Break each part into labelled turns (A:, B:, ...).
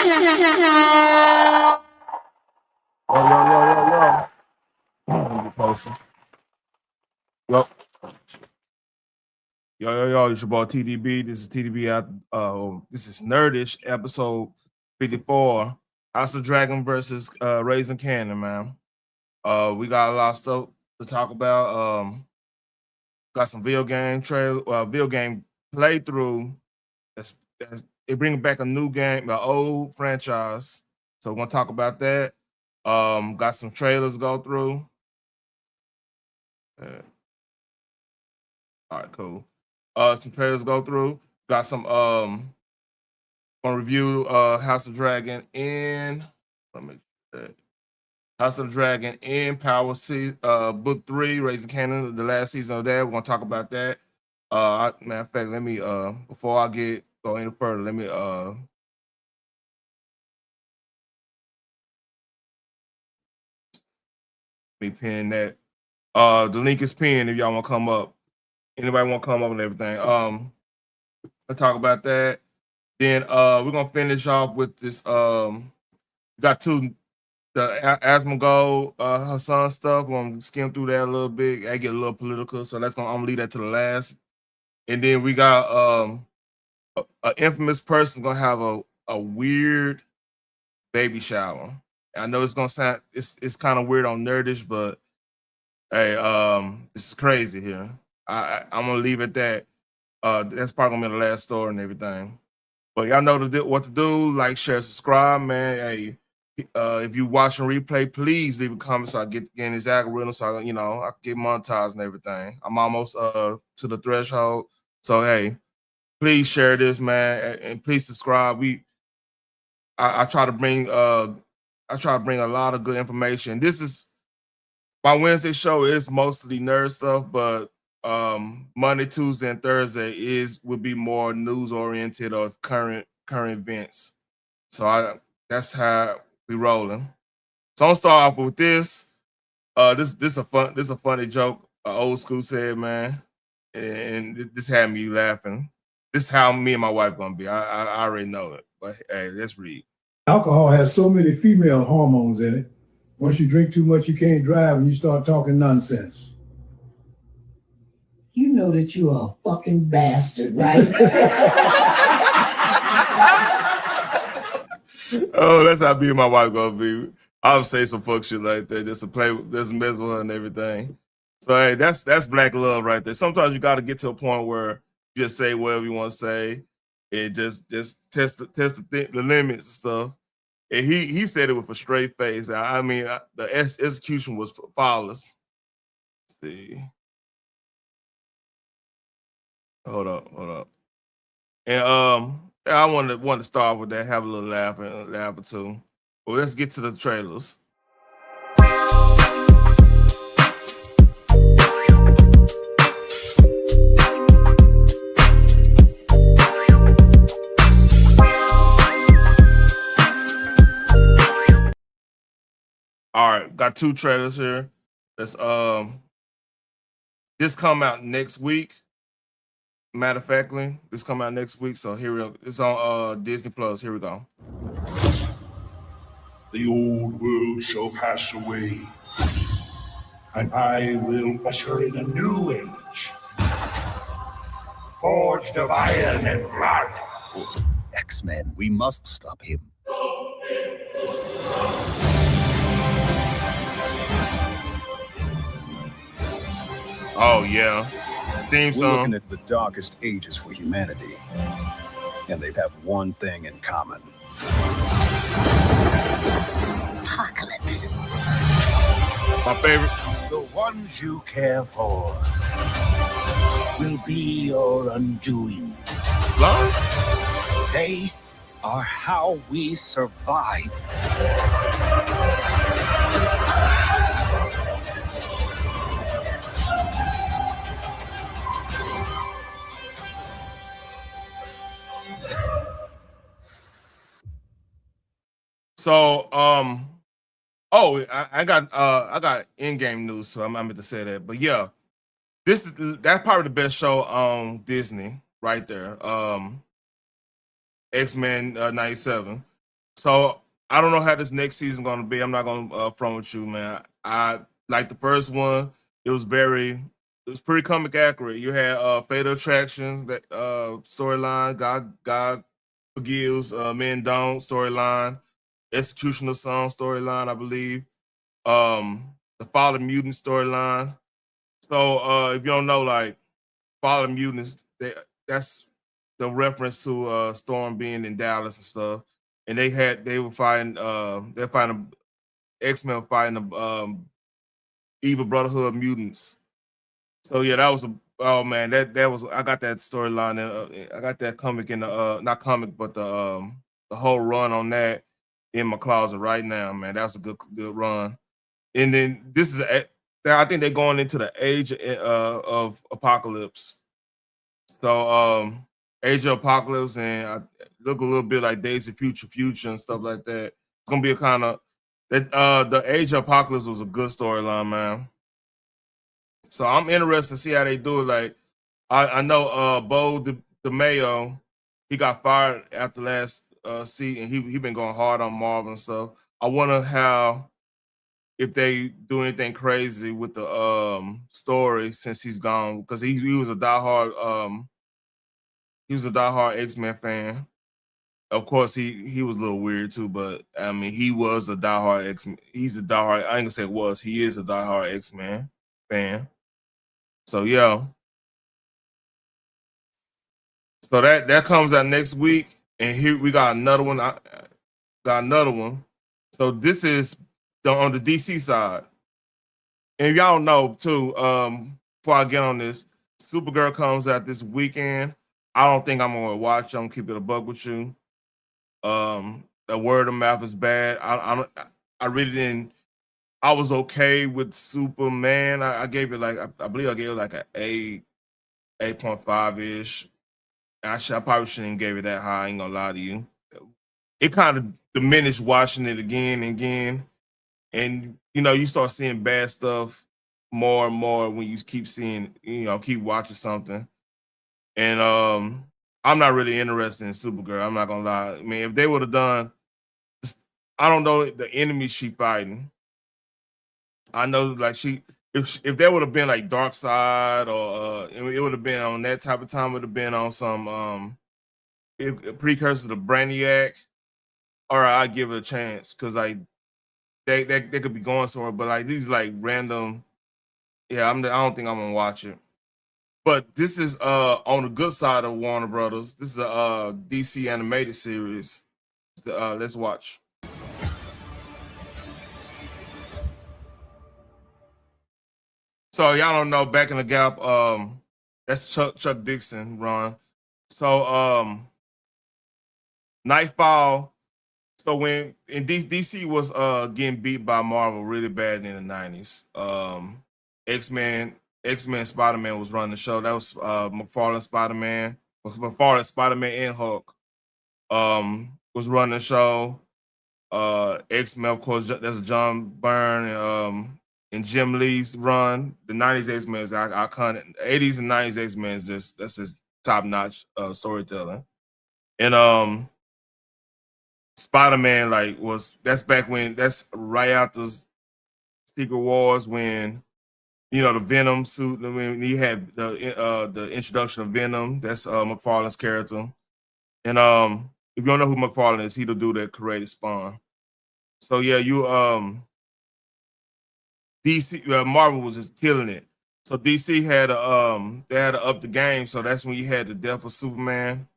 A: Yo. Let me get closer. Yo. Yo, it's your boy TDB. This is TDB this is Nerdish, episode 54. House of Dragon versus Raising Kanan, man. We got a lot of stuff to talk about. Got some video game playthrough. They bring back a new game, an old franchise. So we're gonna talk about that. Got some trailers to go through. All right, cool. Some trailers to go through. Got some gonna review House of Dragon and House of Dragon and Power Book 3, Raising Kanan, the last season of that. We're gonna talk about that. Matter of fact, let me before I go any further, let me pin that. The link is pinned if y'all want to come up. Anybody want to come up and everything. We'll talk about that. Then we're gonna finish off with this. Got the Asmongold Hasan stuff. We're gonna skim through that a little bit. I get a little political, so I'm gonna leave that to the last. And then we got an infamous person gonna have a weird baby shower. I know it's gonna sound it's kind of weird on Nerdish, but hey, this is crazy here. I'm gonna leave it at that. That's probably gonna be the last story and everything. But y'all know what to do. Like, share, subscribe, man. Hey, if you watch and replay, please leave a comment so I get in this algorithm so I can get monetized and everything. I'm almost to the threshold. So hey, please share this, man, and please subscribe. I try to bring a lot of good information. This is my Wednesday show is mostly nerd stuff, but Monday, Tuesday, and Thursday would be more news oriented or current events. So that's how we rolling. So I'm start off with this. This a funny joke. Old school said, man, and this had me laughing. This is how me and my wife gonna be. I already know it, but hey, let's read.
B: Alcohol has so many female hormones in it. Once you drink too much, you can't drive and you start talking nonsense.
C: You know that you are a fucking bastard, right?
A: Oh, that's how me and my wife gonna be. I'll say some fuck shit like that just to play, just mess with her and everything. So hey, that's black love right there. Sometimes you got to get to a point where you just say whatever you want to say, and just test the limits and stuff. And he said it with a straight face. I mean, the execution was flawless. Let's see. Hold up. And I wanted to start with that, have a little laugh or two. But let's get to the trailers. All right, got two trailers here. This come out next week. Matter of factly, this come out next week. So here we go. It's on Disney Plus. Here we go.
D: The old world shall pass away, and I will usher in a new age, forged of iron and blood.
E: X-Men, we must stop him.
A: Oh yeah, theme song.
E: We're looking at the darkest ages for humanity, and they have one thing in common.
C: Apocalypse.
A: My favorite.
D: The ones you care for will be your undoing.
A: Love?
E: They are how we survive.
A: So, I got in-game news, so I'm meant to say that. But yeah, that's probably the best show on Disney right there. X-Men 97. So I don't know how this next season gonna be. I'm not gonna front with you, man. I like the first one. It was pretty comic accurate. You had Fatal Attractions, that storyline, God Forgives, Men Don't storyline, Executioner Song storyline, I believe. The Fallen Mutant storyline. So if you don't know, like Fallen Mutants, that's the reference to Storm being in Dallas and stuff. And they were fighting they're fighting X-Men fighting the evil Brotherhood of Mutants. So yeah, that was a oh man, that was I got that storyline I got that comic in the not comic but the whole run on that in my closet right now, man. That was a good run. And then this is I think they're going into the age of Apocalypse. So Age of Apocalypse and I look a little bit like Days of Future and stuff like that. It's gonna be a kind of that the Age of Apocalypse was a good storyline, man. So I'm interested to see how they do it. Like I know Bo the Mayo, he got fired after last season. He been going hard on Marvel and stuff. I wonder how if they do anything crazy with the story since he's gone because he was a diehard X-Men fan. Of course, he was a little weird too, but I mean, he was a diehard X-Men. He's a diehard. I ain't gonna say was. He is a diehard X-Men fan. So yeah. So that comes out next week, and here we got another one. I got another one. So this is on the DC side, and y'all know too. Before I get on this, Supergirl comes out this weekend. I don't think I'm gonna watch. I'm gonna keep it a bug with you. The word of mouth is bad. I really didn't. I was okay with Superman. I gave it like I believe I gave it like an 8.5 ish. I probably shouldn't gave it that high. I ain't gonna lie to you. It kind of diminished watching it again and again, and you know you start seeing bad stuff more and more when you keep seeing keep watching something. And I'm not really interested in Supergirl. I'm not gonna lie. I mean, if they would have done, I don't know the enemy she fighting. I know like if there would have been like Dark Side or it would have been on that type of time. Would have been on some precursor to Brainiac. All right, I give it a chance because like they could be going somewhere, but like these like random, yeah, I don't think I'm gonna watch it. But this is on the good side of Warner Brothers. This is a DC animated series. So, let's watch. So y'all don't know, back in the Gap, that's Chuck Dixon run. So Nightfall. So when in DC was getting beat by Marvel really bad in the 90s. X-Men, Spider-Man was running the show. That was McFarlane Spider-Man and Hulk was running the show. X-Men, of course, there's a John Byrne and Jim Lee's run. The 90s X-Men is iconic. 80s and 90s X-Men is that's his top-notch storytelling. And Spider-Man that's back when that's right after Secret Wars when the Venom suit. I mean, he had the introduction of Venom. That's McFarlane's character. And if you don't know who McFarlane is, he the dude that created Spawn. So yeah, DC Marvel was just killing it. So DC had they had to up the game. So that's when you had the Death of Superman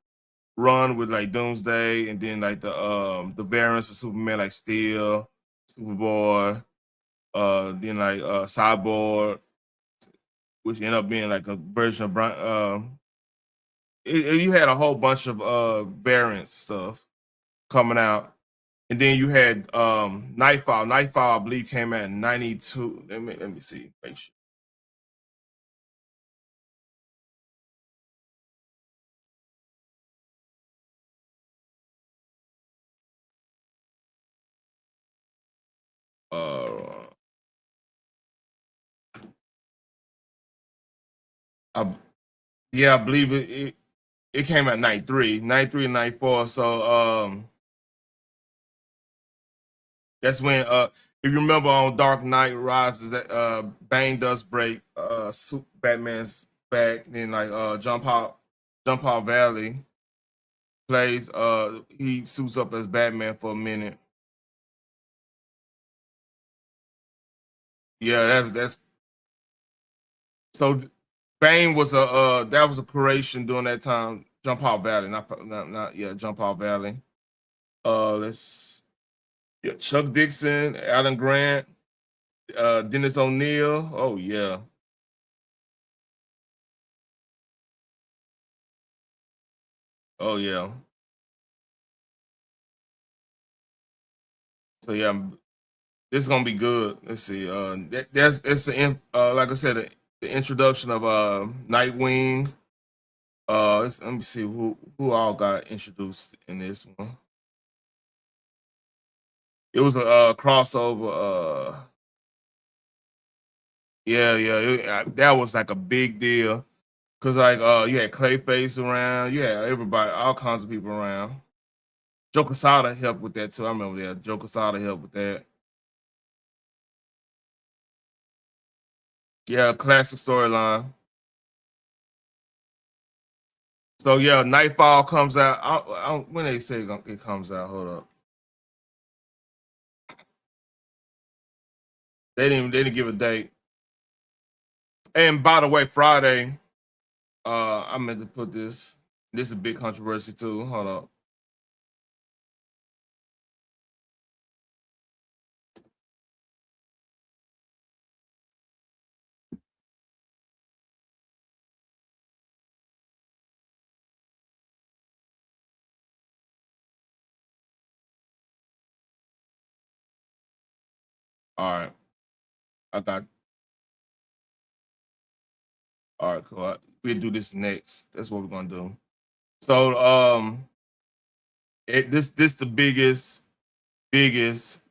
A: run with like Doomsday, and then like the variants of Superman like Steel, Superboy, then like Cyborg, which ended up being like a version of Brian. You had a whole bunch of variant stuff coming out, and then you had Nightfall. Nightfall, I believe, came out in '92. Let me see. Make sure. I, yeah, I believe it came out '93 and '94. So That's when if you remember on Dark Knight Rises, that Bane does break Batman's back, then like Jump Out Valley plays he suits up as Batman for a minute. Yeah, that's so Bane was that was a creation during that time. Jump Out Valley, not Jump Out Valley. Chuck Dixon, Alan Grant, Dennis O'Neil. Oh yeah. Oh yeah. So yeah, this is gonna be good. Let's see. It's the like I said, the introduction of Nightwing. Let me see who all got introduced in this one. It was a crossover. That was like a big deal because like you had Clayface around, you had everybody, all kinds of people around. Joe Quesada helped with that too. I remember that. Joe Quesada helped with that. Yeah, classic storyline. So yeah, Nightfall comes out. When they say it comes out, hold up. They didn't give a date. And by the way, Friday, I meant to put this. This is a big controversy too. Hold up. All right. I got. All right, cool. We'll do this next. That's what we're gonna do. So, this the biggest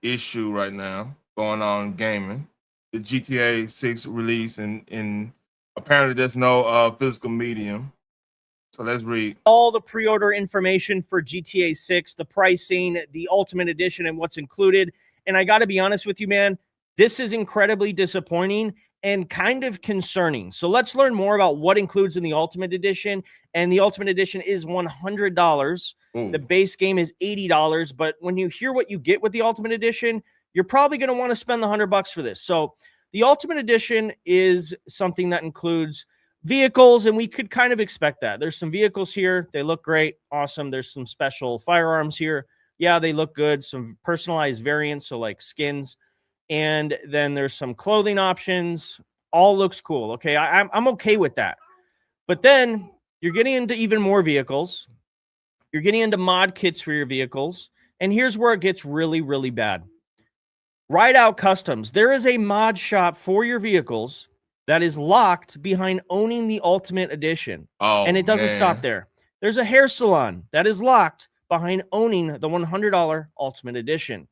A: issue right now going on in gaming. The GTA 6 release, and apparently there's no physical medium. So let's read
F: all the pre-order information for GTA 6, the pricing, the Ultimate Edition, and what's included. And I got to be honest with you, man, this is incredibly disappointing and kind of concerning. So let's learn more about what includes in the Ultimate Edition. And the Ultimate Edition is $100. The base game is $80. But when you hear what you get with the Ultimate Edition, you're probably going to want to spend the $100 for this. So the Ultimate Edition is something that includes vehicles, and we could kind of expect that. There's some vehicles here. They look great. Awesome. There's some special firearms here. Yeah, they look good. Some personalized variants, so like skins. And then there's some clothing options. All looks cool. Okay, I'm okay with that. But then you're getting into even more vehicles. You're getting into mod kits for your vehicles. And here's where it gets really, really bad. Ride Out Customs. There is a mod shop for your vehicles that is locked behind owning the Ultimate Edition. And it doesn't stop there. There's a hair salon that is locked behind owning the $100 Ultimate Edition.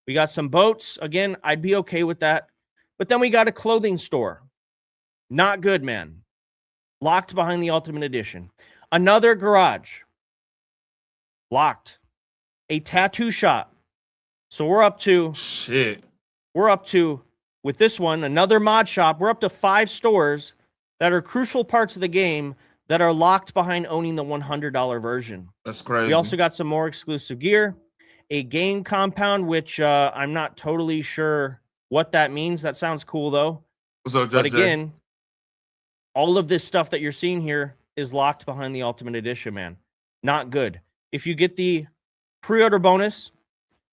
F: We got some boats. Again, I'd be okay with that. But then we got a clothing store. Not good, man. Locked behind the Ultimate Edition. Another garage. Locked. A tattoo shop. So we're up to... with this one, another mod shop, we're up to 5 stores that are crucial parts of the game that are locked behind owning the $100 version.
A: That's crazy.
F: We also got some more exclusive gear, a game compound, which I'm not totally sure what that means. That sounds cool, though. But again, all of this stuff that you're seeing here is locked behind the Ultimate Edition, man. Not good. If you get the pre-order bonus,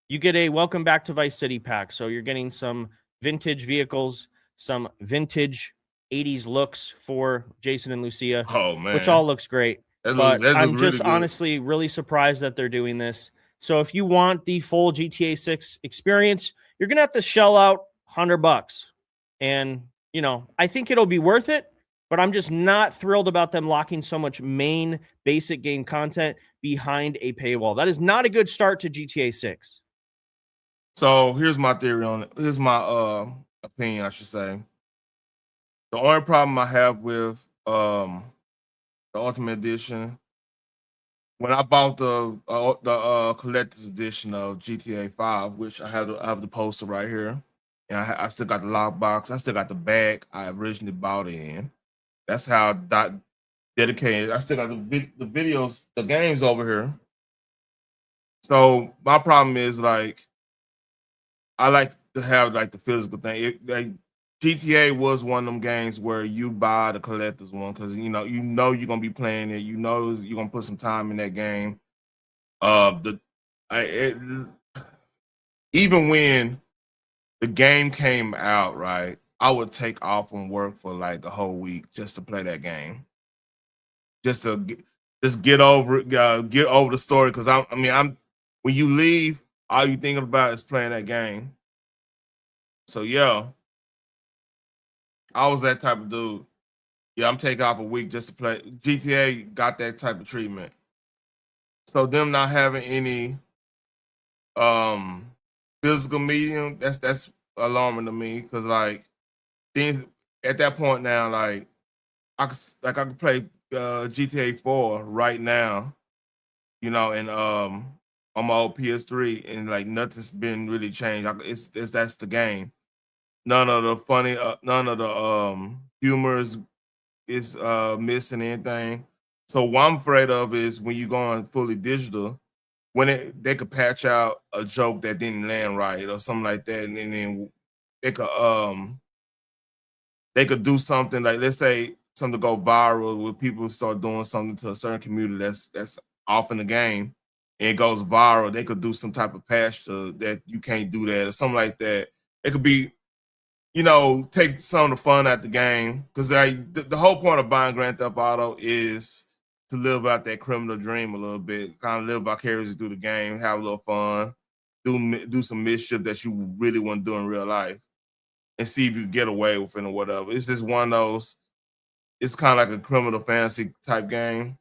F: you get a Welcome Back to Vice City pack. So you're getting some vintage vehicles, some vintage 80s looks for Jason and Lucia.
A: Oh, man.
F: Which all looks great. But I'm just
A: really
F: honestly really surprised that they're doing this. So if you want the full GTA 6 experience, you're going to have to shell out $100. And, you know, I think it'll be worth it, but I'm just not thrilled about them locking so much main basic game content behind a paywall. That is not a good start to GTA 6.
A: So here's my theory on it. Here's my opinion, I should say. The only problem I have with the Ultimate Edition when I bought the collector's edition of GTA 5, which I have the poster right here, and I still got the lockbox. I still got the bag I originally bought it in. That's how dedicated. I still got the videos, the games over here. So my problem is like I like to have like the physical thing. Like GTA was one of them games where you buy the collector's one because you're gonna be playing it. You know you're gonna put some time in that game. The I, it, Even when the game came out, right, I would take off from work for like a whole week just to play that game, just to get over get over the story. Because I'm when you leave, all you thinking about is playing that game. So yeah, I was that type of dude. Yeah, I'm taking off a week just to play. GTA got that type of treatment. So them not having any um physical medium, that's alarming to me because like things at that point now, like I could play GTA 4 right now, and on my old PS3, and like nothing's been really changed. It's that's the game. None of the funny, none of the humor is missing anything. So what I'm afraid of is when you go on fully digital, when they could patch out a joke that didn't land right or something like that, and then they could they could do something like, let's say something go viral where people start doing something to a certain community that's off in the game and it goes viral. They could do some type of patch that you can't do that or something like that. It could be, take some of the fun out the game because the whole point of buying Grand Theft Auto is to live out that criminal dream a little bit, kind of live vicariously through the game, have a little fun, do some mischief that you really want to do in real life, and see if you get away with it or whatever. It's just one of those. It's kind of like a criminal fantasy type game.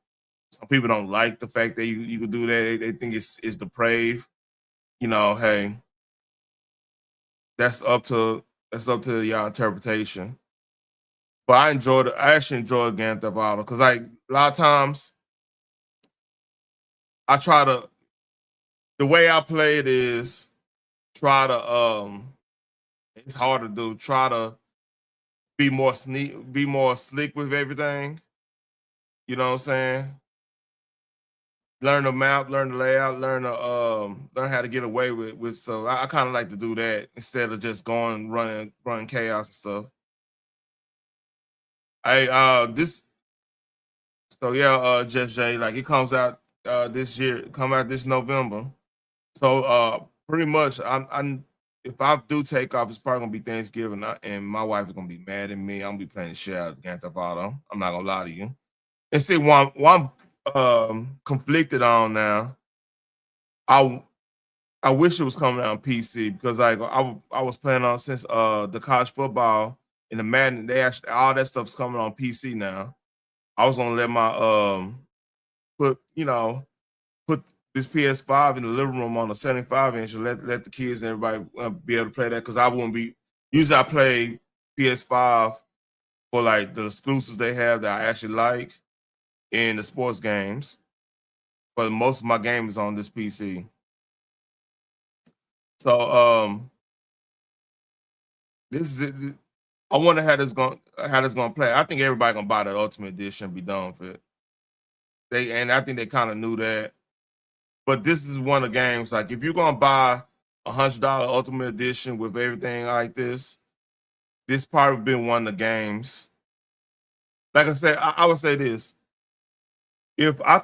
A: Some people don't like the fact that you could do that. They think it's depraved. Hey, that's up to y'all interpretation. But I actually enjoyed Grand Theft Auto because like a lot of times I try to the way I play it is try to it's hard to do. Try to be more slick with everything. You know what I'm saying? Learn the map, learn the layout, learn how to get away with. So I kind of like to do that instead of just going running chaos and stuff. I this so yeah, Just Jay, like it comes out come out this November. So pretty much I'm if I do take off, it's probably gonna be Thanksgiving, and my wife is gonna be mad at me. I'm gonna be playing the shit out of Grand Theft Auto. I'm not gonna lie to you. And see, one conflicted on now. I I wish it was coming out on PC because like I was playing on since the college football and the Madden. They actually all that stuff's coming on PC now. I was gonna let my put put this PS5 in the living room on a 75 inch and let the kids and everybody be able to play that because I wouldn't be. Usually I play PS5 for like the exclusives they have that I actually like in the sports games, but most of my game is on this PC. So this is it. I wonder how this gonna play. I think everybody gonna buy the Ultimate Edition and be done with it. I think they kind of knew that. But this is one of the games. Like if you're gonna buy $100 Ultimate Edition with everything like this probably been one of the games. Like I said, I would say this: if I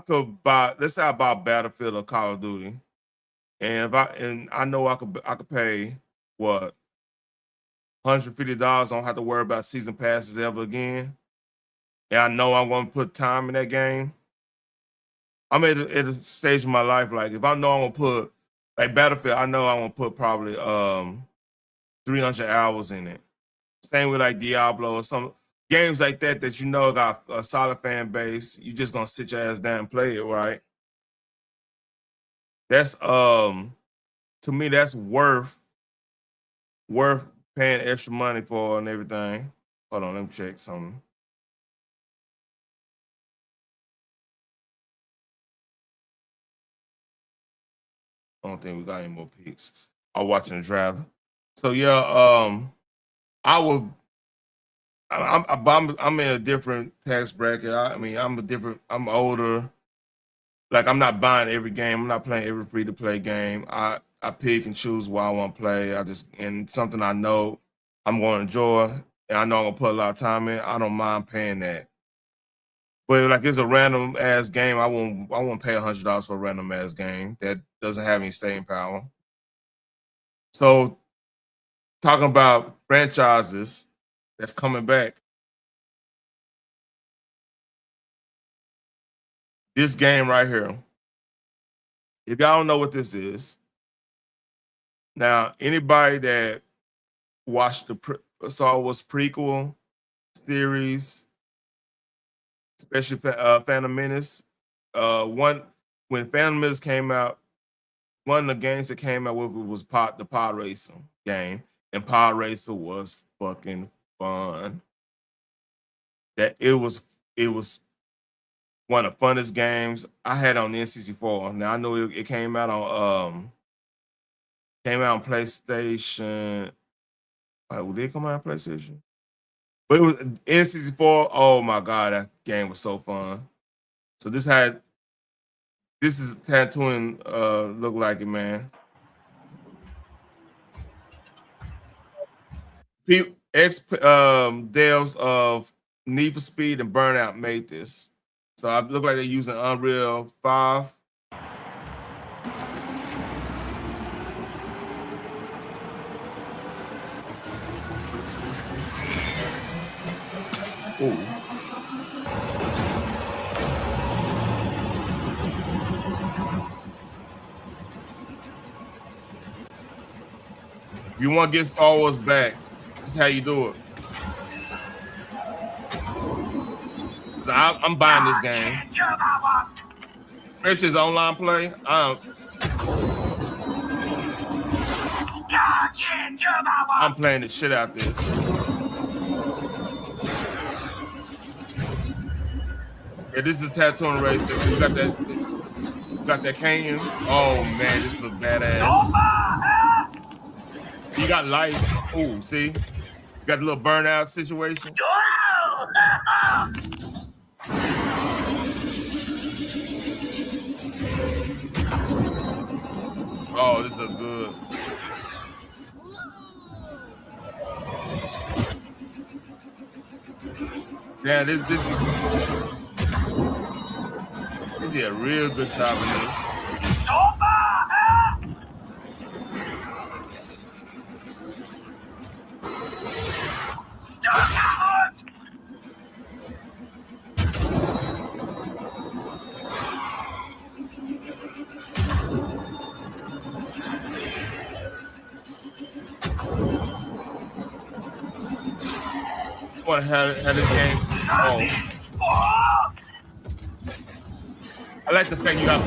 A: could buy, let's say I buy Battlefield or Call of Duty, and I know I could pay what $150. I don't have to worry about season passes ever again. And I know I'm going to put time in that game. I'm at a stage in my life like if I know I'm gonna put like Battlefield, I know I'm gonna put probably 300 hours in it. Same with like Diablo or some games like that you know got a solid fan base. You just gonna sit your ass down and play it, right? That's to me that's worth paying extra money for and everything. Hold on, let me check something. I don't think we got any more picks. I'm watching the draft. So yeah, I'm in a different tax bracket. I mean, I'm older. Like, I'm not buying every game. I'm not playing every free to play game. I pick and choose what I want to play. And something I know I'm going to enjoy, and I know I'm gonna put a lot of time in. I don't mind paying that. But like, it's a random ass game. I won't pay $100 for a random ass game that doesn't have any staying power. So, talking about franchises that's coming back, this game right here. If y'all don't know what this is, now anybody that watched the Star Wars prequel series, especially Phantom Menace, when Phantom Menace came out, one of the games that came out with it was the Pod Racer game, and Pod Racer was fucking fun. That it was one of the funnest games I had on the N64. Now I know it came out on PlayStation. Did it come out on PlayStation? But it was N64. Oh my god, that game was so fun. So this is Tatooine look like it, man. Devs of Need for Speed and Burnout made this. So I look like they're using Unreal 5. Ooh. If you want to get Star Wars back, this is how you do it. I'm buying this game. Especially as online play. I'm playing the shit out this. Yeah, this is a Tatooine race. You got that canyon. Oh man, this looks badass. You got light. Oh, see? You got a little burnout situation. Oh, this is good. Yeah, this is. They did a real good job in this. I want to have this game. Oh. I like the fact you got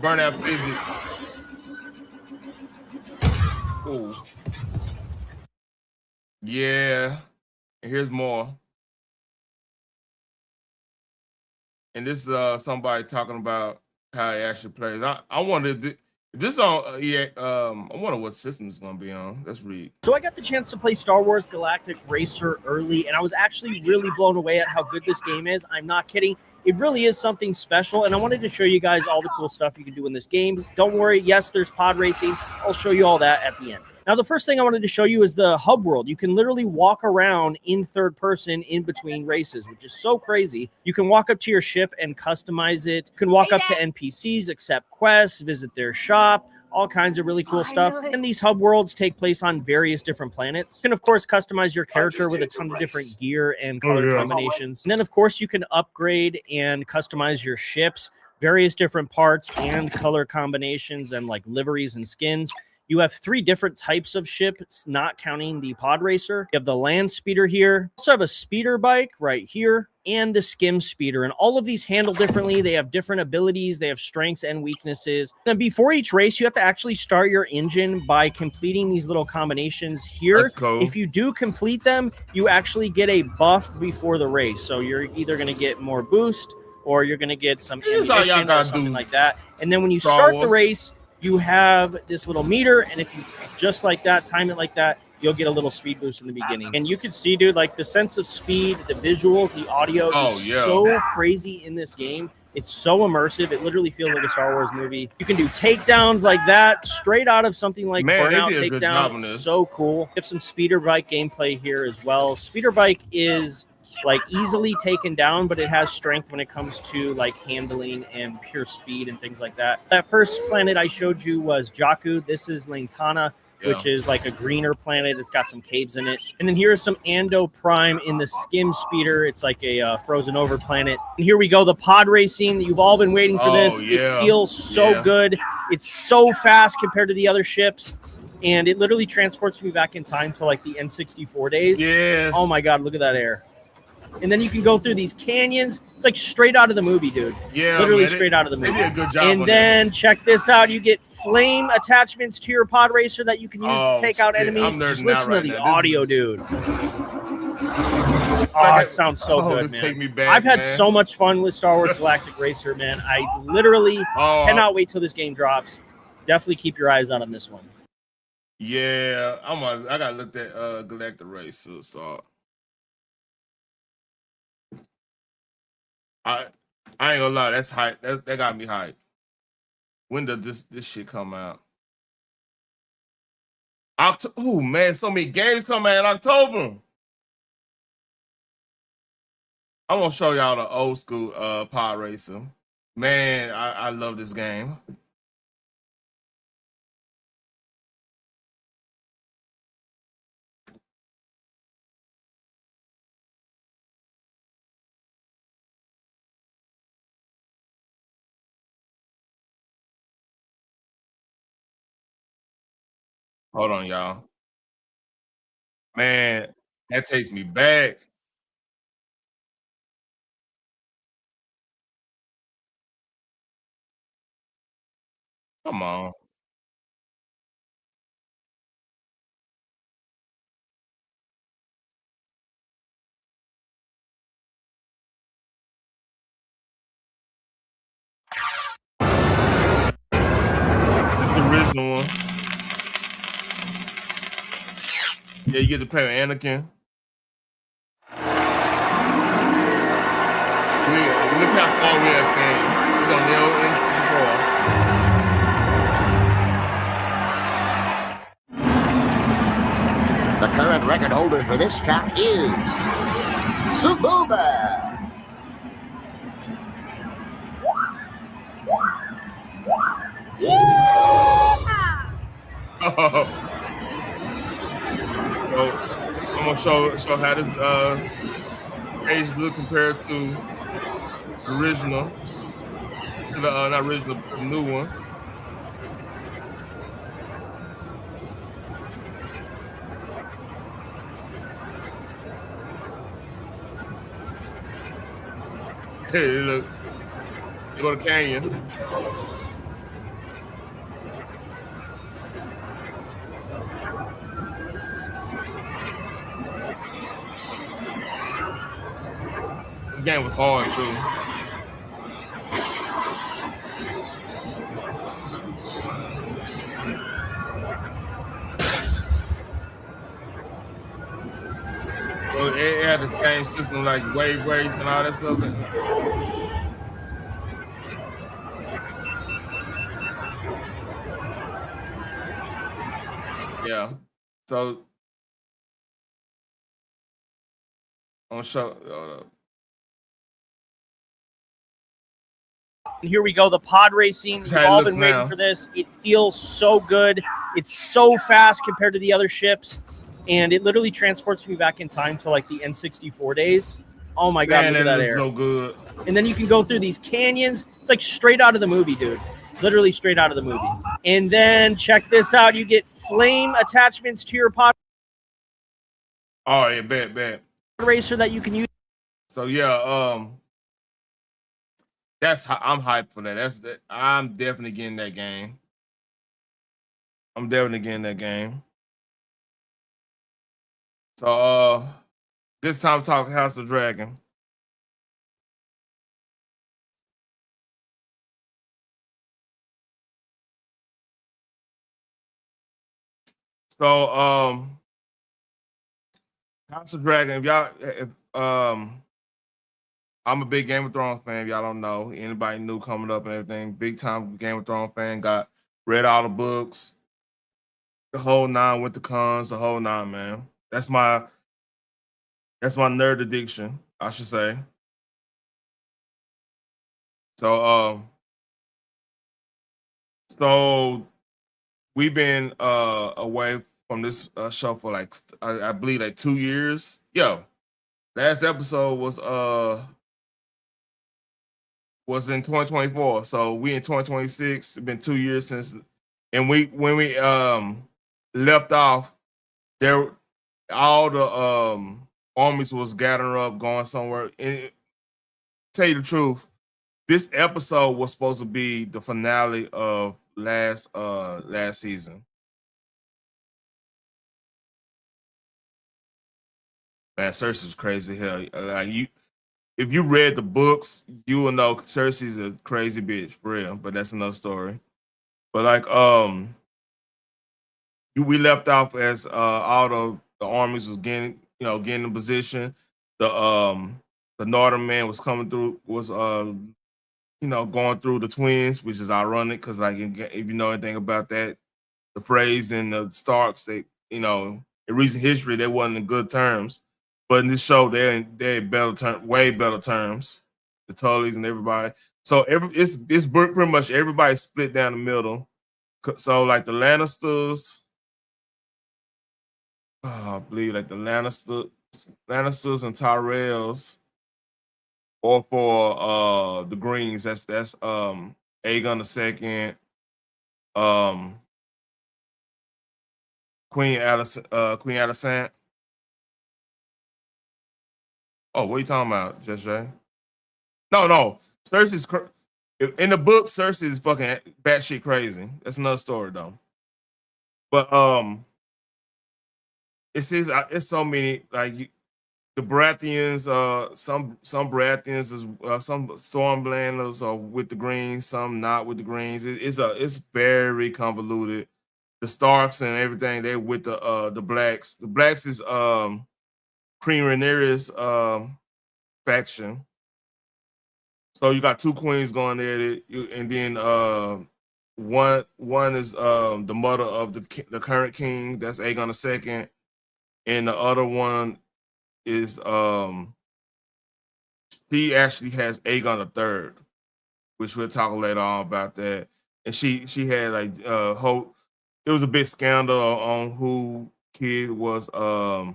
A: burnout physics. Ooh. Yeah. And here's more. And this is somebody talking about how it actually plays. I wanted this on EA. I wonder what system it's gonna be on. Let's read.
F: So I got the chance to play Star Wars Galactic Racer early, and I was actually really blown away at how good this game is. I'm not kidding. It really is something special, and I wanted to show you guys all the cool stuff you can do in this game. Don't worry. Yes, there's pod racing. I'll show you all that at the end. Now, the first thing I wanted to show you is the hub world. You can literally walk around in third person in between races, which is so crazy. You can walk up to your ship and customize it. You can walk up to NPCs, accept quests, visit their shop, all kinds of really cool stuff. And these hub worlds take place on various different planets. You can, of course, customize your character with a ton of different gear and color combinations. And then, of course, you can upgrade and customize your ships, various different parts and color combinations and like liveries and skins. You have 3 different types of ships, not counting the pod racer. You have the land speeder here. You also have a speeder bike right here and the skim speeder. And all of these handle differently. They have different abilities. They have strengths and weaknesses. Then before each race, you have to actually start your engine by completing these little combinations here.
A: That's cool.
F: If you do complete them, you actually get a buff before the race. So you're either going to get more boost, or you're going to get some
A: This is all y'all
F: ammunition or
A: gotta
F: something
A: do.
F: like that. And then when you
A: Star
F: start the
A: Wars.
F: race, you have this little meter, and if you just like that, time it like that, you'll get a little speed boost in the beginning. And you can see, dude, like the sense of speed, the visuals, the audio is so crazy in this game. It's so immersive. It literally feels like a Star Wars movie. You can do takedowns like that, straight out of something like Burnout
A: they did a good job
F: Takedown.
A: on
F: It's
A: this.
F: so cool. We have some speeder bike gameplay here as well. Speeder bike is like easily taken down, but it has strength when it comes to like handling and pure speed and things like that. That first planet I showed you was Jakku. This is Lantana, which is like a greener planet. It's got some caves in it. And then here is some Ando Prime in the Skim Speeder. It's like a frozen over planet. And here we go, the pod racing. You've all been waiting for this. It feels so good. It's so fast compared to the other ships. And it literally transports me back in time to like the N64 days.
A: Yes.
F: Oh my God, look at that air. And then you can go through these canyons. It's like straight out of the movie, dude.
A: Yeah,
F: literally
A: man,
F: straight out of the movie.
A: They did a good job.
F: And then check this out. You get flame attachments to your pod racer that you can use to take out enemies. Just listen to the audio, dude. Oh, it sounds so good, man.
A: Take me back,
F: I've had so much fun with Star Wars Galactic Racer, man. I literally cannot wait till this game drops. Definitely keep your eyes out on this one.
A: Yeah, I gotta look at Galactic Racer. So I ain't gonna lie, that's hype. That got me hyped. When does this shit come out? Oh man, so many games come out in October. I'm gonna show y'all the old school pod racer. Man, I love this game. Hold on, y'all. Man, that takes me back. Come on. This is the original one. Yeah, you get to play with Anakin. Look how far we have came. It's on the old N64.
G: The current record holder for this track is Sububa.
A: So I'm gonna show how this age look compared to the original, to the not original, but the new one. Hey, look, you go to Canyon. This game was hard too. Well, it had the same system like wave race and all that stuff. Yeah. So I'm gonna show.
F: And here we go, the pod racing. You've all been waiting for this. It feels so good. It's so fast compared to the other ships. And it literally transports me back in time to like the N64 days. Oh my God, look at that air.
A: So good.
F: And then you can go through these canyons. It's like straight out of the movie, dude. Literally straight out of the movie. And then check this out. You get flame attachments to your pod
A: Oh, yeah, bet.
F: racer that you can use.
A: So yeah, I'm hyped for that. I'm definitely getting that game. So this time talk House of Dragon. So House of Dragon, if I'm a big Game of Thrones fan, if y'all don't know. Anybody new coming up and everything, big time Game of Thrones fan, read all the books, the whole nine, went to cons, the whole nine, man. That's my nerd addiction, I should say. So so we've been away from this show for like I believe like 2 years. Yo, last episode was in 2024. So we in 2026. It's been 2 years since, and when we left off, there all the armies was gathering up, going somewhere. And tell you the truth, this episode was supposed to be the finale of last season. Man, Cersei's crazy hell. Like if you read the books, you will know Cersei's a crazy bitch for real. But that's another story. But like we left off as all the armies was getting in position. The northern man was coming through, was going through the twins, which is ironic because like if you know anything about that, the phrase in the Starks, they in recent history they wasn't in good terms, but in this show they're in way better terms. The Tullys and everybody. So it's pretty much everybody split down the middle. So like the Lannisters, I believe like the Lannisters and Tyrells, or for the Greens, that's Aegon the Second, Queen Alicent. Oh, what are you talking about, Just Jay? No. Cersei's in the book. Cersei is fucking batshit crazy. That's another story though. But it's so many like the Baratheons. Some Baratheons is some Stormlanders are with the Greens, some not with the Greens. It's very convoluted. The Starks and everything, they with the Blacks. The Blacks is Queen Rhaenyra's faction. So you got two queens going at it, and then one is the mother of the current king, that's Aegon the Second, and the other one is she actually has Aegon the Third, which we'll talk later on about that. And she had like hope. It was a big scandal on who kid was her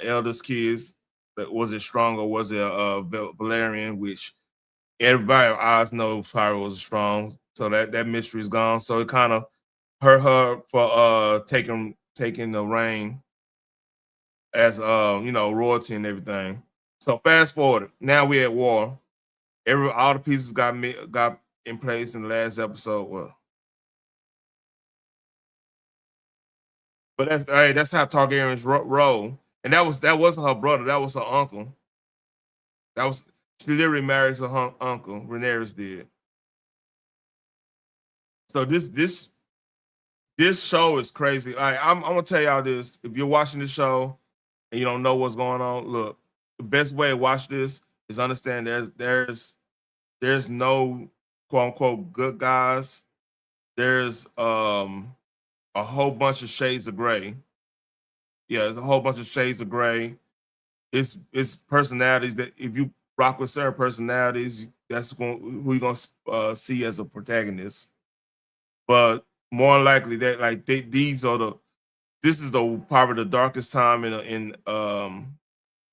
A: eldest kids. Was it Strong or was it Valerian? Which everybody eyes know probably was Strong. So that mystery is gone. So it kind of hurt her for taking the reign as royalty and everything. So fast forward, now we're at war. All the pieces got in place in the last episode. Well, but that's how Targaryens roll. And that wasn't her brother. That was her uncle. She literally married her uncle. Rhaenyra did. So this show is crazy. I'm gonna tell y'all this. If you're watching this show and you don't know what's going on, look, the best way to watch this is understand there's no quote unquote good guys. There's a whole bunch of shades of gray. Yeah, there's a whole bunch of shades of gray. It's personalities that if you rock with certain personalities, that's who you're gonna see as a protagonist. But more likely that like this is the probably the darkest time in the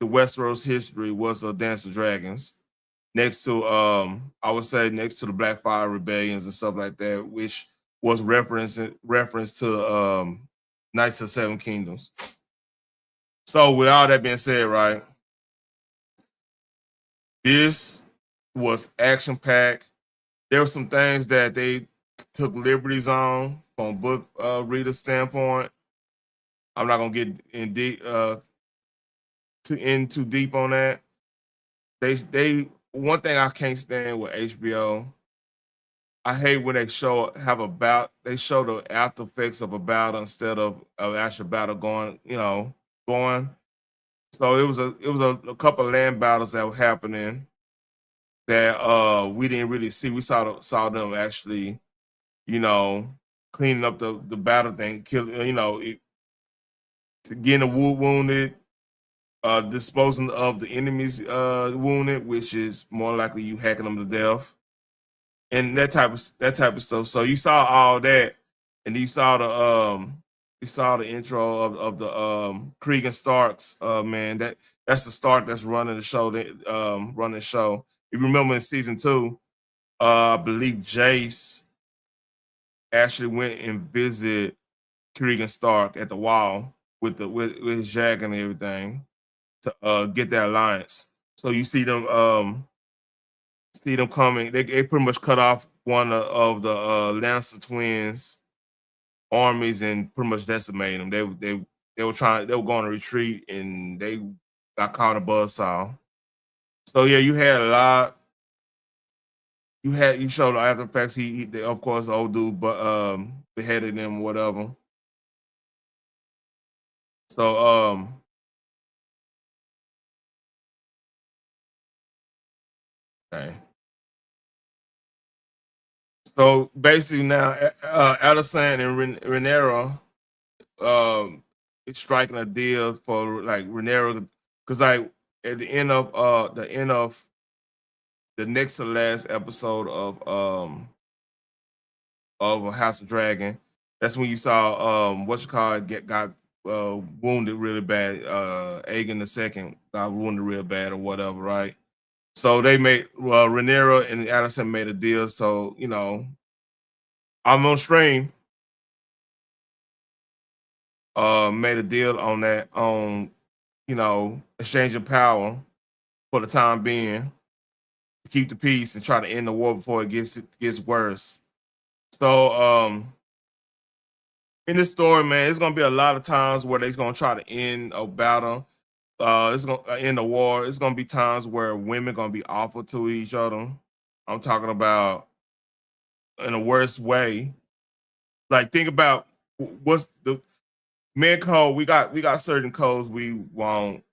A: Westeros history was a Dance of Dragons. Next to I would say next to the Blackfire rebellions and stuff like that, which was reference to Knights of Seven Kingdoms. So with all that being said, right, this was action packed. There were some things that they took liberties on from book reader standpoint. I'm not gonna get in too deep on that. They one thing I can't stand with HBO I hate when they show the after effects of a battle instead of actual battle going. So it was a couple of land battles that were happening that we didn't really see. We saw them actually, cleaning up the battle thing, getting the wounded, disposing of the enemy's wounded, which is more likely you hacking them to death, and that type of stuff. So you saw all that, and you saw the intro of the Krieg and Starks. Man, that's the Stark that's running the show. Running the show. If you remember in season 2, I believe Jace actually went and visited Krieg and Stark at the wall with his jack and everything to get that alliance. So you see them coming. They pretty much cut off one of the Lannister twins' armies and pretty much decimated them. They were going to retreat and they got caught in a buzzsaw. So yeah, you had a lot. You showed the after effects. He of course the old dude, but beheaded them or whatever. So okay. So basically now, Addison and Rhaenyra, is striking a deal for like Rhaenyra, because like at the end of the next to last episode of House of Dragon, that's when you saw got wounded really bad. Aegon II got wounded real bad or whatever, right? So they made Rhaenyra and Addison made a deal. So I'm on stream. Made a deal on that exchanging power for the time being to keep the peace and try to end the war before it gets worse. So in this story, man, there's gonna be a lot of times where they're gonna try to end a battle. It's gonna end the war. It's gonna be times where women gonna be awful to each other. I'm talking about in a worst way. Like, think about what's the men code. We got certain codes we won't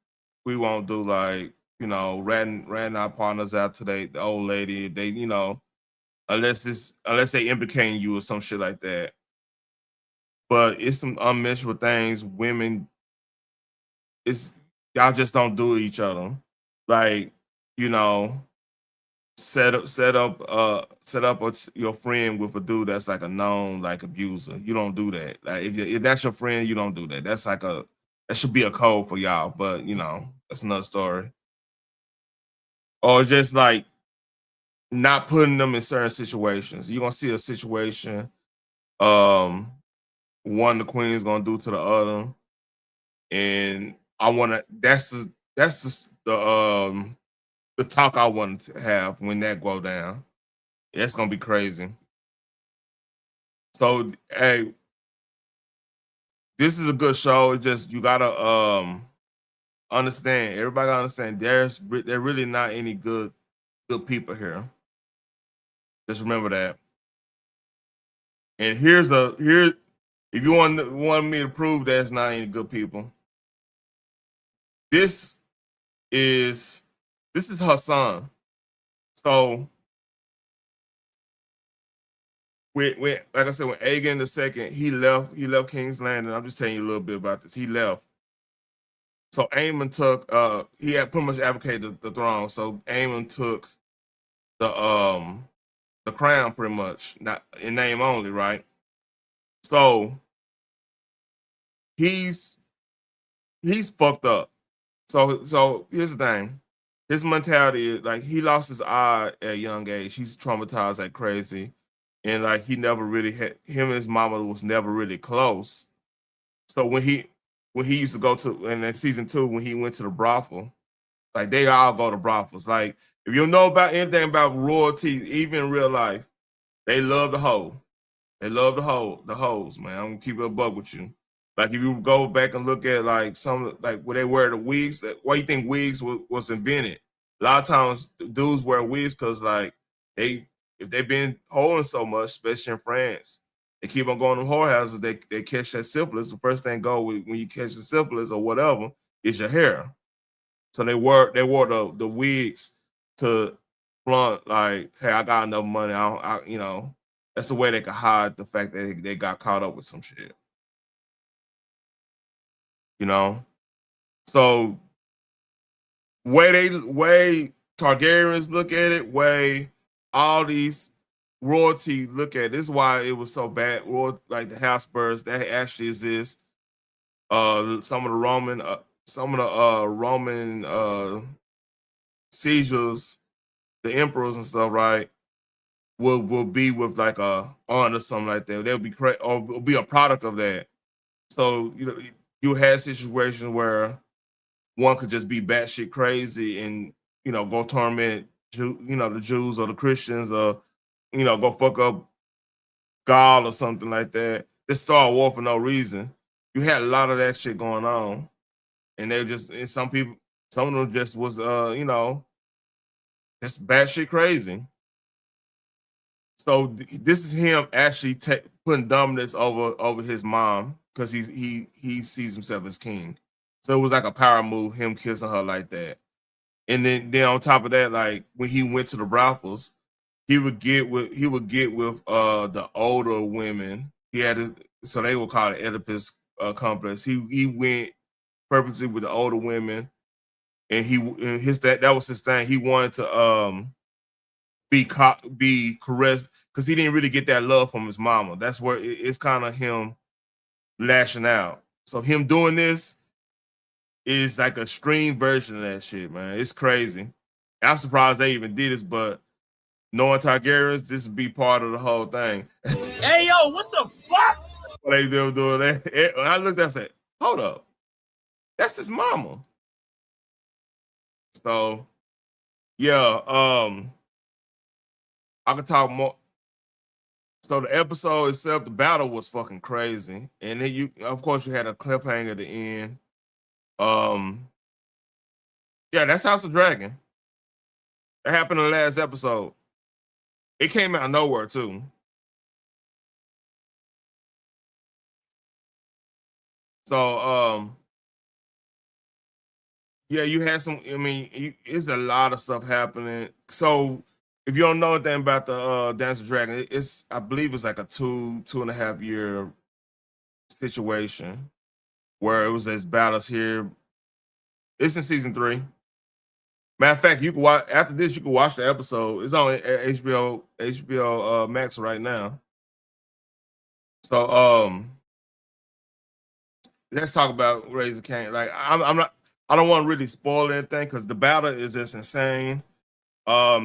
A: do, like ratting our partners out to the old lady. They unless they implicating you or some shit like that. But it's some unmentionable things women. Y'all just don't do to each other. Like, set up your friend with a dude that's like a known like abuser. You don't do that. Like, if that's your friend, you don't do that. That's like that should be a code for y'all. But that's another story. Or just like not putting them in certain situations. You're gonna see a situation one the queen's gonna do to the other, and that's the talk I want to have when that go down. It's gonna be crazy. So hey, this is a good show. It's just you gotta understand. Everybody gotta understand. There really not any good people here. Just remember that. And here if you want me to prove there's not any good people. This is Hasan. So when like I said, when Aegon II he left King's Landing. I'm just telling you a little bit about this. He left. So Aemon took he had pretty much advocated the throne. So Aemon took the crown pretty much, not in name only, right? So he's fucked up. So here's the thing. His mentality is like he lost his eye at a young age. He's traumatized like crazy. And like he never really him and his mama was never really close. So when he used to go to in season 2, when he went to the brothel, like they all go to brothels. Like if you know about anything about royalty, even in real life, they love the hoe. They love the hoes, man. I'm gonna keep it a buck with you. Like if you go back and look at like some like where they wear the wigs, why you think wigs was invented? A lot of times dudes wear wigs because like they if they've been holding so much, especially in France, they keep on going to whorehouses. They catch that syphilis. The first thing when you catch the syphilis or whatever is your hair. So they wore the wigs to flaunt like, hey, I got enough money. That's the way they could hide the fact that they got caught up with some shit. So way Targaryens look at it, way all these royalty look at it. This is why it was so bad. Like the Habsburgs that actually exist. Some of the Roman seizures, the emperors and stuff, right? Will be with like a aunt or something like that. They'll be or be a product of that. So you had situations where one could just be batshit crazy and go torment the Jews or the Christians, or go fuck up God or something like that. Just start war for no reason. You had a lot of that shit going on, and some of them just was just batshit crazy. So this is him actually putting dominance over his mom because he sees himself as king. So it was like a power move, him kissing her like that. And then on top of that, like when he went to the brothels, he would get with the older women. So they would call it Oedipus complex. He went purposely with the older women, and that was his thing. He wanted to be caressed because he didn't really get that love from his mama. That's where it's kind of him lashing out. So him doing this is like a extreme version of that shit, man. It's crazy. I'm surprised they even did this, but knowing Targaryens, this would be part of the whole thing.
H: Hey, yo, what the fuck?
A: They do doing that. When I looked at it, I said, hold up. That's his mama. So, yeah, I could talk more. So the episode itself, the battle was fucking crazy. And then of course, you had a cliffhanger at the end. Yeah, that's House of Dragon. That happened in the last episode. It came out of nowhere too. So yeah, you had some. I mean, it's a lot of stuff happening. So if you don't know anything about the Dance of Dragon, I believe it's like a 2.5 year situation where it was this battles here. It's in season 3. Matter of fact, you can watch after this. You can watch the episode. It's on HBO Max right now. So let's talk about Raising Cain. Like I'm not. I don't want to really spoil anything because the battle is just insane. I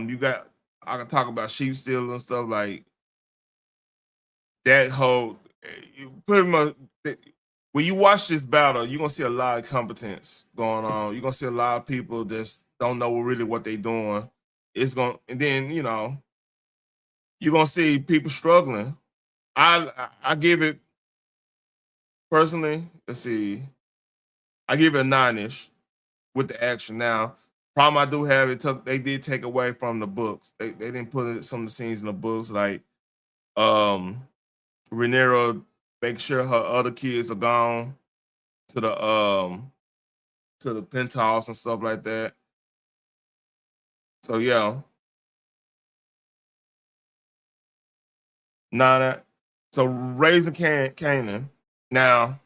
A: can talk about sheep stealing and stuff like that. Pretty much when you watch this battle, you're gonna see a lot of competence going on. You're gonna see a lot of people that don't know really what they're doing. And then you're gonna see people struggling. I give it personally. Let's see. I give it a 9-ish with the action. Now, problem I do have they did take away from the books. They didn't put some of the scenes in the books, like Rhaenyra make sure her other kids are gone to the penthouse and stuff like that. So yeah. So Raising Kanan. Now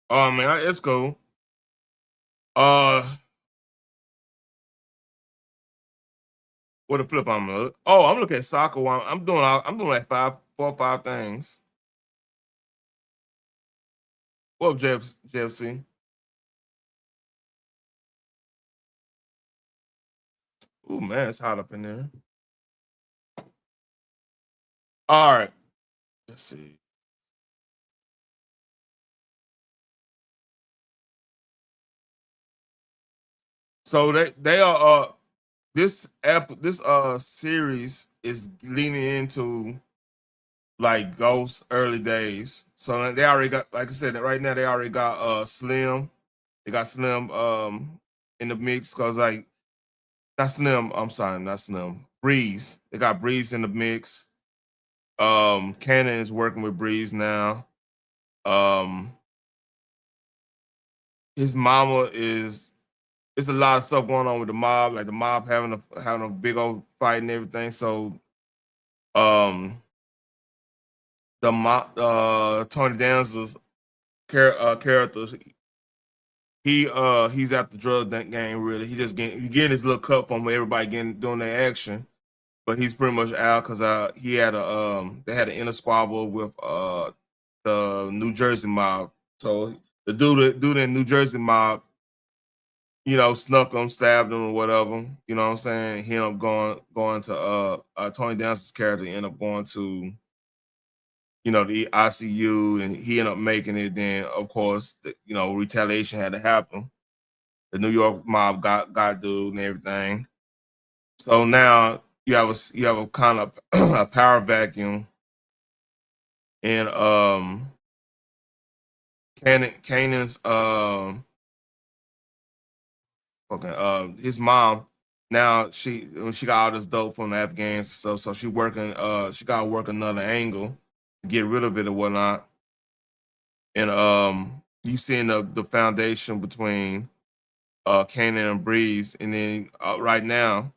A: oh man, it's cool. What a flip I'm look. Oh, I'm looking at soccer. I'm doing like 4 or 5 things. What up, JFC? Oh man, it's hot up in there. All right. Let's see. So they are this series is leaning into like Ghost early days. So they already got, like I said, right now they already got Slim. They got Slim in the mix because like not Slim. I'm sorry, not Slim. Breeze. They got Breeze in the mix. Kanan is working with Breeze now. His mama is. It's a lot of stuff going on with the mob, like the mob having a big old fight and everything. So, the mob, Tony Danza's character, he's at the drug game. Really, he getting his little cut from everybody doing their action, but he's pretty much out because he had they had an inner squabble with the New Jersey mob. So the dude in New Jersey mob, snuck him, stabbed him, or whatever. You know what I'm saying? He ended up going to Tony Danza's character ended up going to the ICU, and he ended up making it. Then of course, retaliation had to happen. The New York mob got dude and everything. So now you have a kind of a power vacuum, and Kanan's his mom, now she got all this dope from the Afghans stuff, so she gotta work another angle to get rid of it or whatnot. And you seeing the foundation between Kanan and Breeze, and then right now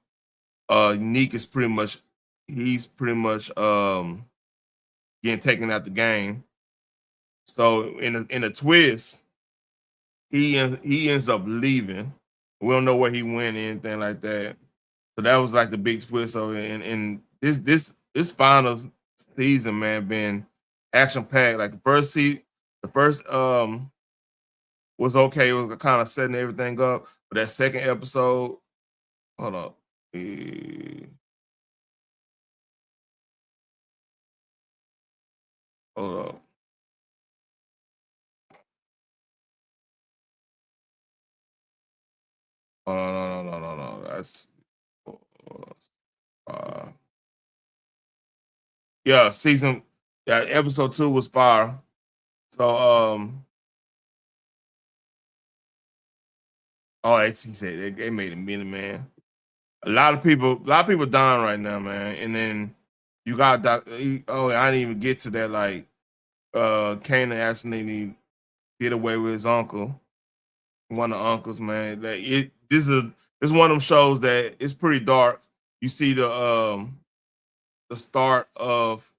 A: Neek is pretty much getting taken out the game. So in a twist, he ends up leaving. We don't know where he went, anything like that. So that was like the big twist of it. And this final season, man, been action packed. Like the first was okay. It was kind of setting everything up. But that second episode, hold up. Hold up. Oh, no. That's yeah, episode 2 was fire. So he said they made a minute, man. A lot of people dying right now, man. And then you got I didn't even get to that. Like Kanan accidentally did away with his uncle, one of the uncles, man. This is one of them shows that it's pretty dark. You see the start of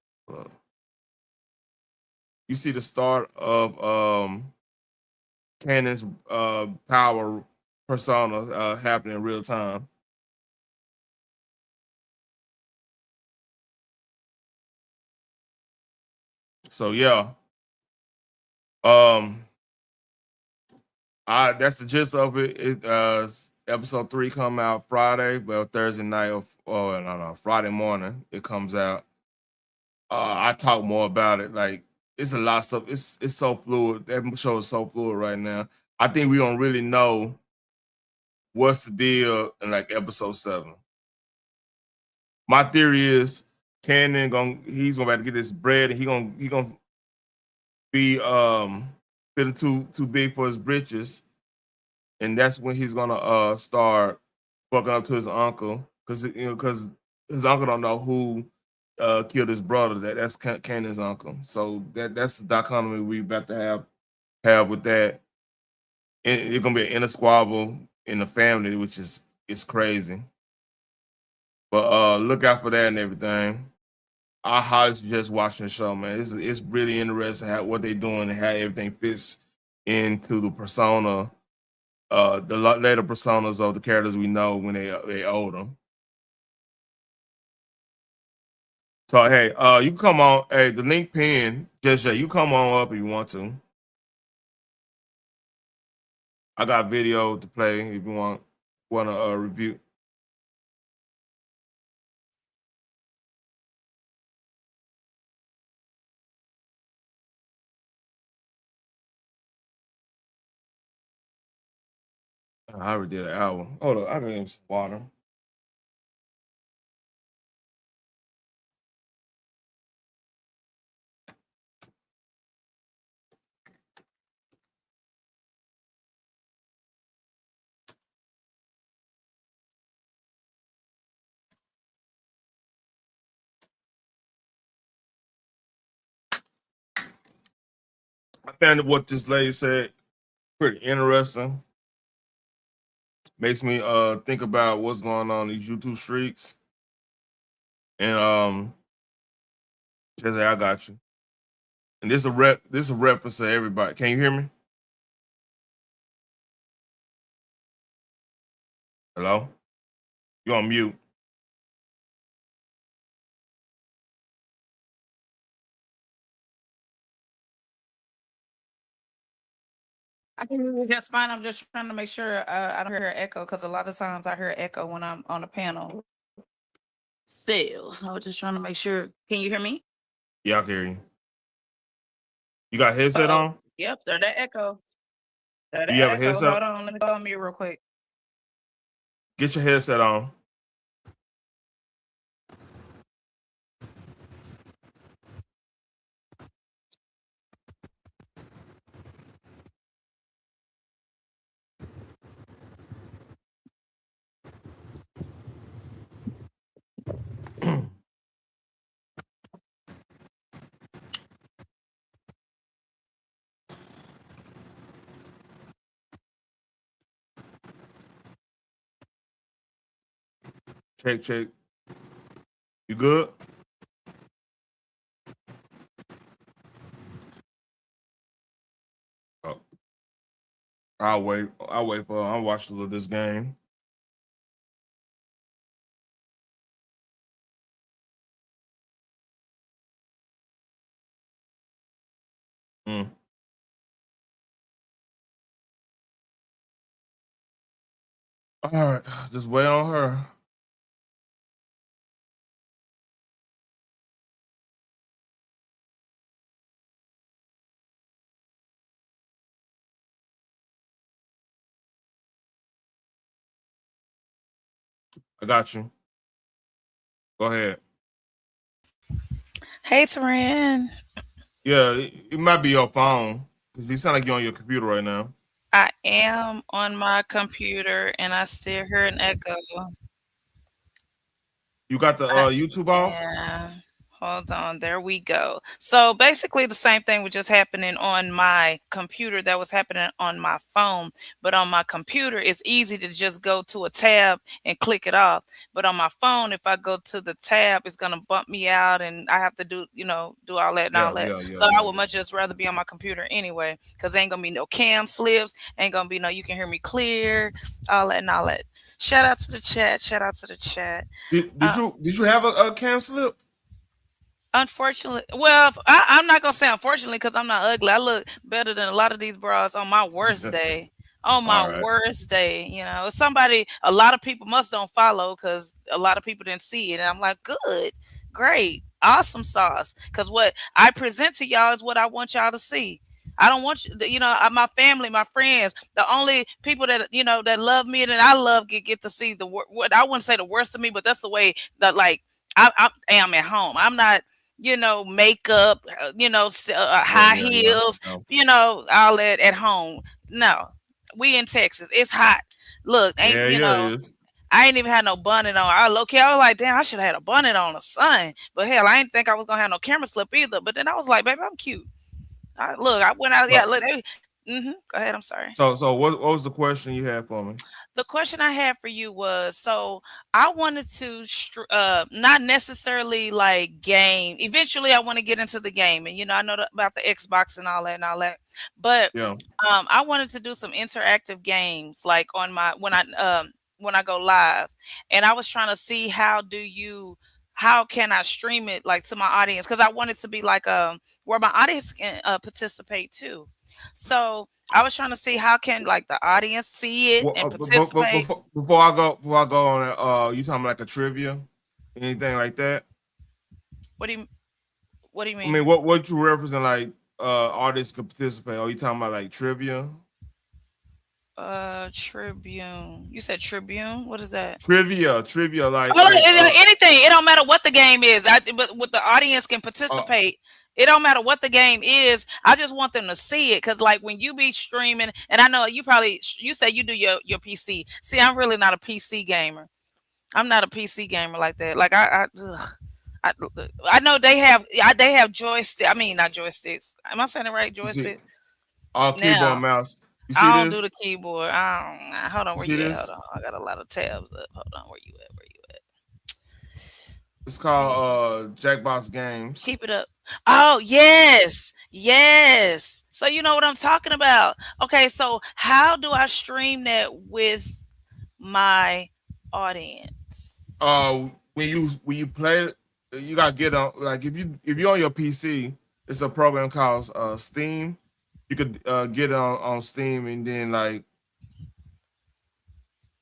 A: Kanan's power persona happening in real time. So yeah, that's the gist of it. Episode 3 come out Friday, well Thursday night no, Friday morning it comes out. I talk more about it. Like it's a lot of stuff. It's so fluid. That show is so fluid right now. I think we don't really know what's the deal in like episode 7. My theory is he's gonna have to get this bread, and he gonna be feeling too big for his britches, and that's when he's gonna start fucking up to his uncle because his uncle don't know who killed his brother. That's Kanan's uncle. So that's the dichotomy we about to have with that. And it's gonna be an inner squabble in the family, which is crazy. But look out for that and everything. I highly suggest watching the show, man. It's really interesting what they're doing and how everything fits into the persona, the later personas of the characters we know when they older. So hey, you can come on. Hey, the link pin, you come on up if you want to. I got video to play if you want to review. I already did an album. Hold on, I got some water. I found what this lady said pretty interesting. Makes me think about what's going on in these YouTube streaks. And she said, I got you. And this is a reference to everybody. Can you hear me? Hello? You on mute.
I: I can hear you just fine. I'm just trying to make sure I don't hear echo because a lot of times I hear echo when I'm on the panel. So I was just trying to make sure. Can you hear me?
A: Yeah, I can hear you. You got a headset on?
I: Yep, there's that echo.
A: Do you have a headset?
I: Hold on, let me go on mute real quick.
A: Get your headset on. Check. You good? Oh. I'll wait for I'll watch a little of this game. Mm. All right, just wait on her. I got you. Go ahead.
I: Hey, Taran.
A: Yeah, it might be your phone. Cause you sound like you're on your computer right now.
I: I am on my computer and I still hear an echo.
A: You got the YouTube off?
I: Yeah. Hold on. There we go. So basically, the same thing was just happening on my computer that was happening on my phone. But on my computer, it's easy to just go to a tab and click it off. But on my phone, if I go to the tab, it's gonna bump me out, and I have to do all that and all that. So I would much just rather be on my computer anyway, because ain't gonna be no cam slips, ain't gonna be no you can hear me clear, all that and all that. Shout out to the chat. Shout out to the chat.
A: Did you have a cam slip?
I: Unfortunately, well, I'm not gonna say unfortunately because I'm not ugly. I look better than a lot of these bras on my worst day. On my worst day, a lot of people must don't follow because a lot of people didn't see it. And I'm like, good, great, awesome sauce. Because what I present to y'all is what I want y'all to see. I don't want my family, my friends, the only people that that love me and that I love get to see what I wouldn't say the worst of me, but that's the way that I am at home. I'm not makeup, high heels, all that at home. No, we in Texas. It's hot. Look, I ain't even had no bonnet on. I was like, damn, I should have had a bonnet on the sun. But hell, I didn't think I was gonna have no camera slip either. But then I was like, baby, I'm cute. I went out. Yeah, look. Go ahead. I'm sorry.
A: So what was the question you had for me?
I: The question I had for you was, so I wanted to not necessarily like game. Eventually, I want to get into the game, and I know about the Xbox and all that. But I wanted to do some interactive games, like on my when I go live, and I was trying to see how can I stream it like to my audience, because I want it to be like where my audience can participate too. So I was trying to see how can like the audience see it and participate.
A: Before I go on, you talking like a trivia, anything like that?
I: What do you mean?
A: I mean, what you represent like artists could participate? Are you talking about like trivia?
I: Tribune. You said Tribune? What is that?
A: Trivia, like
I: anything. It don't matter what the game is. But what the audience can participate. It don't matter what the game is. I just want them to see it, because like when you be streaming, and I know you say you do your PC. See, I'm really not a PC gamer. I'm not a PC gamer like that. Like I I know they have joystick. I mean, not joysticks. Am I saying it right?
A: You see,
I: Joystick.
A: keyboard and
I: Now
A: mouse. You see
I: I don't do
A: this?
I: the keyboard. I don't. Hold on,
A: You
I: where
A: see
I: you at? Hold
A: this?
I: on, I got a lot of tabs up. Hold on, where you at? Where you at?
A: It's
I: Dang it.
A: called Jackbox Games.
I: Keep it up. Oh yes, yes. So you know what I'm talking about. Okay, so how do I stream that with my audience?
A: When you play it, you gotta get on. Like if you're on your PC, it's a program called Steam. You could get it on Steam, and then like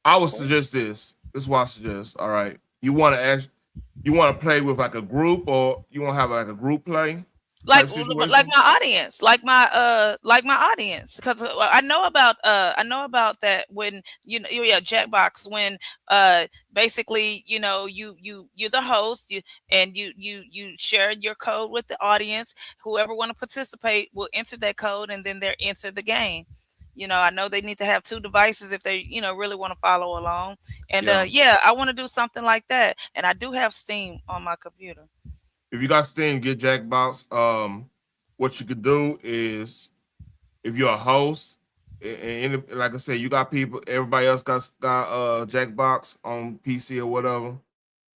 A: I would suggest this. This is what I suggest. All right, you want to play with like a group, or you want to have like a group play type
I: Like
A: situation.
I: my audience, like my audience, because I know about that when yeah, Jackbox, when basically you're the host, you share your code with the audience. Whoever want to participate will enter that code, and then they enter the game. I know they need to have two devices if they really want to follow along. And
A: Yeah.
I: yeah, I want to do something like that, and I do have Steam on my computer.
A: If you got Steam, get Jackbox. What you could do is if you're a host, and like I said, you got people, everybody else got Jackbox on PC or whatever.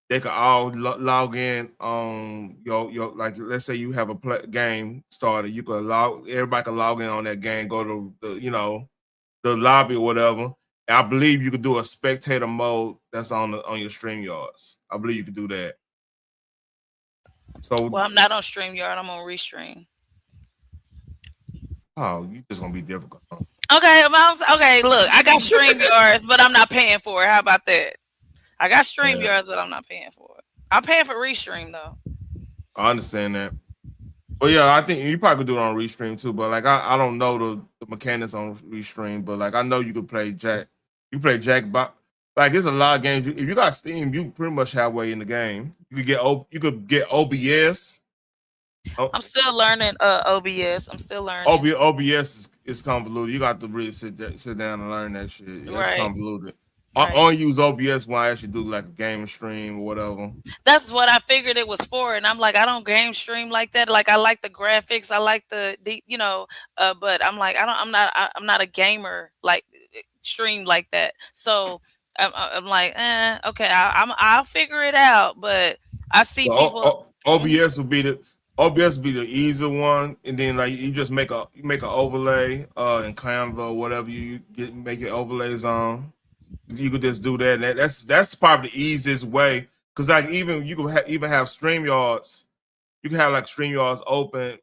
A: They could all log in on your like. Let's say you have a game started, you could everybody can log in on that game. Go to the lobby or whatever. And I believe you could do a spectator mode that's on your StreamYards. I believe you could do that. So
I: Well, I'm not on StreamYard. I'm on Restream.
A: oh, you just gonna be difficult.
I: Okay, okay. Look, I got StreamYards, but I'm not paying for it. How about that? I got StreamYards, but I'm not paying for it. I'm paying for Restream though.
A: I understand that. Well, yeah, I think you probably could do it on Restream too. But like, I don't know the mechanics on Restream. But like, I know you could play Jack. You play Jackbox. Like, there's a lot of games. If you got Steam, you pretty much have way in the game. You could get OBS.
I: I'm still learning OBS. I'm still learning.
A: OBS is convoluted. You got to really sit down and learn that shit. It's
I: Right.
A: convoluted.
I: Right.
A: I only use OBS when I actually do like a game stream or whatever.
I: That's what I figured it was for, and I'm like, I don't game stream like that. Like, I like the graphics, I like the but I'm like, I'm not a gamer like stream like that. So I'm like, okay, I'll figure it out. But I see
A: So,
I: people.
A: OBS will be the easier one, and then like you just make an overlay in Canva or whatever you make it overlays on. You could just do that. And that's probably the easiest way, because like even you could even have StreamYards. You can have like StreamYards open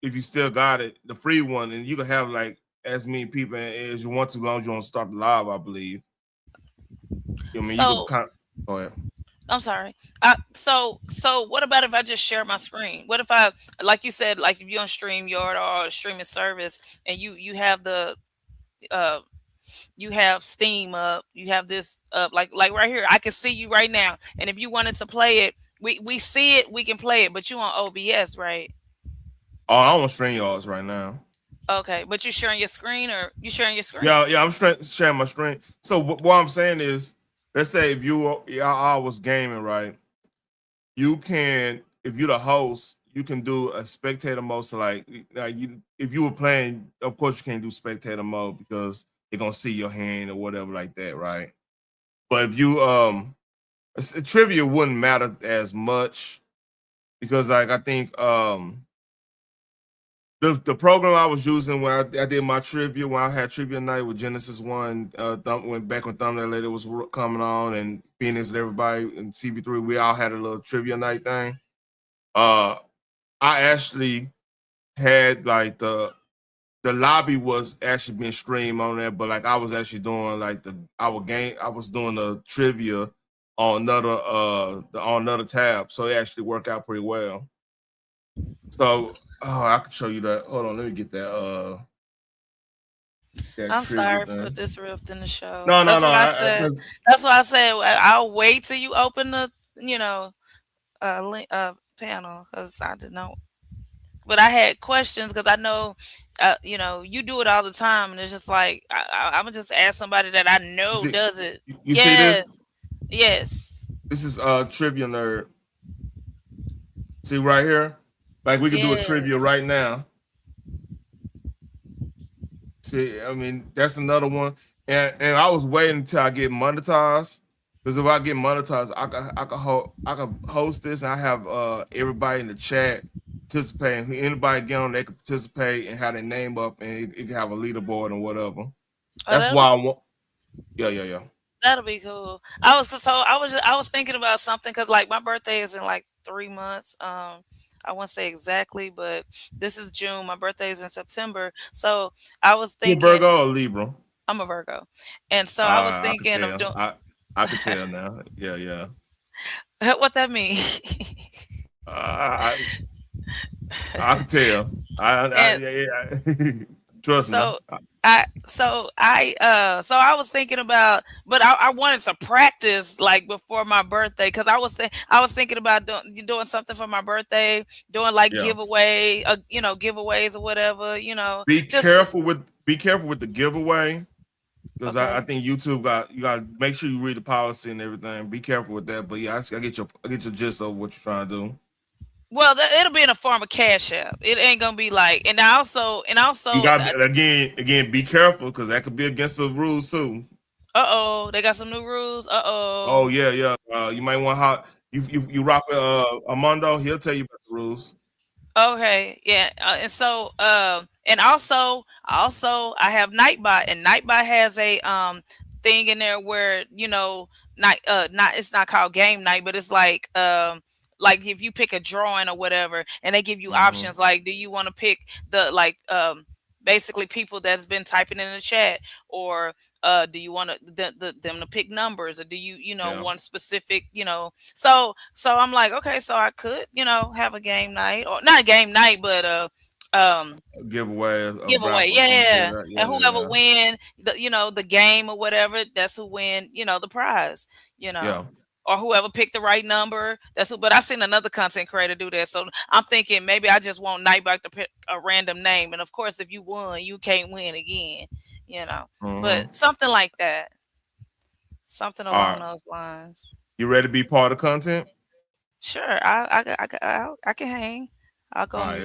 A: if you still got it, the free one, and you can have like as many people as you want to, as long as you want to start the live, I believe. I mean,
I: So,
A: you could go ahead.
I: I'm sorry. So what about if I just share my screen? What if I, like you said, like if you're on StreamYard or a streaming service, and you have the you have Steam up, you have this up, like right here, I can see you right now. And if you wanted to play it, we see it, we can play it, but you on OBS, right?
A: Oh, I'm on StreamYards right now.
I: Okay, but you sharing your screen, or you sharing your screen?
A: Yeah, I'm sharing my screen. So what I'm saying is, let's say if I was gaming, right? You can, if you're the host, you can do a spectator mode. So like if you were playing, of course you can't do spectator mode because they're gonna see your hand or whatever like that, right? But if you trivia wouldn't matter as much, because like I think the program I was using when I did my trivia, when I had trivia night with Genesis One, went back when Thumbnail Lady was coming on, and Phoenix and everybody, and CV3, we all had a little trivia night thing. I actually had like the lobby was actually being streamed on there, but like I was actually doing like I was doing the trivia on another tab, so it actually worked out pretty well. So I can show you that. Hold on, let me get that.
I: I'm sorry for disrupting the show.
A: No.
I: That's why I said I'll wait till you open the panel, because I didn't know. But I had questions, because I know you do it all the time, and it's just like I'm gonna just ask somebody that I know does it.
A: You see this?
I: Yes.
A: This is Trivia Nerd. See right here? Like we could do a trivia
I: Yes.
A: right now. See, I mean, that's another one. And I was waiting until I get monetized. Because if I get monetized, I could host this and I have everybody in the chat participating. Anybody get on, they can participate and have their name up and it can have a leaderboard and whatever.
I: Oh,
A: That's why I want. Yeah.
I: That'll be cool. I was thinking about something because like my birthday is in like 3 months. I won't say exactly, but this is June. My birthday is in September. So I was
A: You a
I: thinking
A: Virgo or Libra?
I: I'm a Virgo, and so I was
A: I could
I: thinking of doing
A: tell. I could tell now. Yeah.
I: what that mean.
A: I can tell.
I: And
A: Yeah. Trust me.
I: so I was thinking about, but I wanted to practice like before my birthday because I was thinking about doing something for my birthday, doing like
A: Yeah.
I: giveaways or whatever,
A: Be careful with the giveaway because
I: Okay.
A: I think YouTube you got to make sure you read the policy and everything. Be careful with that. But yeah, I get your gist of what you're trying to do.
I: Well, it'll be in a form of cash app. It ain't gonna be like, and also,
A: You got again be careful because that could be against the rules too.
I: they got some new rules.
A: Oh yeah. You might want you rock with Armando. He'll tell you about the rules.
I: Okay, yeah, and also I have Nightbot, and Nightbot has a thing in there where not it's not called game night, but it's like if you pick a drawing or whatever, and they give you options like, do you want to pick the basically people that's been typing in the chat, or do you want them to pick numbers, or do you want specific so I'm like, okay, so I could have a game night, or not a game night, but
A: giveaway,
I: yeah. And whoever win the game or whatever, that's who win the prize, or whoever picked the right number, that's who. But I seen another content creator do that, so I'm thinking maybe I just want Nightbot to pick a random name, and of course if you won, you can't win again, but something like that, something along those lines.
A: You ready to be part of content?
I: Sure, I can hang. I'll go.
A: All right,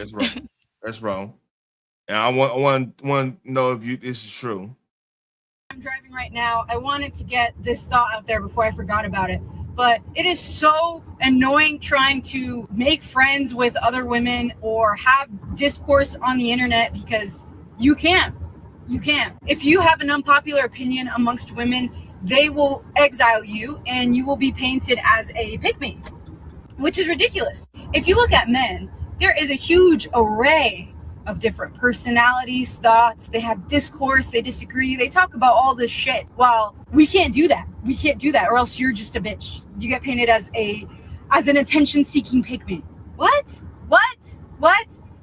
A: that's wrong. And I want to know if this is true.
J: I'm driving right now. I wanted to get this thought out there before I forgot about it. But it is so annoying trying to make friends with other women or have discourse on the internet because you can't. You can't. If you have an unpopular opinion amongst women, they will exile you and you will be painted as a pick-me, which is ridiculous. If you look at men, there is a huge array of different personalities, thoughts. They have discourse, they disagree, they talk about all this shit. Well, we can't do that. We can't do that, or else you're just a bitch. You get painted as an attention-seeking pygmy. What?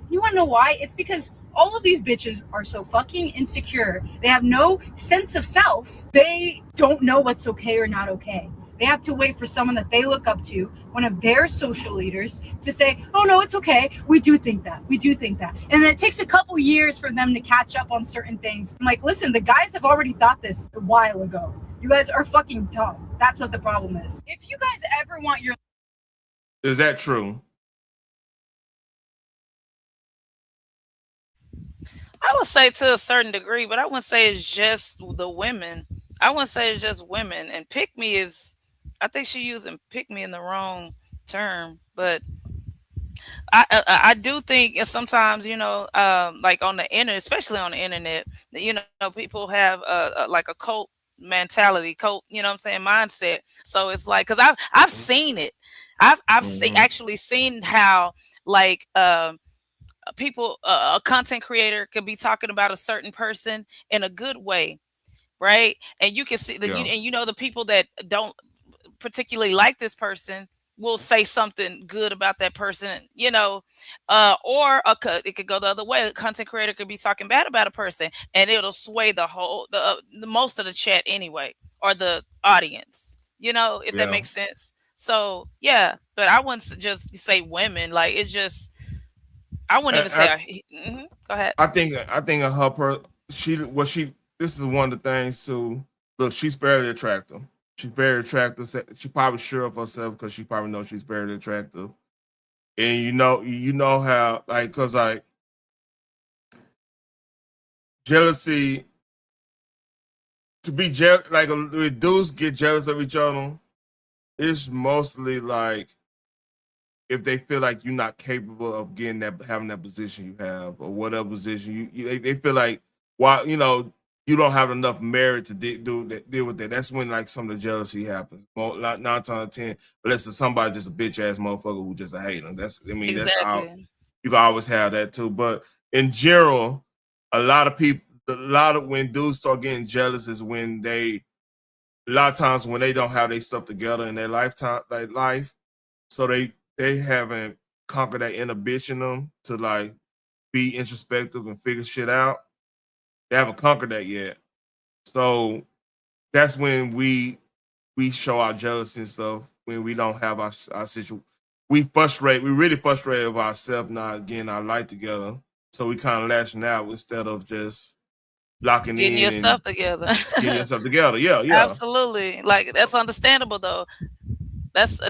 J: You want to know why? It's because all of these bitches are so fucking insecure. They have no sense of self. They don't know what's okay or not okay. They have to wait for someone that they look up to, one of their social leaders, to say, oh no, it's okay. We do think that. And then it takes a couple years for them to catch up on certain things. I'm like, listen, the guys have already thought this a while ago. You guys are fucking dumb. That's what the problem is. If you guys ever want your...
A: Is that true?
I: I would say to a certain degree, but I wouldn't say it's just the women. I wouldn't say it's just women. And pick me is... I think she's using pick me in the wrong term, but I do think sometimes, like on the internet, especially on the internet, people have like a cult mentality, mindset. So it's like, because I've seen it. I've actually seen how like people, a content creator could be talking about a certain person in a good way, right? And you can see that, the people that don't particularly like this person will say something good about that person, or it could go the other way. A content creator could be talking bad about a person, and it'll sway the most of the chat anyway, or the audience, if that makes sense. So yeah, but I wouldn't just say women. Like, it's just, I wouldn't even say. Go ahead.
A: I think this is one of the things too. Look, she's fairly attractive. She's very attractive. She's probably sure of herself because she probably knows she's very attractive. And you know how, like, cause like jealousy, to be like when dudes get jealous of each other, it's mostly like if they feel like you're not capable of getting that, having that position you have, or whatever position they feel like, why, you don't have enough merit to deal with that. That's when like some of the jealousy happens. Nine times out of 10, unless it's somebody just a bitch ass motherfucker who just a hater. That's that's all.
I: Exactly.
A: You can always have that too. But in general, a lot of when dudes start getting jealous is when a lot of times when they don't have their stuff together in their lifetime, like life, so they haven't conquered that inhibition in them to like be introspective and figure shit out. They haven't conquered that yet. So that's when we show our jealousy and stuff, when we don't have our situation. We really frustrated with ourselves not getting our life together. So we kind of lashing out instead of just locking
I: Getting
A: in and
I: yourself together.
A: getting yourself together. Yeah.
I: Absolutely. Like that's understandable though. That's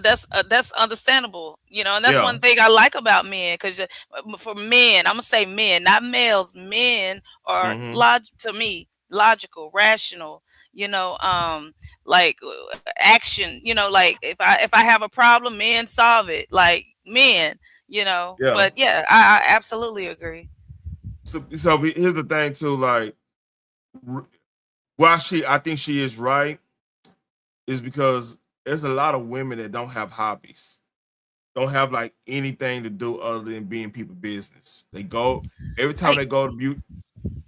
I: understandable, and that's
A: Yeah.
I: one thing I like about men. Because for men, I'm gonna say men, not males. Men are
A: Mm-hmm.
I: to me logical, rational. Like action. Like if I have a problem, men solve it. Like men.
A: Yeah.
I: But yeah, I absolutely agree.
A: So here's the thing too. Like, why I think she is right is because there's a lot of women that don't have hobbies, don't have like anything to do other than being people business. They go every time they go to beauty.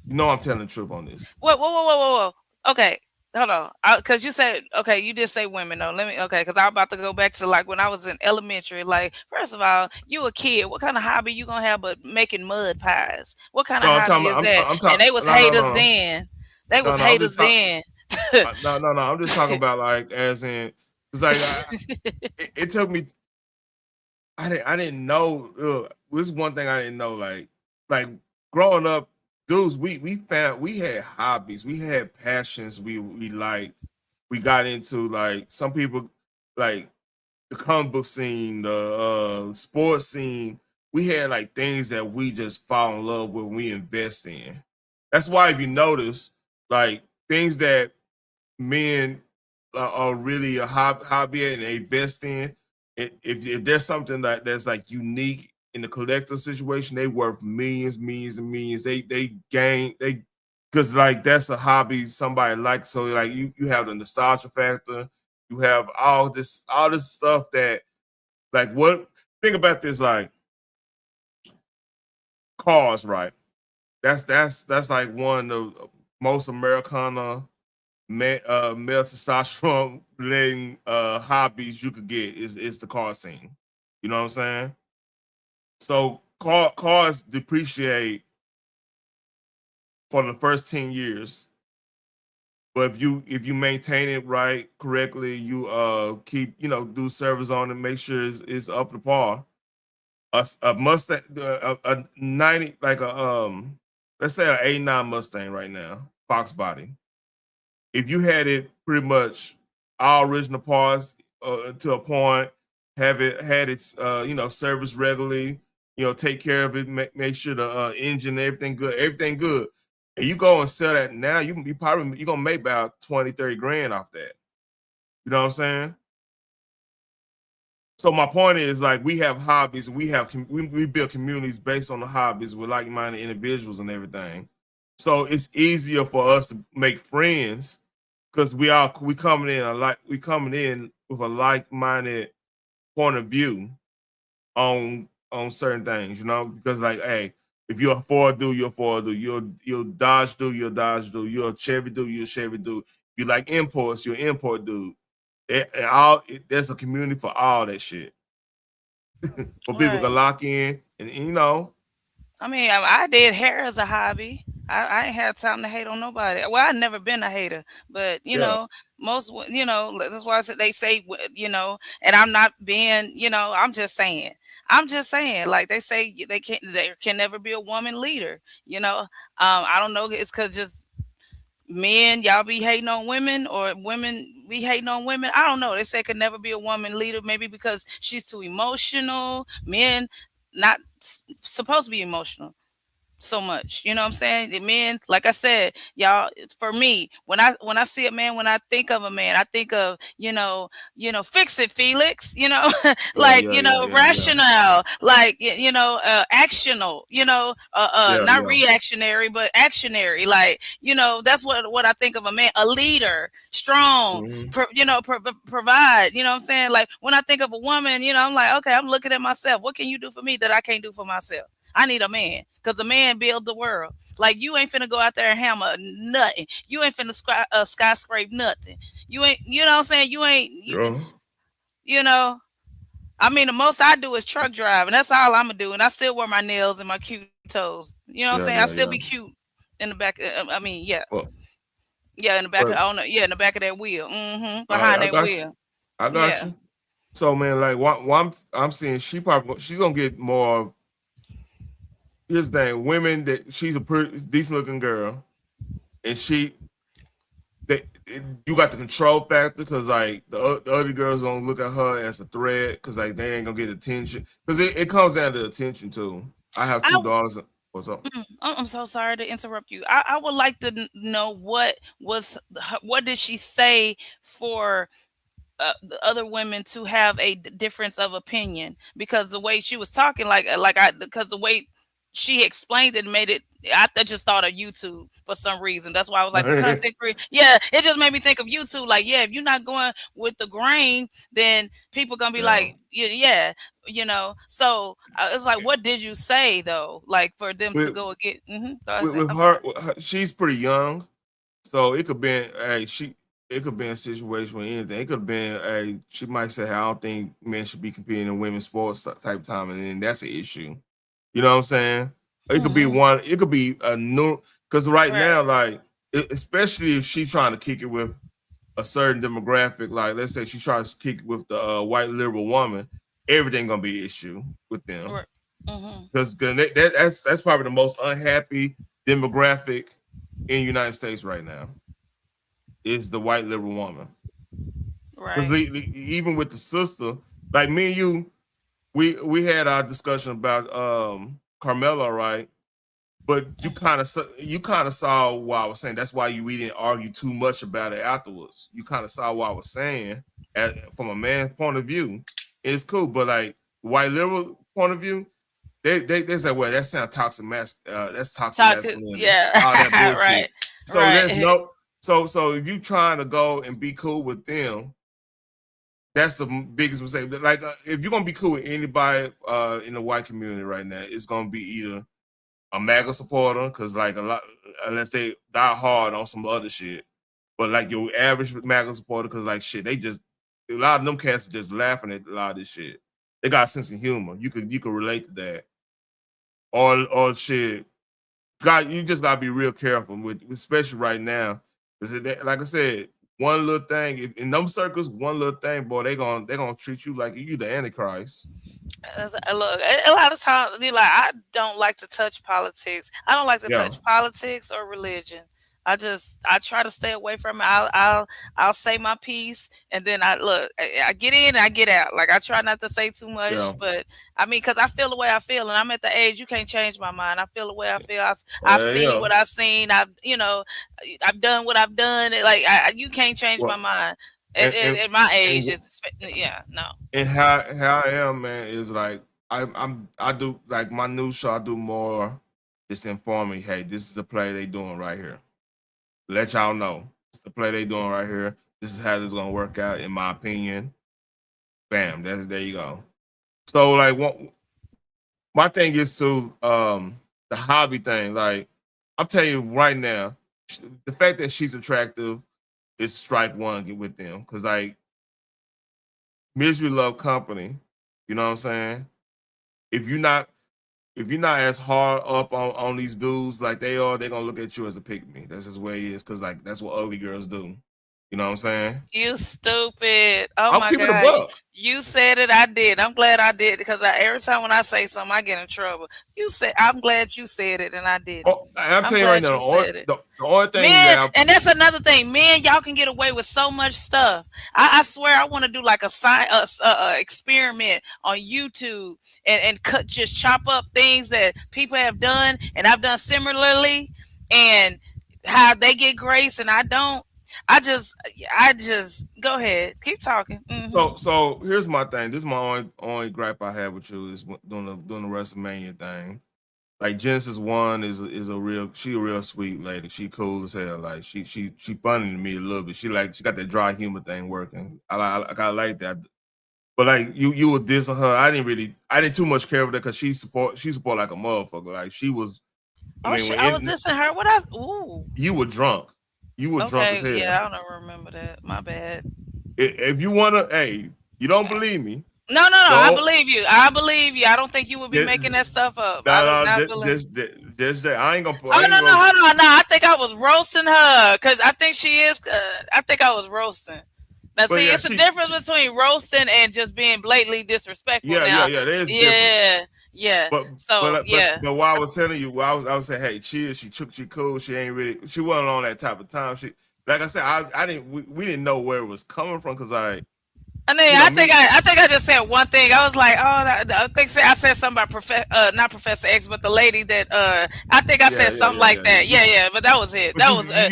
A: I'm telling the truth on this.
I: Whoa. Okay, hold on. Because you said, okay, you did say women though. Okay, because I'm about to go back to like when I was in elementary. Like, first of all, you a kid. What kind of hobby you gonna have but making mud pies? What kind of
A: No, I'm
I: hobby
A: talking
I: is
A: about.
I: that?
A: I'm
I: And
A: talking.
I: they was
A: No, no,
I: haters
A: no,
I: then. They
A: no,
I: was
A: no. I'm just
I: haters
A: talking.
I: then.
A: No. I'm just talking about like as in, it's like it took me. I didn't know. This is one thing I didn't know. Like growing up, dudes, we had hobbies, we had passions, we like we got into, like some people like the comic book scene, the sports scene. We had like things that we just fall in love with, we invest in. That's why if you notice, like things that men are really a hobby and they invest in. If there's something that's like unique in the collective situation, they worth millions, millions, and millions. They gain because like that's a hobby somebody likes. So like you have the nostalgia factor. You have all this stuff that like what think about this, like cars, right? That's like one of the most Americana male testosterone relating hobbies you could get is the car scene. You know what I'm saying? So cars depreciate for the first 10 years. But if you maintain it right, correctly, you keep, do service on it, make sure it's up to par. A Mustang, a 90, like let's say an 89 Mustang right now, Fox body. If you had it pretty much all original parts to a point, have it had its service regularly, take care of it, make sure the engine, everything good, and you go and sell that now, you're gonna make about 20-30 grand off that. You know what I'm saying? So my point is, like, we have hobbies, and we build communities based on the hobbies with like-minded individuals and everything. So it's easier for us to make friends because we coming in with a like-minded point of view on certain things, because like, hey, if you're a Ford dude, you're a Ford dude. You're a Dodge dude, you're a Dodge dude. You're a Chevy dude, you're a Chevy dude. If you like imports, you're an import dude. There's a community for all that shit. For people to
I: Right.
A: lock in and
I: I mean, I did hair as a hobby. I ain't had time to hate on nobody. Well, I've never been a hater, but
A: yeah.
I: that's why they say, and I'm not being, I'm just saying, like they say, there can never be a woman leader. I don't know. It's because just men, y'all be hating on women, or women be hating on women. I don't know. They say could never be a woman leader, maybe because she's too emotional. Men not supposed to be emotional so much. You know what I'm saying? The men, like I said, y'all, for me, when I see a man, when I think of a man, I think of, fix it, Felix, like,
A: Yeah.
I: rationale, like, actional,
A: Yeah,
I: not
A: yeah.
I: reactionary, but actionary. Like, that's what I think of a man, a leader, strong,
A: Mm-hmm.
I: provide, you know what I'm saying? Like when I think of a woman, I'm like, okay, I'm looking at myself. What can you do for me that I can't do for myself? I need a man, because the man build the world. Like, you ain't finna go out there and hammer nothing. You ain't finna skyscrape nothing. You ain't, you know what I'm saying? You ain't,
A: Yeah.
I: you know. I mean, the most I do is truck drive, and that's all I'm gonna do. And I still wear my nails and my cute toes. You know what I'm saying? I still
A: Yeah.
I: be cute in the back. I mean, yeah,
A: Well,
I: yeah, in the back of,
A: but
I: in the back of that wheel,
A: all right,
I: behind
A: I
I: that
A: got you.
I: wheel.
A: I got
I: Yeah.
A: you. So man, like what I'm seeing, she's gonna get more. Here's the thing: women that she's a pretty decent looking girl, and you got the control factor because like the other girls don't look at her as a threat because like they ain't gonna get attention because it comes down to attention too. I have two
I: I
A: daughters. What's up?
I: I'm so sorry to interrupt you. I would like to know what did she say for the other women to have a difference of opinion, because the way she was talking, because the way she explained it made it. I just thought of YouTube for some reason. That's why I was like the content creator. Yeah, it just made me think of YouTube. Like, yeah, if you're not going with the grain, then people gonna be
A: Yeah.
I: like, yeah, So it's like, what did you say though? Like for them to
A: With
I: go again? Go ahead,
A: with
I: I'm
A: her,
I: sorry.
A: she's pretty young, so it could be it could be a situation with anything. It could have been she might say, "I don't think men should be competing in women's sports type of time," and then that's an issue. You know what I'm saying? It could be
I: Hmm.
A: one. It could be a new because right
I: Right.
A: now, like especially if she's trying to kick it with a certain demographic, like let's say she's trying to kick it with the white liberal woman, everything gonna be an issue with them
I: Right. Hmm.
A: because that's probably the most unhappy demographic in the United States right now is the white liberal woman. Because
I: Right.
A: even with the sister, like me and you, we had our discussion about Carmelo, right? But you kind of saw what I was saying. That's why we didn't argue too much about it afterwards. You kind of saw what I was saying from a man's point of view. It's cool, but like white liberal point of view, they say, well, that sounds toxic that's toxic
I: Toxic.
A: masculinity,
I: Yeah.
A: all that bullshit.
I: Right.
A: So there's
I: Right.
A: no so if you trying to go and be cool with them, that's the biggest mistake. Like if you're gonna be cool with anybody in the white community right now, it's gonna be either a MAGA supporter, because like a lot, unless they die hard on some other shit, but like your average MAGA supporter, because like shit, they just a lot of them cats are just laughing at a lot of this shit. They got a sense of humor. You could relate to that, or shit. God, you just gotta be real careful with, especially right now, because like I said, one little thing in them circles, one little thing, boy, they gonna treat you like you the Antichrist.
I: Look, a lot of times, I don't like to touch politics. I don't like to
A: Yeah.
I: touch politics or religion. I try to stay away from it. I'll say my piece, and then I get in and I get out. Like, I try not to say too
A: Yeah.
I: much, but I mean, because I feel the way I feel, and I'm at the age you can't change my mind. I feel the way I feel. I've seen
A: Yeah.
I: what I've seen. I've done what I've done. Like, you can't change my
A: Well,
I: mind.
A: and and,
I: At my age,
A: and
I: yeah, no.
A: And how I am, man, is like I do like my news show. I do more just informing. Hey, this is the play they doing right here. Let y'all know it's the play they doing right here. This is how this is gonna work out, in my opinion. Bam, there you go. So like, my thing is to the hobby thing. Like, I'm telling you right now, the fact that she's attractive is strike one with them, because like misery love company. You know what I'm saying? If you're not as hard up on these dudes like they are, they're gonna look at you as a pick me. That's just where it is, because like that's what ugly girls do. You know what I'm saying?
I: You stupid. Oh
A: I'm
I: my
A: keeping a
I: God.
A: buck.
I: You said it, I did. I'm glad I did because every time when I say something, I get in trouble. I'm glad you said it and I didn't.
A: Oh, I'm
I: I'm
A: telling you right
I: glad
A: now,
I: you said it.
A: the only thing
I: Men,
A: that
I: and that's another thing. Men, y'all can get away with so much stuff. I swear, I want to do like a experiment on YouTube and just chop up things that people have done and I've done similarly, and how they get grace and I don't. I just go ahead, keep talking.
A: So here's my thing. This is my only gripe I have with you is doing the WrestleMania thing. Like Genesis One is a real sweet lady. She cool as hell. Like she funny to me a little bit. She got that dry humor thing working. I like that. But like you were dissing her. I didn't too much care for that because she support like a motherfucker. Like she was.
I: I was dissing her. What else? Ooh.
A: You were drunk. You were drunk as hell.
I: Yeah, I don't remember that. My bad.
A: If you wanna, hey, you don't believe me.
I: No. I believe you. I don't think you would be making that stuff up.
A: Just that. I ain't gonna put.
I: Oh no, hold on. No, I think I was roasting her because I think she is. I think I was roasting. Now, see, it's a difference between roasting and just being blatantly disrespectful.
A: Yeah. There's difference.
I: Yeah.
A: But while I was telling you, I was saying, hey, she cool. She ain't really. She wasn't on that type of time. She, like I said, I didn't. We didn't know where it was coming from because
I: And then I think I just said one thing. I was like, I think I said something about not Professor X, but the lady that I think I said something like that. Yeah, but that was it.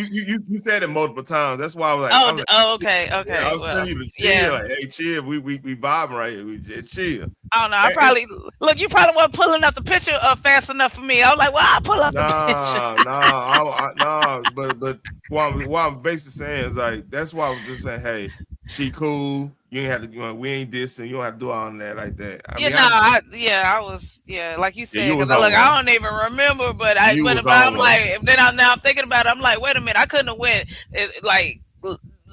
A: You said it multiple times. That's why I was like,
I: okay.
A: Yeah, I was telling you to chill. Like, hey, chill. We vibing right here. We just chill.
I: I don't know. I probably look. You probably weren't pulling up the picture fast enough for me. I was like, well, I'll pull up the picture.
A: Nah. But what I'm basically saying is like that's why I was just saying, hey, she cool. You ain't have to. We ain't dissing. You don't have to do all that like that.
I: I was. Like you said, because I don't even remember. But I'm like, now I'm thinking about it. I'm like, wait a minute. I couldn't have went like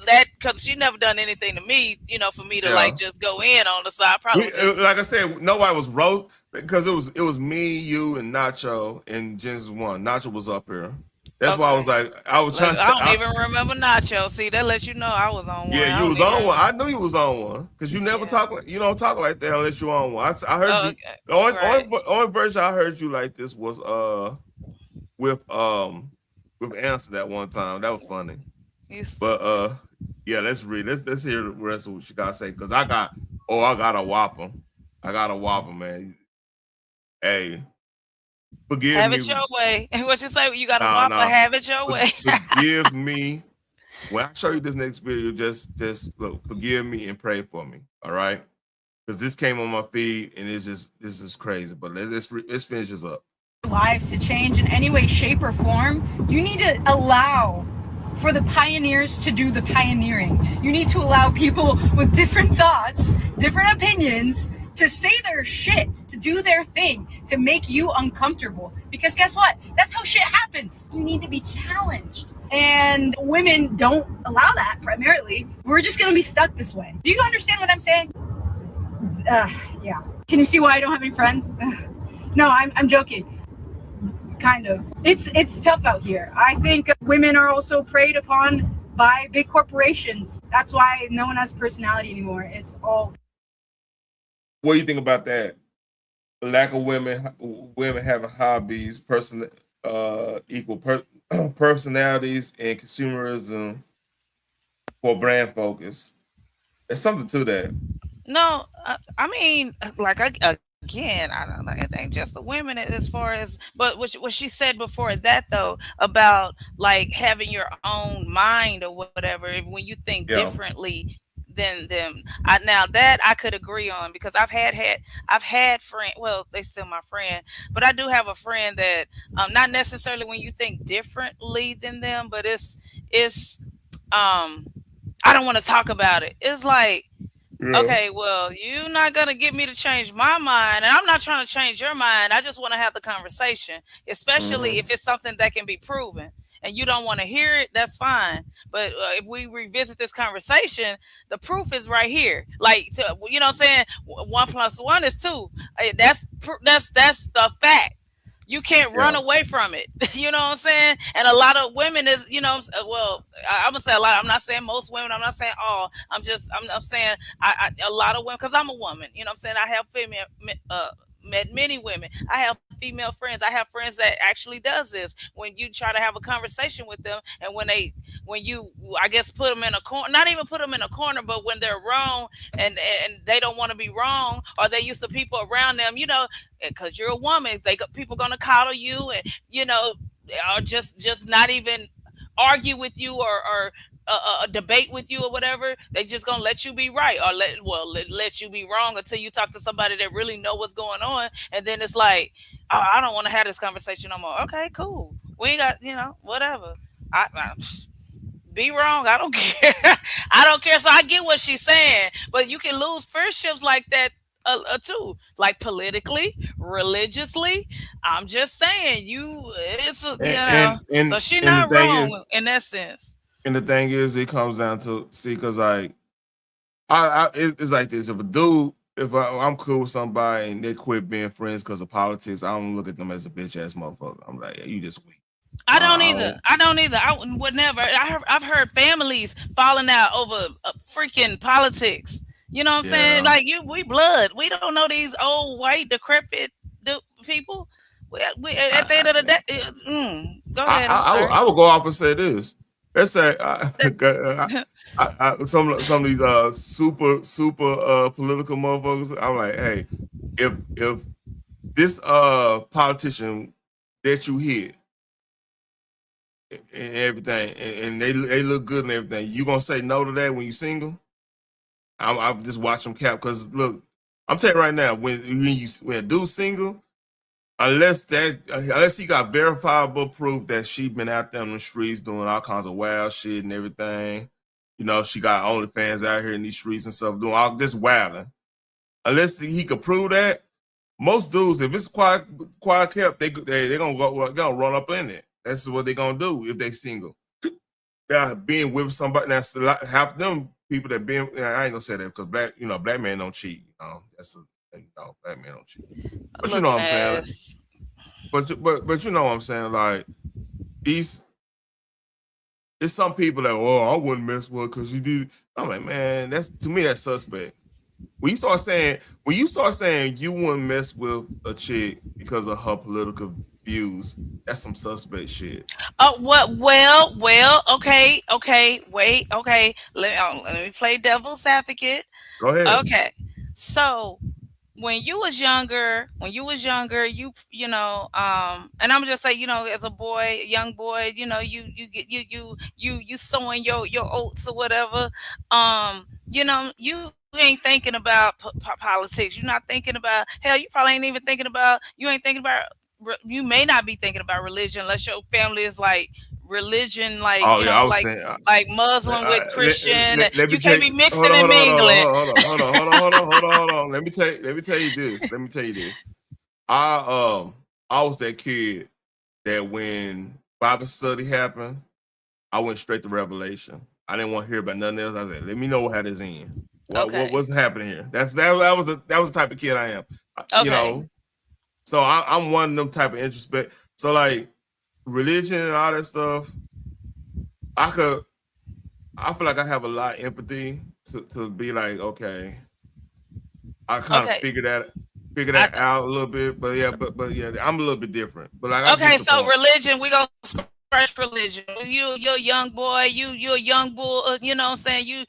I: that because she never done anything to me. For me to like just go in on the side.
A: Like I said, nobody was roast because it was me, you, and Nacho and Genesis One. Nacho was up here. That's why I was like, I was trying to.
I: I don't even remember Nacho. See, that lets you know I was on one.
A: Yeah, you was on one. I knew you was on one because you never talk like you don't talk like that unless you on one. I heard you. Okay. The only version I heard you like this was with Answer that one time. That was funny. But let's read. Let's hear the rest of what she gotta say because I got a whopper. I got a whopper, man. Hey. Forgive me.
I: Have it your way. What you say? You got a whopper. Have it your way.
A: Forgive me. When I show you this next video, just look. Forgive me and pray for me. All right, because this came on my feed and this is crazy. But let's finish this up.
J: Lives to change in any way, shape, or form. You need to allow for the pioneers to do the pioneering. You need to allow people with different thoughts, different opinions, to say their shit, to do their thing, to make you uncomfortable. Because guess what? That's how shit happens. You need to be challenged. And women don't allow that primarily. We're just going to be stuck this way. Do you understand what I'm saying? Yeah. Can you see why I don't have any friends? No, I'm joking. Kind of. It's tough out here. I think women are also preyed upon by big corporations. That's why no one has personality anymore. It's all.
A: What do you think about that? The lack of women having hobbies, equal personalities, and consumerism for brand focus. There's something to that.
I: No, I mean, like again, I don't know. It ain't just the women as far as, but what she said before that though about like having your own mind or whatever. When you think differently than them, now that I could agree on because I've had friends. Well, they still my friend, but I do have a friend that not necessarily when you think differently than them, but it's I don't want to talk about it. It's like. Yeah. Okay, well, you're not going to get me to change my mind, and I'm not trying to change your mind. I just want to have the conversation, especially if it's something that can be proven, and you don't want to hear it, that's fine. But if we revisit this conversation, the proof is right here. Like, you know what I'm saying? 1 + 1 is 2. That's the fact. You can't run away from it. You know what I'm saying? And a lot of women is, well, I'm gonna say a lot. I'm not saying most women. I'm not saying all. I'm saying a lot of women, because I'm a woman. You know what I'm saying? I have met many women. I have female friends. I have friends that actually does this. When you try to have a conversation with them, and when you, I guess, put them in a corner, not even put them in a corner, but when they're wrong and they don't want to be wrong, or they used to people around them, because you're a woman, people gonna coddle you, and or just not even argue with you, or a debate with you or whatever. They just gonna let you be right, or let you be wrong until you talk to somebody that really know what's going on. And then it's like, oh, I don't want to have this conversation no more. Okay, cool. We ain't got, whatever. I be wrong. I don't care. I don't care. So I get what she's saying, but you can lose friendships like that too, like politically, religiously. I'm just saying, so she's not wrong in that sense.
A: And the thing is, it comes down to because like it's like this. If I'm cool with somebody and they quit being friends because of politics, I don't look at them as a bitch ass motherfucker. I'm like, yeah, you just weak.
I: I don't either. I would never. I've heard families falling out over freaking politics. You know what I'm saying? Like we blood. We don't know these old white decrepit people. We at the end of the day. Go ahead. I'm sorry.
A: I will go off and say this. Let's say some of these super political motherfuckers. I'm like, hey, if this politician that you hit and everything, and they look good and everything, you gonna say no to that when you single? I'm just watch them cap, because look, I'm telling you right now, when a dude's single, unless he got verifiable proof that she been out there on the streets doing all kinds of wild shit and everything, she got OnlyFans out here in these streets and stuff doing all this wilding. Unless he could prove that, most dudes, if it's quiet kept, they gonna run up in it. That's what they gonna do if they single. Being with somebody, that's half them people that been. I ain't gonna say that because black men don't cheat. That's black men don't cheat. But you know what I'm saying. But you know what I'm saying. Like there's some people that I wouldn't mess with because you did. I'm like, man, to me that's suspect. When you start saying you wouldn't mess with a chick because of her political views, that's some suspect shit.
I: Oh, well, okay, wait, okay. Let me play devil's advocate.
A: Go ahead.
I: Okay, so when you was younger, you and I'm just say, as a boy, young boy, you sowing your oats or whatever, you ain't thinking about politics. You're not thinking about, hell, you probably ain't even thinking about, you may not be thinking about religion unless your family is like religion, like like Muslim with Christian. You can't be mixing and mingling.
A: Hold on. Let me tell you this. I was that kid that when Bible study happened, I went straight to Revelation. I didn't want to hear about nothing else. I said, let me know how this ends. What's happening here? That was the type of kid I am.
I: Okay.
A: So I'm one of them type of introspect. So like religion and all that stuff, I feel like I have a lot of empathy to be like, okay, I kind of figure that out a little bit, but yeah, I'm a little bit different. But like,
I: okay, so religion, we gonna scratch religion. You're a young boy. You're a young bull. You know what I'm saying? You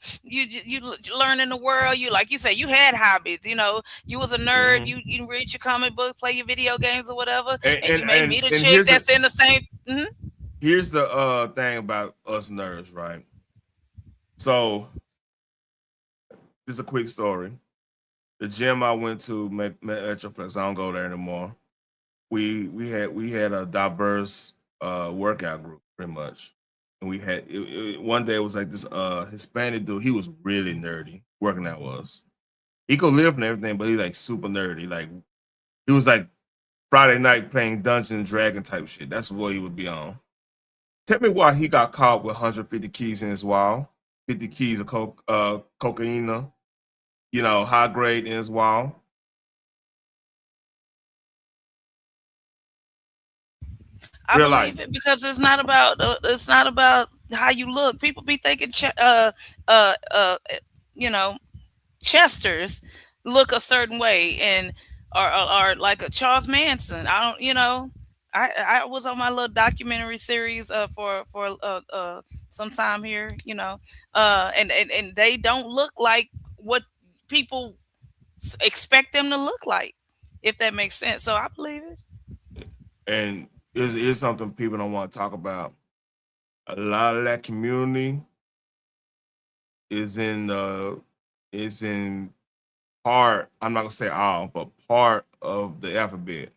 I: learning the world. You, like you say, you had hobbies. You was a nerd.
A: Mm-hmm.
I: You read your comic book, play your video games or whatever, and you may meet a chick that's in the same. Mm-hmm.
A: Here's the thing about us nerds, right? So this is a quick story. The gym I went to, Metroflex, I don't go there anymore. We had a diverse workout group, pretty much. And we had one day it was like this Hispanic dude. He was really nerdy working out with us. He could live and everything, but he like super nerdy. Like he was like Friday night playing Dungeons and Dragon type shit. That's what he would be on. Tell me why he got caught with 150 keys in his wall, 50 keys of cocaine, high grade in his wall.
I: I
A: Real
I: believe
A: life.
I: it because it's not about how you look. People be thinking, you know, Chesters look a certain way and are like a Charles Manson. I don't, you know. I was on my little documentary series for some time here, you know, and they don't look like what people expect them to look like, if that makes sense. So I believe it.
A: And it's something people don't want to talk about. A lot of that community is in part, I'm not gonna say all, but part of the alphabet.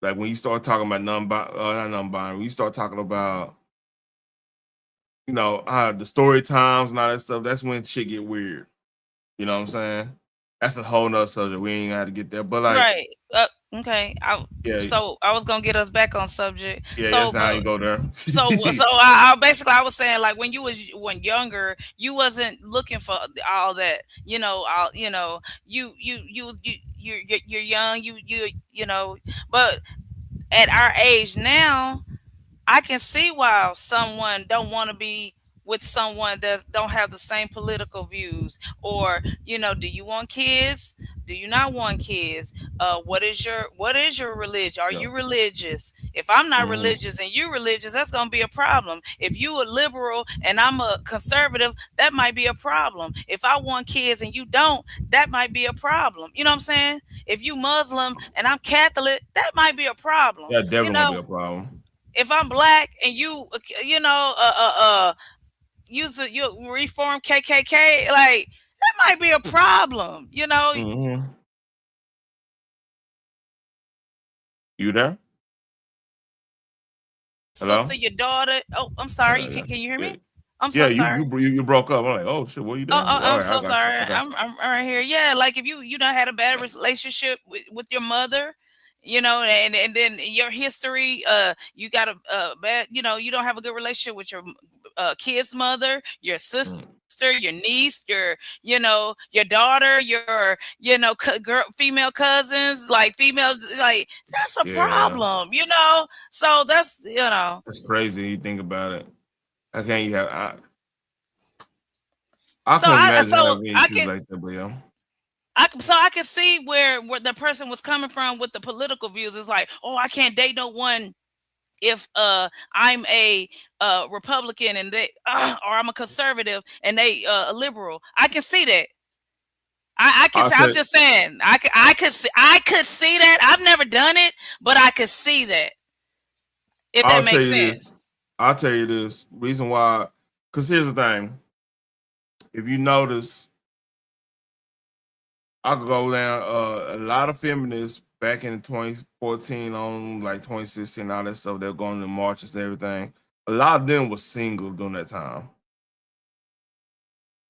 A: Like when you start talking about not non-binary, when you start talking about, you know, the story times and all that stuff, that's when shit get weird. You know what I'm saying? That's a whole nother subject. We ain't got to get there. But like,
I: Right. Okay.
A: yeah,
I: So I was gonna get us back on subject.
A: yeah,
I: So,
A: that's not how you go there.
I: I basically I was saying like when when younger, you wasn't looking for all that. You know, you're young. You know, but at our age now, I can see why someone don't want to be with someone that don't have the same political views. Or, you know, do you want kids? Do you not want kids? What is your religion? Are
A: Yeah.
I: you religious? If I'm not
A: Mhm.
I: religious and you religious, that's gonna be a problem. If you a liberal and I'm a conservative, that might be a problem. If I want kids and you don't, that might be a problem. You know what I'm saying? If you Muslim and I'm Catholic, that might be a problem.
A: Yeah,
I: You
A: definitely gonna be
I: know,
A: a problem.
I: if I'm black and you know, use you reform KKK, like that might be a problem. You know,
A: Mm-hmm. You there?
I: sister,
A: Hello?
I: your daughter. Oh, I'm sorry.
A: Yeah.
I: Can you hear
A: Yeah,
I: me? I'm
A: yeah,
I: so sorry.
A: you broke up. I'm like, oh shit, what you
I: Oh,
A: there?
I: oh,
A: All
I: I'm
A: right, I
I: so
A: got you.
I: sorry.
A: I got you.
I: I'm right here. Yeah, like if you done had a bad relationship with your mother, you know, and then your history, you got a bad, you know, you don't have a good relationship with your kid's mother, your sister,
A: Mm.
I: your niece, you know, your daughter, your, you know, female cousins, like female, like that's a
A: Yeah,
I: problem, you know. So that's, you know.
A: that's crazy. You think about it. I can't. You have. I
I: So
A: couldn't
I: I
A: imagine
I: so
A: having
I: I
A: issues
I: can
A: like that, but yeah.
I: I can see where the person was coming from with the political views. It's like, oh, I can't date no one if I'm a Republican and they or I'm a conservative and they a liberal. I can see that. I can
A: I'll
I: see, I'm
A: tell.
I: just saying I could see that. I've never done it, but I could see that, if that
A: I'll tell
I: makes
A: you this.
I: sense.
A: I'll tell you this. Reason why, because here's the thing. If you notice, I could go down a lot of feminists back in 2014 on like 2016, all that stuff. They're going to marches and everything. A lot of them were single during that time.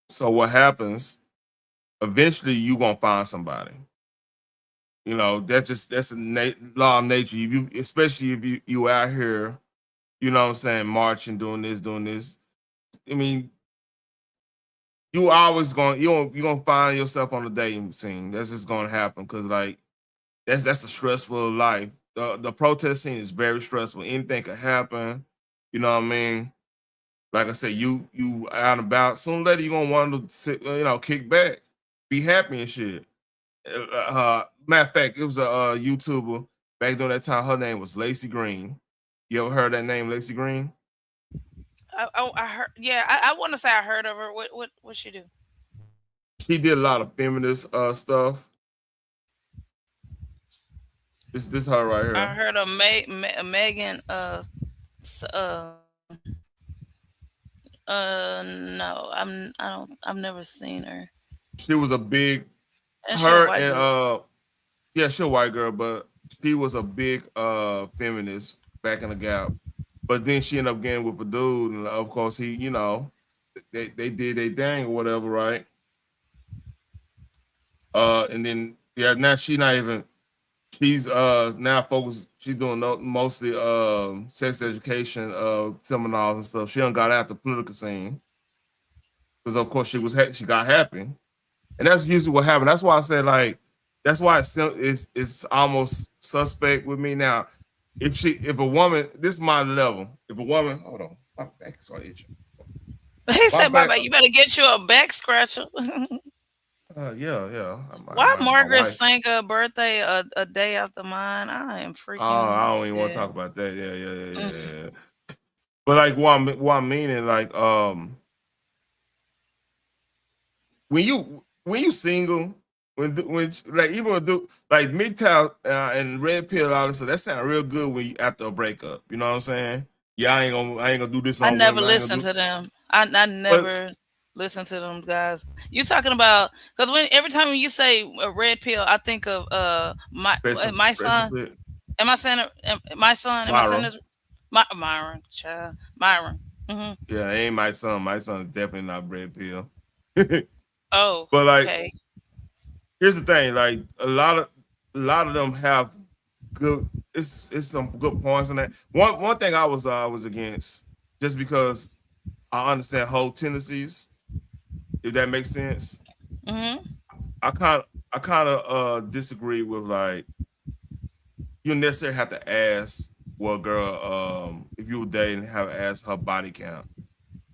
A: So what happens? Eventually, you gonna find somebody. You know that's a law of nature. If you, especially if you out here, you know what I'm saying, marching, doing this. I mean, you always going you gonna find yourself on the dating scene. That's just gonna happen because like that's a stressful life. The protest scene is very stressful. Anything could happen. You know what I mean? Like I said, you out and about. Sooner or later, you gonna want to sit, you know, kick back, be happy and shit. Matter of fact, it was a YouTuber back during that time. Her name was Lacey Green. You ever heard that name, Lacey Green?
I: I heard. Yeah, I want to say I heard of her. What she do?
A: She did a lot of feminist stuff. This her right
I: I
A: here.
I: heard of Megan. S- uh, no, I don't. I've never seen her.
A: She was a big
I: And she a
A: her
I: white
A: and
I: girl.
A: yeah, she a white girl, but she was a big feminist back in the gap. But then she ended up getting with a dude, and of course he, you know, they did their thing or whatever, right? And then yeah, now she not even she's now focused. She's doing mostly sex education seminars and stuff. She done got out the political scene because of course she got happy, and that's usually what happened. That's why I said like that's why it's almost suspect with me now. if a woman, this is my level. If a woman, hold on, my back is all itching.
I: He said, "Bye, you better get you a back scratcher."
A: Yeah.
I: Why
A: My
I: Margaret
A: wife.
I: sang her birthday a day after mine? I am freaking.
A: I don't even want to talk about that. Yeah. But like what I'm meaning, like when you single, when like even when like MGTOW and Red Pill, all this stuff, that sound real good when you after a breakup. You know what I'm saying? Yeah, I ain't gonna do this
I: I
A: on
I: never
A: women.
I: listened to them. I never listened to them guys. You talking about because when every time you say a red pill, I think of my son. Am I saying my son? Am I saying this? Myron, child, Myron. Mm-hmm.
A: Yeah, ain't my son. My son is definitely not Red Pill.
I: Oh,
A: but like,
I: okay.
A: Here's the thing: like a lot of them have good. It's some good points in that. One thing I was against, just because I understand whole tendencies, if that makes sense.
I: Mm-hmm.
A: I kind of disagree with like you necessarily have to ask well girl if you were dating have asked her body count.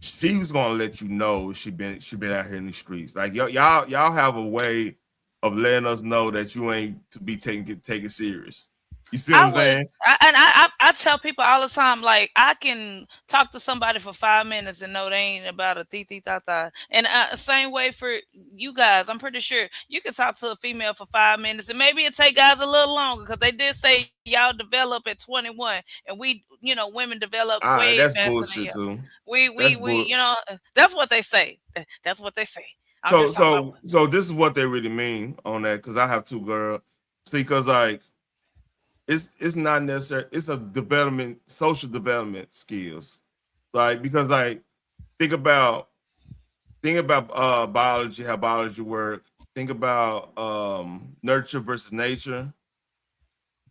A: She was gonna let you know she been out here in the streets. Like y'all have a way of letting us know that you ain't to be taken serious. You see what I'm saying?
I: I tell people all the time, like I can talk to somebody for 5 minutes and know they ain't about a tee ta ta. And same way for you guys, I'm pretty sure you can talk to a female for 5 minutes, and maybe it take guys a little longer because they did say y'all develop at 21, and we, women develop way
A: That's
I: faster than
A: bullshit
I: you.
A: too.
I: We, that's what they say. That's what they say. I'm
A: So
I: just talking about.
A: so this is what they really mean on that because I have two girls. See, because like it's not necessary. It's a social development skills. Like because like think about biology, how biology work. Think about nurture versus nature.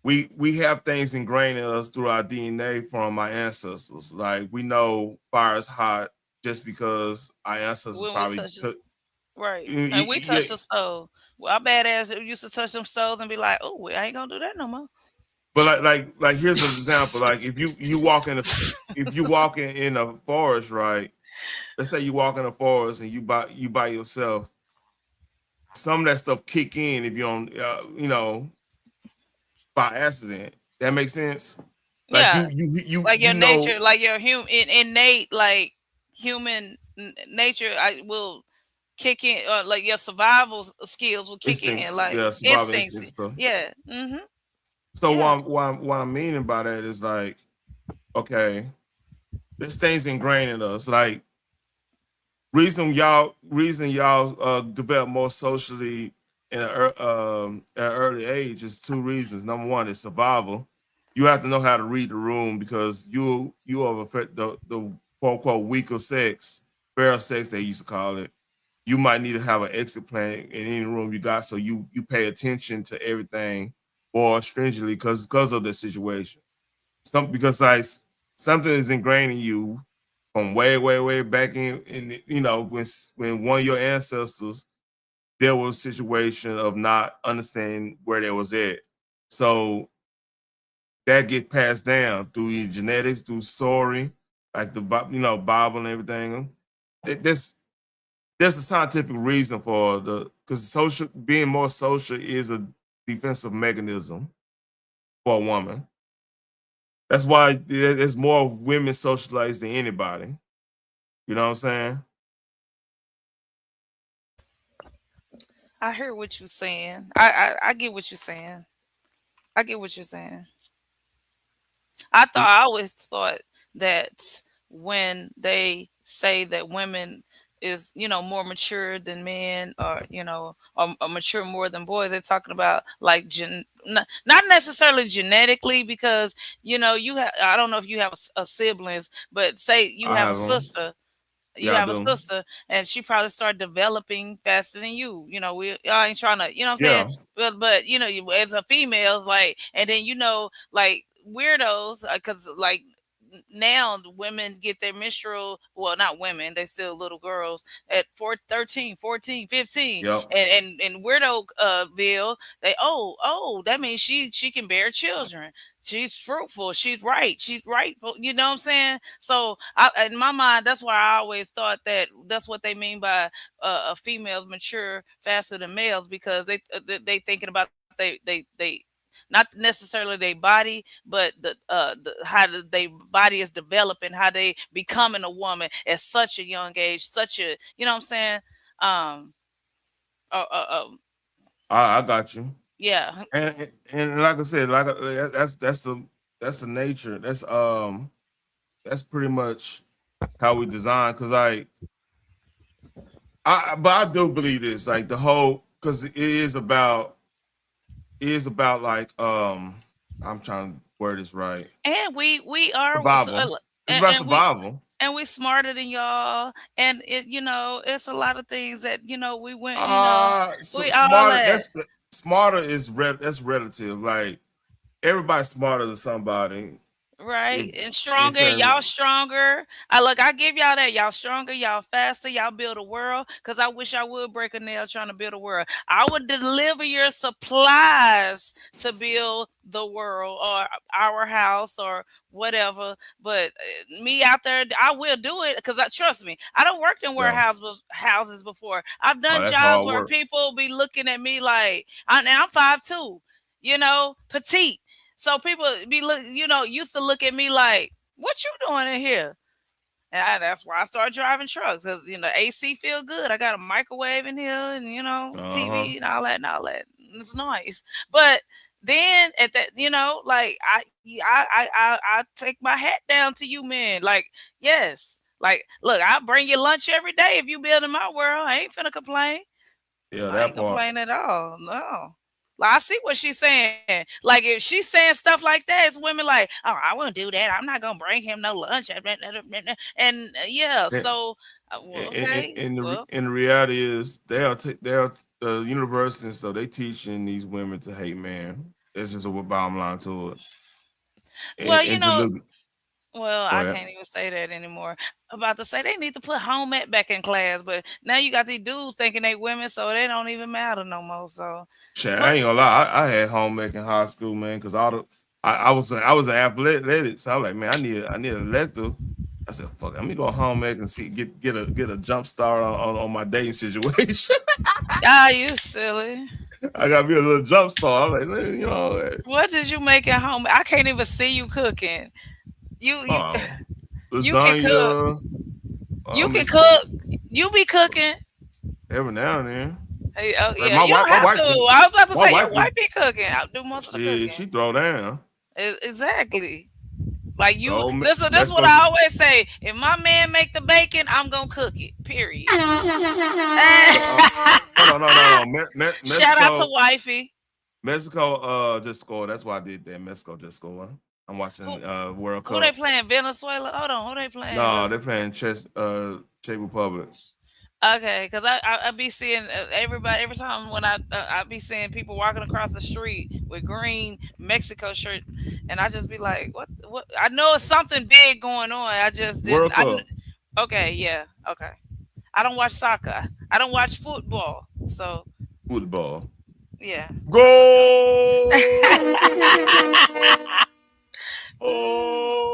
A: We have things ingrained in us through our DNA from our ancestors. Like we know fire is hot just because our ancestors
I: When we
A: probably
I: touch
A: took.
I: this, right? And we
A: Yeah,
I: touch the stove. Well, our badass used to touch them stoves and be like, "Oh, well, I ain't gonna do that no more."
A: but like here's an example. Like if you walk in in a forest, right? Let's say you walk in a forest and you by yourself. Some of that stuff kick in if you don't, by accident. That makes sense. Like
I: Yeah, like
A: you
I: your
A: know
I: nature, like your innate, like human nature, I will kick in, like your survival skills will kick in,
A: instincts,
I: like
A: yeah, survival
I: instincts.
A: instincts stuff.
I: Yeah. Mm-hmm.
A: So
I: Yeah.
A: what I'm meaning by that is like, okay, this thing's ingrained in us. Like reason y'all develop more socially in at an early age is two reasons. Number one is survival. You have to know how to read the room because you have affect the quote unquote weaker sex, feral sex they used to call it. You might need to have an exit plan in any room you got, so you pay attention to everything more stringently because of the situation. Because like something is ingrained in you from way back in when one of your ancestors there was a situation of not understanding where they was at. So that get passed down through your genetics, through story, like the Bible and everything. There's a scientific reason for because social being more social is a defensive mechanism for a woman. That's why there's more women socialized than anybody. You know what I'm saying?
I: I hear what you're saying. I get what you're saying. I get what you're saying. I always thought that when they say that women is, more mature than men, or or mature more than boys, they're talking about like not necessarily genetically, because you have, I don't know if you have a siblings, but say you
A: I
I: have a
A: have them.
I: sister. You
A: Yeah, I
I: have a
A: do.
I: sister, and she probably started developing faster than you. We y'all ain't trying to, what I'm saying?
A: Yeah,
I: But as a females, like, and then like weirdos, because like now the women get their menstrual, well, not women, they still little girls at 13, 14, 15,
A: yep.
I: and weirdo ville, they, that means she can bear children. she's fruitful. She's right. She's rightful. You know what I'm saying? So in my mind, that's why I always thought that that's what they mean by females mature faster than males, because they thinking about they not necessarily their body, but the how their body is developing, how they becoming a woman at such a young age, such a, you know what I'm saying? Um, uh, uh, uh,
A: I got you.
I: yeah.
A: And like I said, that's the nature. That's pretty much how we design. Cause but I do believe this, like the whole, cause it is about like I'm trying to word this right.
I: And we are
A: Survival. It's about survival.
I: and we smarter than y'all, and it, you know, it's a lot of things that, you know, we went,
A: So
I: we all
A: smarter.
I: that.
A: Smarter is that's relative. Like everybody's smarter than somebody.
I: Right,
A: In,
I: and
A: in
I: stronger,
A: terms
I: y'all stronger. I give y'all that. Y'all stronger, y'all faster, y'all build a world. Cause I wish I would break a nail trying to build a world. I would deliver your supplies to build the world or our house or whatever. But me out there, I will do it, because trust me, I don't work in
A: Yeah.
I: houses before. I've done
A: that's
I: jobs
A: hard
I: where
A: work.
I: people be looking at me like, and I'm 5'2", you know, petite. So people used to look at me like, "What you doing in here?" And that's why I started driving trucks, because AC feel good. I got a microwave in here, and
A: Uh-huh.
I: TV and all that and all that. It's nice. But then at that, like I take my hat down to you, men. Like, yes, like, look, I bring you lunch every day if you building my world. I ain't finna complain.
A: Yeah,
I: I
A: that
I: ain't
A: part.
I: complaining at all. No. Like, I see what she's saying. Like, if she's saying stuff like that, it's women like, "Oh, I won't do that. I'm not gonna bring him no lunch." And yeah, so okay, well,
A: And the reality is they're the university, and so they teaching these women to hate man. It's just a bottom line to it.
I: well,
A: And to look. Go
I: I
A: ahead.
I: can't even say that anymore. About to say they need to put home ec back in class, but now you got these dudes thinking they women, so they don't even matter no more. So,
A: Shit, I
I: but
A: ain't gonna lie. I had home ec in high school, man, because I was an athletic, so I was like, man, I need an elective. I said, fuck it, let me go home ec and get a jump start on my dating situation.
I: you silly.
A: I got me a little jump start. I'm like, man,
I: What did you make at home? I can't even see you cooking. You
A: oh,
I: you can cook.
A: lasagna,
I: You can
A: Mexican
I: cook. You be cooking.
A: every now and then.
I: Hey, oh
A: Like
I: yeah, you don't
A: my
I: have
A: wife,
I: to. I was about to
A: my
I: say your
A: wife,
I: wife be cooking. I do most of the
A: she
I: cooking.
A: she throw down.
I: Exactly. Like you.
A: Oh,
I: This is what
A: Mexico.
I: I always say. If my man make the bacon, I'm gonna cook it. Period.
A: Hold on, no.
I: Shout out to
A: Mexico,
I: wifey.
A: just scored. That's why I did that. Mexico just scored. I'm
I: Who
A: watching World
I: who they
A: Cup.
I: playing? Venezuela. Hold on. Who they playing?
A: No, they're playing Czech Republic.
I: Okay, because I be seeing everybody every time when I be seeing people walking across the street with green Mexico shirt, and I just be like, what? I know it's something big going on. I just didn't.
A: World Cup
I: Okay, yeah, okay. I don't watch soccer. I don't watch football. So
A: football.
I: yeah.
A: Goal! Oh,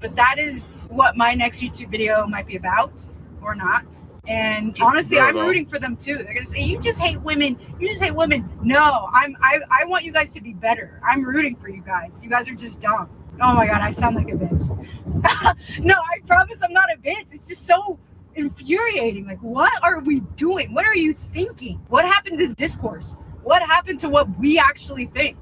J: But that is what my next YouTube video might be about, or not. And honestly, I'm rooting for them too. They're gonna say, "You just hate women. You just hate women." No, I want you guys to be better. I'm rooting for you guys. You guys are just dumb. Oh my god, I sound like a bitch. No, I promise I'm not a bitch. It's just so infuriating. Like, what are we doing? What are you thinking? What happened to the discourse? What happened to what we actually think?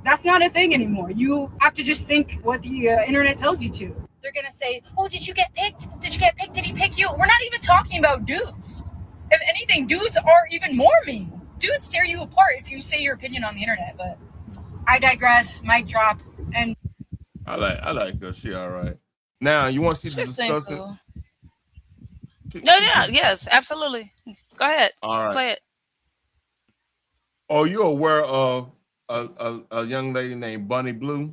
J: That's not a thing anymore. You have to just think what the internet tells you to. They're gonna say, "Oh, did you get picked? Did you get picked? Did he pick you?" We're not even talking about dudes. If anything, dudes are even more mean. Dudes tear you apart if you say your opinion on the internet. But I digress. Mic drop. And
A: I like her. She all right. Now you want to see the
I: She seems
A: discussing?
I: cool. No, yeah, yes, absolutely. Go ahead,
A: All right.
I: play it.
A: Are you aware of a young lady named Bunny Blue?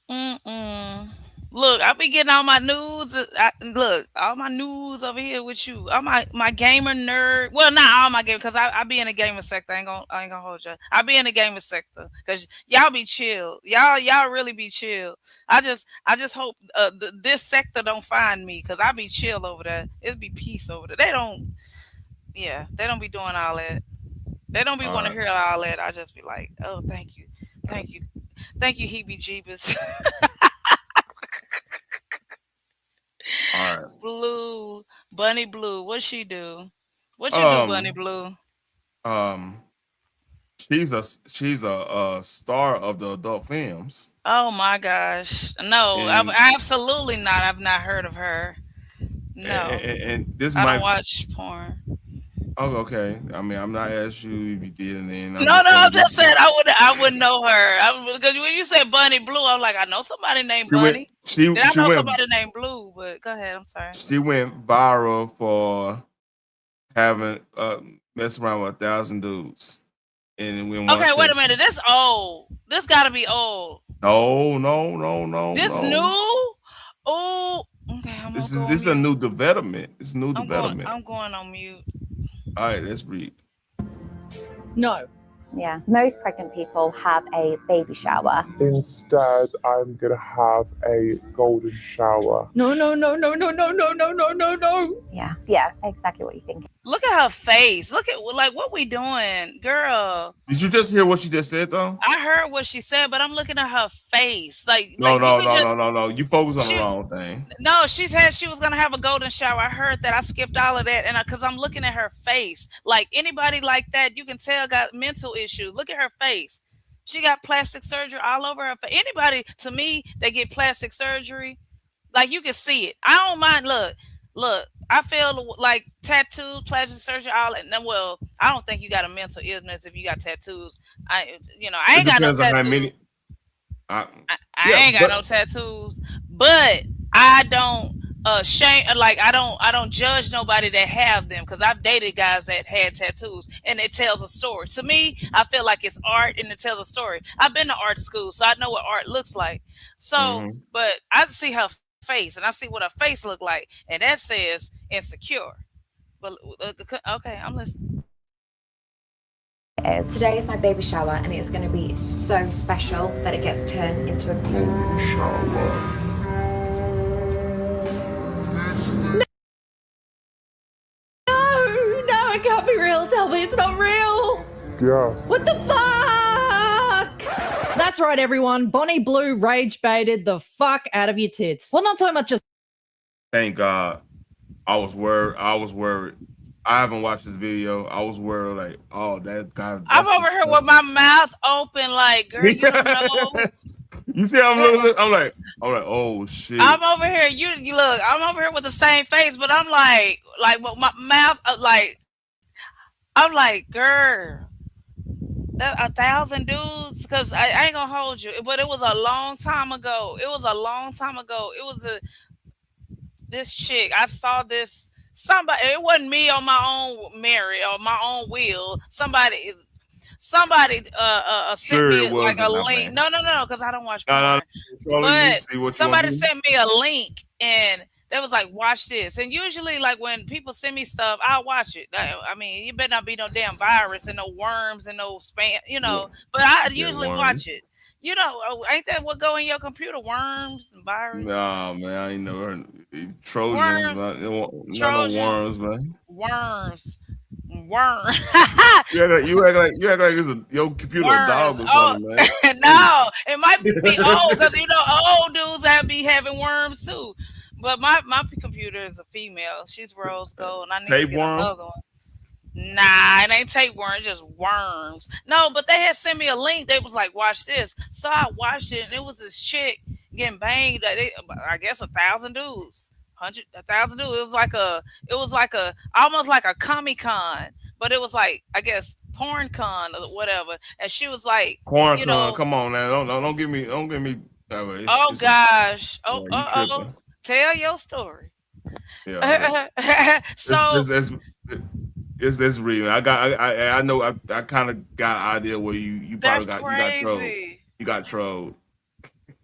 I: Mm-mm. Look, I be getting all my news. Look, all my news over here with you. All my gamer nerd. Well, not all my game because I be in the gamer sector. I ain't gonna hold you. I be in the gamer sector because y'all be chill. Y'all really be chill. I just hope this sector don't find me because I be chill over there. It'll be peace over there. They don't. Yeah, they don't be doing all that. They don't be
A: All
I: want to
A: right.
I: hear all that. I just be like, oh, thank you, thank you, Heebie Jeebus.
A: All right.
I: Blue, Bunny Blue. What she do? What you do, Bunny
A: Um,
I: Blue?
A: um, she's a star of the adult films,
I: Oh my gosh. No,
A: and
I: absolutely not. I've not heard of her. No,
A: and this
I: I don't
A: might.
I: watch porn.
A: Oh, okay. I mean, I'm not asking you if you did, and then I'm
I: No,
A: just
I: no, I'm
A: saying
I: just saying I wouldn't know her. Because when you said Bunny Blue, I'm like, I know somebody named
A: she went.
I: Bunny.
A: She
I: Then I
A: she
I: know
A: went.
I: somebody named Blue, but go ahead. I'm sorry.
A: She went viral for having messed around with 1,000 dudes, and in one
I: Okay, wait a
A: session.
I: minute. This old. This gotta be old.
A: No, no, no, no,
I: This
A: no.
I: new? Oh, okay. I'm gonna
A: This
I: go
A: is
I: on
A: this is a
I: mute.
A: new development. It's new development.
I: I'm going on mute.
A: All right, let's read.
J: No.
K: Yeah, most pregnant people have a baby shower.
L: Instead, I'm gonna have a golden shower.
J: No, no, no, no, no, no, no, no, no, no, no.
K: Yeah, exactly what you think.
I: Look at her face. Look at like what we doing, girl.
A: Did you just hear what she just said though?
I: I heard what she said, but I'm looking at her face.
A: No,
I: Like you
A: no,
I: could
A: no,
I: just
A: no, no, no. You focus on the
I: she
A: wrong thing.
I: no, she said she was gonna have a golden shower. I heard that. I skipped all of that, and because I'm looking at her face, like anybody like that, you can tell got mental issues. Look at her face. She got plastic surgery all over her face. Anybody to me that get plastic surgery, like you can see it. I don't mind. Look. I feel like tattoos, plastic surgery, all that. Well, I don't think you got a mental illness if you got tattoos. I
A: It
I: ain't got no
A: depends on how many.
I: tattoos.
A: I,
I: I
A: yeah,
I: ain't got no tattoos, but I don't shame like I don't judge nobody that have them because I've dated guys that had tattoos and it tells a story. To me, I feel like it's art and it tells a story. I've been to art school, so I know what art looks like. So,
A: mhm.
I: but I see her face and I see what her face look like, and that says insecure. But okay, I'm listening.
K: Today is my baby shower, and it's going to be so special that it gets turned into a golden shower.
J: No, it can't be real. Tell me it's not real.
L: Yes.
J: What the fuck? That's right, everyone. Bonnie Blue rage baited the fuck out of your tits. Well, not so much as.
A: Thank God. I was worried. I haven't watched this video. I was worried, like, oh, that guy.
I: I'm over here with my mouth open, like, girl, you don't know.
A: You see, I'm looking. I'm like, oh shit.
I: I'm over here. You look. I'm over here with the same face, but I'm like with my mouth, like, I'm like, girl, that 1,000 dudes. Because I ain't gonna hold you, but it was a long time ago. It was this chick. I saw this. Somebody. It wasn't me on my own merit or my own will. Somebody sent
A: Sure
I: me
A: it
I: like a
A: wasn't, my
I: link.
A: man.
I: No, because I don't watch
A: No,
I: porn.
A: Charlie, you
I: But
A: see what you
I: somebody
A: want to do?
I: sent me a link and they was like, watch this. And usually like when people send me stuff, I'll watch it. I mean, you better not be no damn virus and no worms and no spam, but I
A: Said
I: usually
A: worms.
I: watch it. Ain't that what go in your computer? Worms and virus?
A: Nah, man, I ain't never heard Trojans,
I: Worms.
A: man. Not no
I: Trojans.
A: worms, man.
I: Worms.
A: You act like it's your computer a dog or something, man.
I: No, it might be old because old dudes be having worms too. But my computer is a female. She's rose gold, and I need to get
A: Tapeworm?
I: another one. Nah, it ain't tapeworm, it's just worms. No, but they had sent me a link. They was like, watch this. So I watched it, and it was this chick getting banged. I guess 1,000 dudes. 1,000 dudes. It was like a almost like a Comic-Con, but it was like, I guess, porn con or whatever. And she was like,
A: Porn con, come on now. Don't give me
I: gosh.
A: Yeah,
I: Tell your story.
A: Yeah.
I: So
A: it's real. I know I kind of got an idea where you probably got trolled. You got trolled.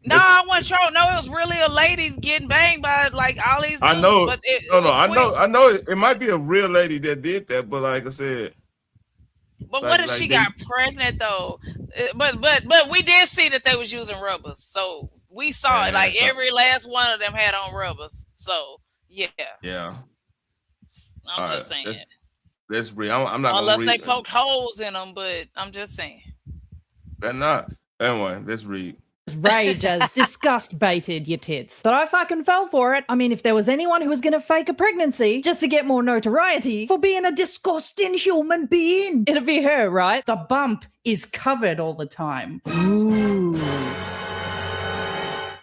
I: No, I wasn't trolling. No, it was really a lady getting banged by like all these dudes.
A: I know.
I: But it
A: No,
I: was
A: I
I: quick.
A: know. I know. It might be a real lady that did that, but like I said.
I: But what if she got pregnant though? But we did see that they was using rubbers, so we saw it. Like every last one of them had on rubbers. So yeah.
A: Yeah.
I: I'm just saying.
A: That's real. I'm not
I: unless
A: gonna
I: they poked holes in them, but I'm just saying.
A: They're not. Anyway, let's read.
M: Rage as disgust baited your tits. But I fucking fell for it. I mean, if there was anyone who was going to fake a pregnancy just to get more notoriety for being a disgusting human being, it'd be her, right? The bump is covered all the time. Ooh.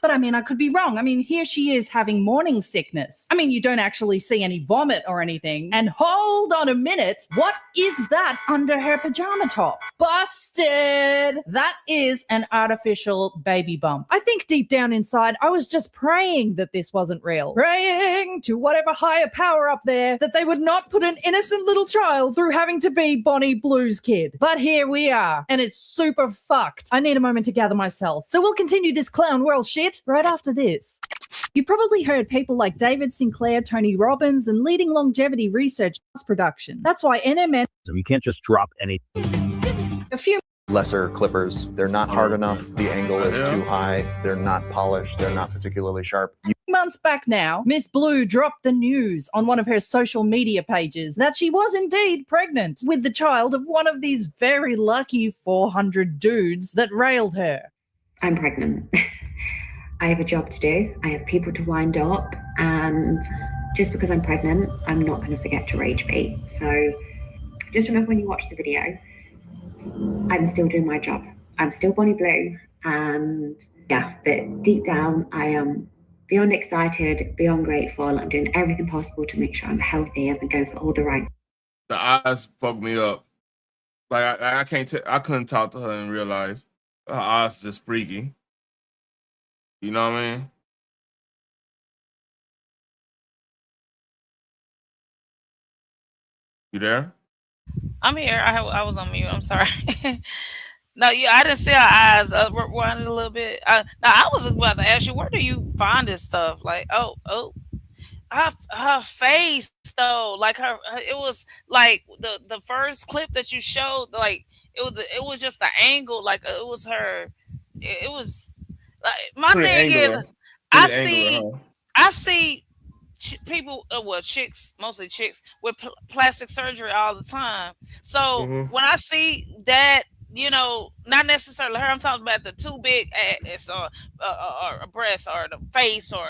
M: But I mean, I could be wrong. I mean, here she is having morning sickness. I mean, you don't actually see any vomit or anything. And hold on a minute. What is that under her pajama top? Busted! That is an artificial baby bump. I think deep down inside, I was just praying that this wasn't real. Praying to whatever higher power up there that they would not put an innocent little child through having to be Bonnie Blue's kid. But here we are. And it's super fucked. I need a moment to gather myself. So we'll continue this clown world shit right after this. You've probably heard people like David Sinclair, Tony Robbins, and leading longevity research production. That's why NMN...
N: So you can't just drop any...
M: A few...
O: Lesser clippers, they're not hard enough, the angle is too high, they're not polished, they're not particularly sharp.
M: Months back now, Miss Blue dropped the news on one of her social media pages that she was indeed pregnant with the child of one of these very lucky 400 dudes that railed her.
P: I'm pregnant. I have a job to do. I have people to wind up. And just because I'm pregnant, I'm not going to forget to rage bait. So just remember when you watch the video, I'm still doing my job. I'm still Bonnie Blue. And yeah, but deep down, I am beyond excited, beyond grateful. I'm doing everything possible to make sure I'm healthy. I've been going for all the right.
A: The eyes fucked me up. Like I couldn't talk to her in real life. Her eyes just freaky. You know what I mean? You there?
I: I'm here. I was on mute. I'm sorry. No, I didn't see her eyes winding a little bit. I was about to ask you, where do you find this stuff? Like, her face though, like it was like the first clip that you showed, like it was just the angle, like it was her. It was like my thing is, I see people, chicks, mostly chicks with plastic surgery all the time. So when I see that, not necessarily her, I'm talking about the too big ass or a breast or the face or,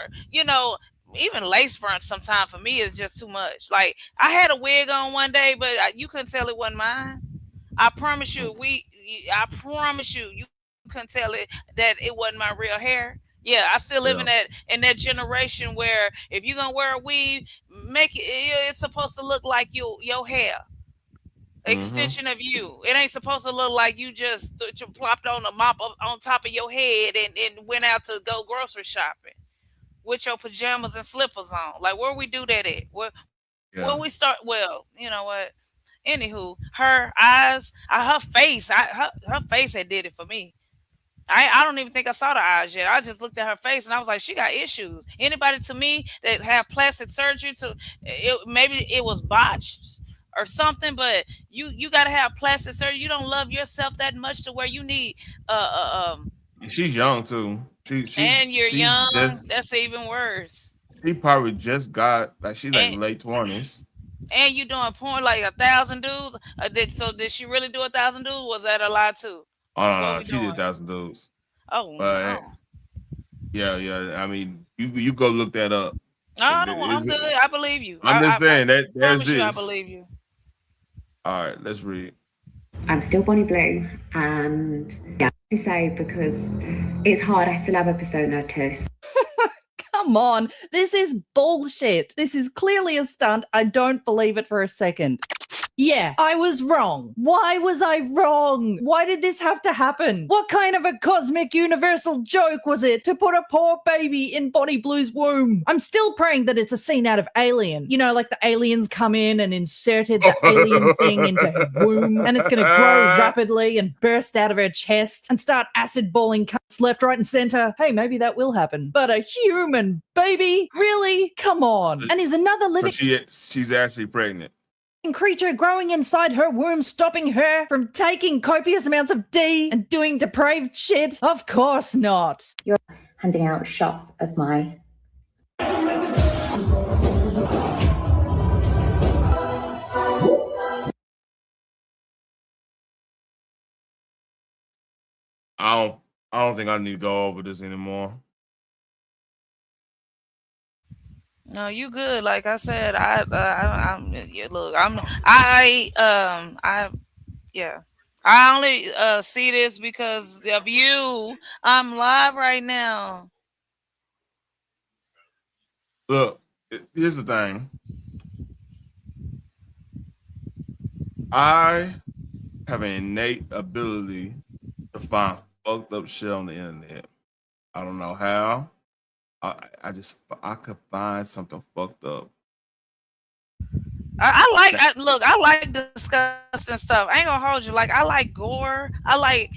I: even lace fronts sometimes for me is just too much. Like I had a wig on one day, but you couldn't tell it wasn't mine. I promise you, you couldn't tell it that it wasn't my real hair. Yeah, I still live in that generation where if you're gonna wear a weave, it's supposed to look like your hair. Extension of you. It ain't supposed to look like you just plopped on a mop on top of your head and went out to go grocery shopping with your pajamas and slippers on. Like where we do that at? Where we start? Well, you know what? Anywho, her eyes, her face, her face had did it for me. I don't even think I saw the eyes yet. I just looked at her face and I was like, she got issues. Anybody to me that have plastic surgery maybe it was botched or something, but you got to have plastic surgery. You don't love yourself that much to where you need
A: She's young too.
I: And you're young. That's even worse.
A: She probably just got she's like late 20s.
I: And you doing porn like 1,000 dudes? So did she really do 1,000 dudes? Was that a lie too?
A: Oh no, she did 1,000 dudes.
I: Oh no.
A: Yeah. I mean, you go look that up.
I: No, I'm good. I believe you.
A: I'm just saying that there's this.
I: I believe you.
A: All right, let's read.
P: I'm still Bonnie Blue, and to say because it's hard. I still have a persona too.
M: Come on, this is bullshit. This is clearly a stunt. I don't believe it for a second. Yeah, I was wrong. Why was I wrong? Why did this have to happen? What kind of a cosmic universal joke was it to put a poor baby in Bonnie Blue's womb? I'm still praying that it's a scene out of Alien. You know, like the aliens come in and inserted the alien thing into her womb, and it's going to grow rapidly and burst out of her chest and start acid balling cunts left, right, and center. Hey, maybe that will happen. But a human baby? Really? Come on. And is another living...
A: She's actually pregnant.
M: Creature growing inside her womb stopping her from taking copious amounts of D and doing depraved shit? Of course not.
P: You're handing out shots of my...
A: I don't think I need to go over this anymore.
I: No, you good. Like I said, I only see this because of you. I'm live right now.
A: Look, here's the thing. I have an innate ability to find fucked up shit on the internet. I don't know how. I could find something fucked up.
I: I like discussing stuff. I ain't gonna hold you. Like I like gore. I like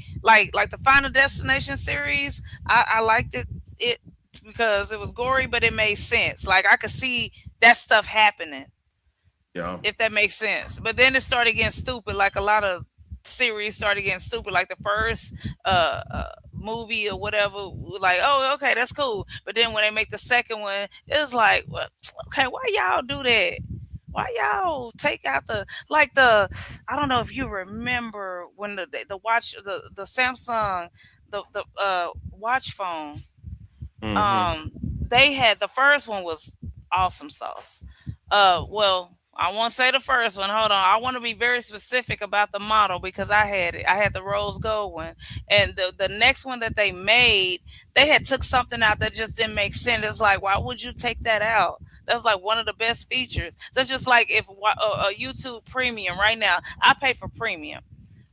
I: the Final Destination series. I liked it because it was gory, but it made sense. Like I could see that stuff happening.
A: Yeah.
I: If that makes sense. But then it started getting stupid, like a lot of series started getting stupid, like the first movie or whatever, like, oh, okay, that's cool. But then when they make the second one, it's like, well, okay, why y'all do that? Why y'all take out the I don't know if you remember when the watch, the Samsung, the watch phone, they had, the first one was awesome sauce. Well, I won't say the first one. Hold on. I want to be very specific about the model because I had it. I had the rose gold one. And the next one that they made, they had took something out that just didn't make sense. It's like, why would you take that out? That's like one of the best features. That's just like if YouTube Premium right now, I pay for Premium.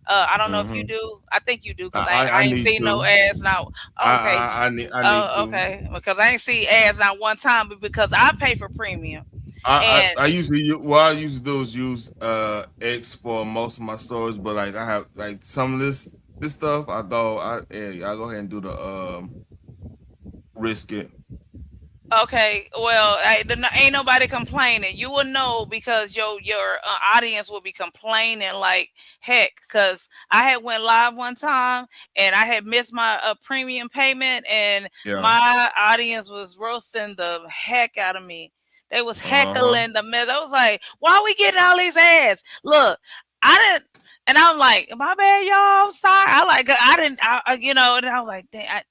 I: I don't know if you do. I think you do because I ain't seen no ads now. Okay.
A: I need to.
I: Okay. Because I ain't seen ads not one time, but because I pay for Premium.
A: I usually do is use X for most of my stories, but like I have like some of this stuff I go ahead and do the risk it.
I: Okay, well, ain't nobody complaining. You will know because your audience will be complaining like heck. Because I had went live one time and I had missed my premium payment, and my audience was roasting the heck out of me. They was heckling the mess. I was like, why are we getting all these ads? Look, I didn't, and I'm like, my bad, y'all. I'm sorry. And I was like, dang, I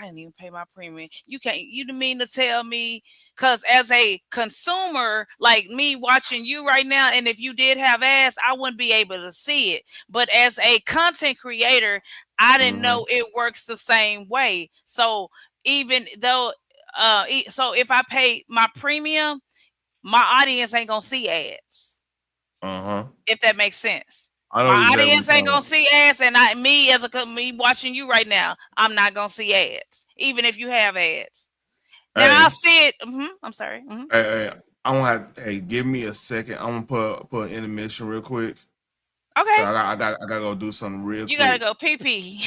I: didn't even pay my premium. You didn't mean to tell me, because as a consumer, like me watching you right now, and if you did have ads, I wouldn't be able to see it. But as a content creator, I didn't know it works the same way. So even though, so if I pay my premium, my audience ain't gonna see ads. If that makes sense. My audience ain't gonna see ads, and me watching you right now, I'm not gonna see ads, even if you have ads. Then I'll see it. I'm sorry.
A: Hey, I'm gonna have. Give me a second. I'm gonna put an intermission real quick.
I: Okay.
A: I gotta go do something real quick.
I: You gotta go pee.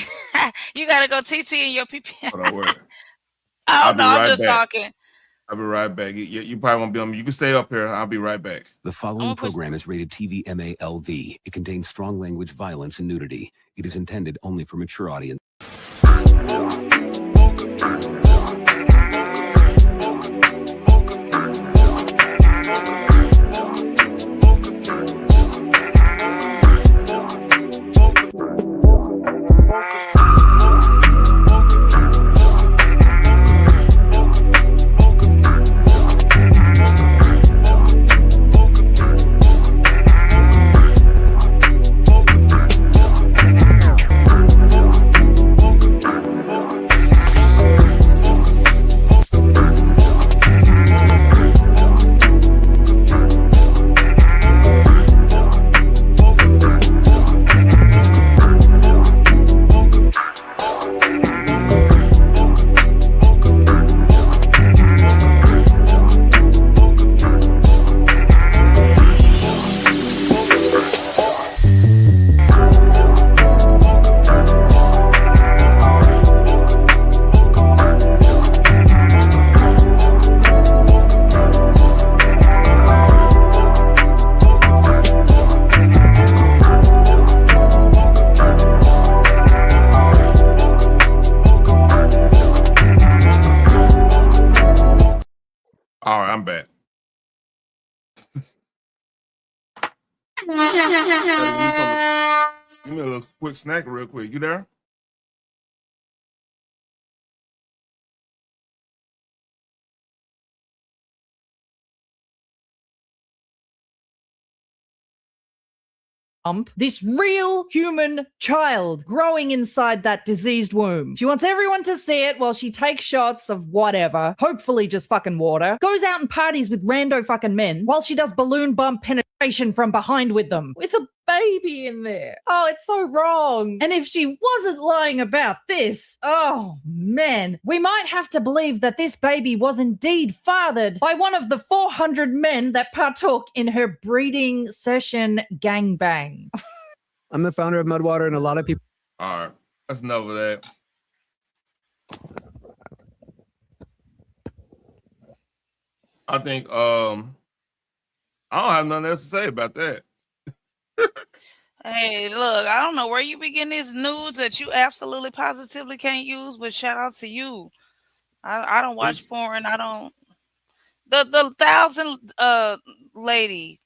I: You gotta go TT in your pee.
A: Hold on, wait.
I: Oh no, I'm just talking.
A: I'll be right back. You probably won't be on me. You can stay up here. I'll be right back.
N: The following program is rated TV MALV. It contains strong language, violence, and nudity. It is intended only for mature audience.
A: quick snack real quick. You there?
M: This real human child growing inside that diseased womb. She wants everyone to see it while she takes shots of whatever, hopefully just fucking water, goes out and parties with rando fucking men while she does balloon bump penetration from behind with them, with a baby in there. Oh, it's so wrong. And if she wasn't lying about this, oh man, we might have to believe that this baby was indeed fathered by one of the 400 men that partook in her breeding session gangbang.
Q: I'm the founder of Mudwater, and a lot of people.
A: All right, that's enough of that. I think I don't have nothing else to say about that.
I: Hey, look, I don't know where you be getting these nudes that you absolutely positively can't use, but shout out to you. I don't watch porn. I don't. The 1,000 lady.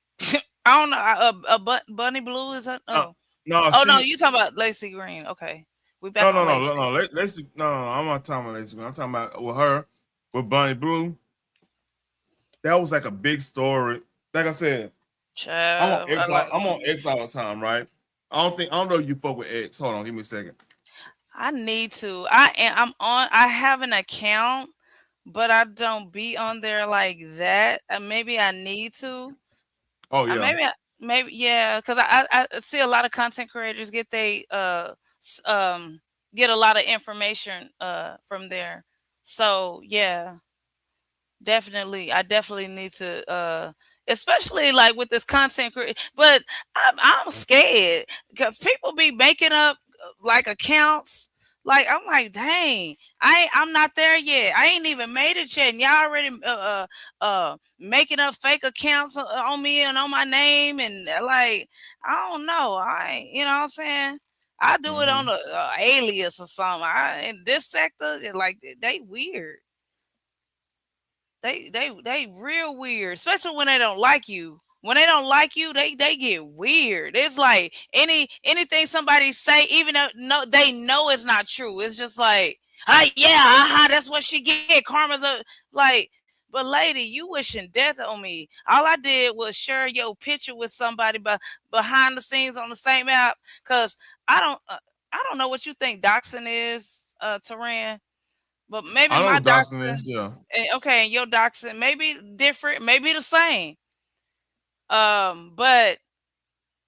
I: I don't know. Bunny Blue is that? Oh. No, you talking about Lacey Green. Okay. We back
A: No.
I: Lacey.
A: No, I'm not talking about Lacey Green. I'm talking about with her, with Bunny Blue. That was like a big story. Like I said, I'm on X all the time, right? I don't know if you fuck with X. Hold on, give me a second.
I: I need to. I have an account, but I don't be on there like that. Maybe I need to.
A: Oh yeah.
I: Maybe yeah, because I see a lot of content creators get get a lot of information from there. So yeah, definitely, I definitely need to especially like with this content but I'm scared because people be making up like accounts. Like I'm like, dang, I'm not there yet. I ain't even made it yet, and y'all already making up fake accounts on me and on my name, and like I don't know. You know what I'm saying? I do it on a alias or something. In this sector, like they weird. They real weird, especially when they don't like you. When they don't like you, they get weird. It's like anything somebody say, even though they know it's not true. It's just like, that's what she get. Karma's like, but lady, you wishing death on me. All I did was share your picture with somebody behind the scenes on the same app. Cause I don't know what you think doxing is, Taran. But maybe my doxing is, yeah. Okay, and your doxing maybe different, maybe the same. But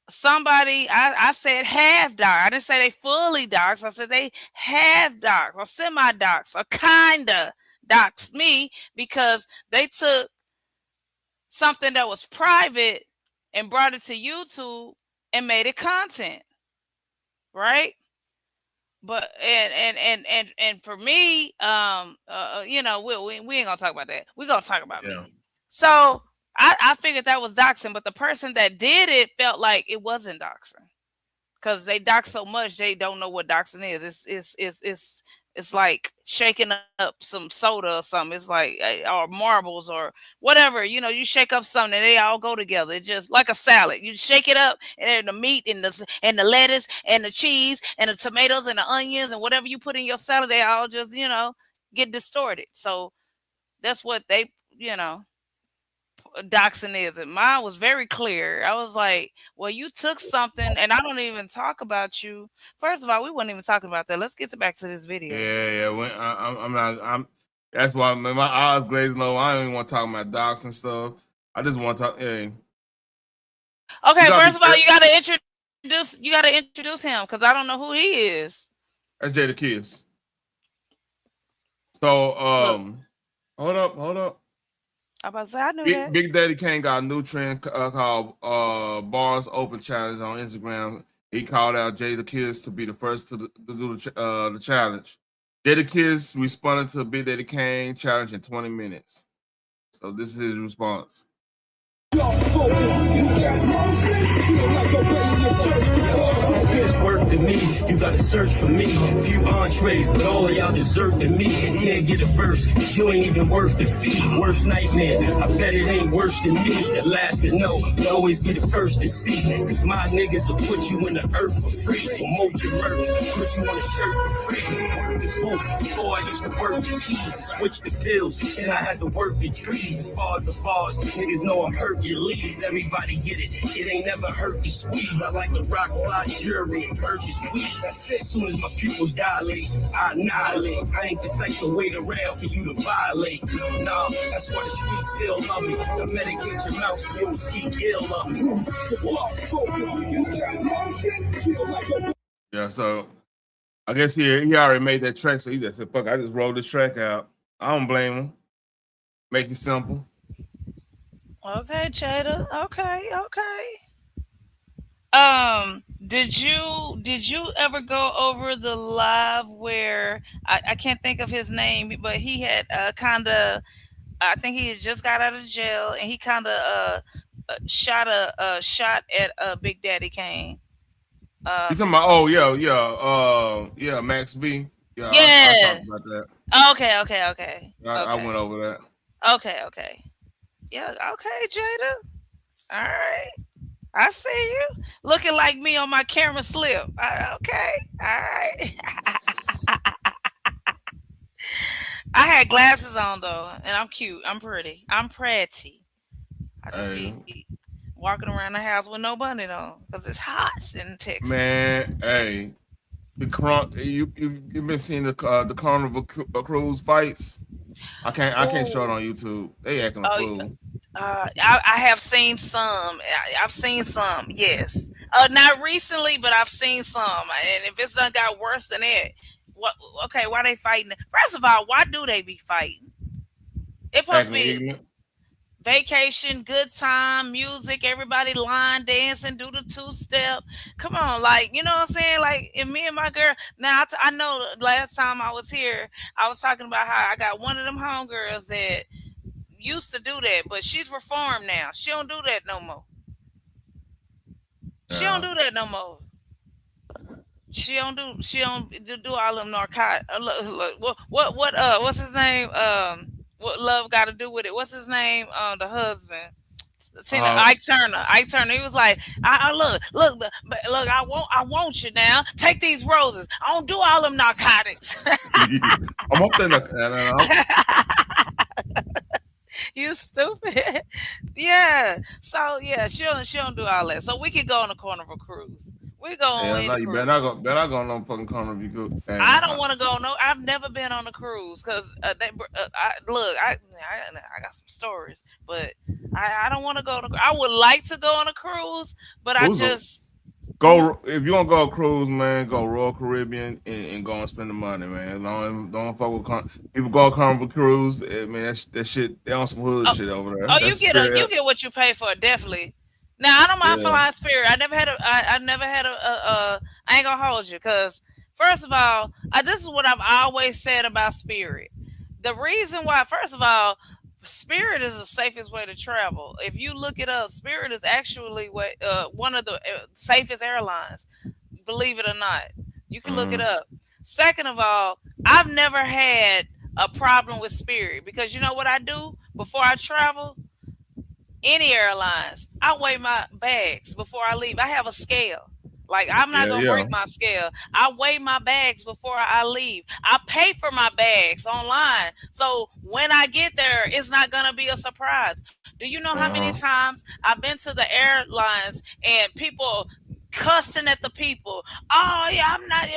I: somebody I said half dox. I didn't say they fully dox. I said they half dox or semi dox or kinda doxed me because they took something that was private and brought it to YouTube and made it content. Right? But and for me, you know, we ain't gonna talk about that. We're gonna talk about me. So I figured that was doxing, but the person that did it felt like it wasn't doxing because they dox so much they don't know what doxing is. It's like shaking up some soda or something. It's like or marbles or whatever. You know, you shake up something and they all go together. It's just like a salad. You shake it up and the meat and the lettuce and the cheese and the tomatoes and the onions and whatever you put in your salad, they all just, you know, get distorted. So that's what they, you know, doxing is. And mine was very clear. I was like, well, you took something and I don't even talk about you. First of all, we weren't even talking about that. Let's get back to this video.
A: Yeah. I'm not. That's why my eyes glazing over. I don't even want to talk about docs and stuff. I just want to talk. Hey.
I: Okay, first of all, you gotta introduce him because I don't know who he is.
A: That's Jada Kiss. So hold up.
I: I about to say I knew that.
A: Big Daddy Kane got a new trend called Bars Open Challenge on Instagram. He called out Jada Kiss to be the first to do the challenge. Jada Kiss responded to Big Daddy Kane challenge in 20 minutes. So this is his response.
R: It's work to me. You gotta search for me. Few entrees, but all of y'all deserve to me. Can't get a verse, 'cause you ain't even worth the fee. Worst nightmare, I bet it ain't worse than me. The last to know, you always be the first to see. 'Cause my niggas will put you in the earth for free. Promote your merch, put you on a shirt for free. Work the booth, before I used to work the keys. Switch the pills, and I had to work the trees. As far as the bars, niggas know I'm Hercules. Everybody get it, it ain't never hurt to squeeze. I like to rock fly jewelry and purchase weed. As soon as my pupils dilate, I annihilate. I ain't the type to wait around for you to violate. Nah, that's why the streets still love me. I medicate your mouth so you don't speak ill of me.
A: Yeah, so I guess he already made that track, so he just said, fuck, I just rolled this track out. I don't blame him. Make it simple.
I: Okay, Jada. Okay. Did you ever go over the live where I can't think of his name, but he had kind of, I think he had just got out of jail, and he kind of shot a shot at Big Daddy Kane.
A: You talking about? Yeah, Max B. Yeah,
I: Yeah.
A: I talked about that.
I: Okay.
A: I went over that.
I: Okay. Yeah. Okay, Jada. All right. I see you looking like me on my camera slip. Okay. All right. I had glasses on though, and I'm cute. I'm pretty. I'm pretty. I just be walking around the house with no bunny on because it's hot in Texas.
A: Man, hey, you been seeing the Carnival Cruise fights? I can't show it on YouTube. They acting a fool.
I: I have seen some. I've seen some. Yes, not recently, but I've seen some. And if it's done got worse than it, what? Okay, why they fighting? First of all, why do they be fighting? It's supposed to be vacation, good time, music, everybody line dancing, do the 2-step. Come on, like, you know what I'm saying? Like, if me and my girl, now I know last time I was here, I was talking about how I got one of them homegirls that used to do that, but she's reformed now. She don't do that no more. She don't do that no more. She don't do all them narcotics. Look, what's his name? What love got to do with it? What's his name? The husband. Ike Turner. He was like, look, I want you now. Take these roses. I don't do all them narcotics.
A: I'm up there.
I: You stupid. Yeah. So yeah, she don't do all that. So we could go on a Carnival cruise. We go on.
A: Yeah, you better not go on no fucking Carnival cruise.
I: I don't want to go. No, I've never been on a cruise because I got some stories, but I don't want to go. I would like to go on a cruise, but I just
A: go. If you want to go on a cruise, man, go Royal Caribbean and go and spend the money, man. Don't fuck with people go on Carnival cruise. I mean that shit. They on some hood shit over there.
I: Oh, you get what you pay for, definitely. Now I don't mind flying Spirit. I never had a. I ain't gonna hold you because first of all, this is what I've always said about Spirit. The reason why, first of all, Spirit is the safest way to travel. If you look it up, Spirit is actually one of the safest airlines. Believe it or not, you can look it up. Second of all, I've never had a problem with Spirit because you know what I do before I travel. Any airlines, I weigh my bags before I leave. I have a scale. Like, I'm not going to break my scale. I weigh my bags before I leave. I pay for my bags online. So when I get there, it's not going to be a surprise. Do you know how many times I've been to the airlines and people cussing at the people? Oh, yeah, I'm not,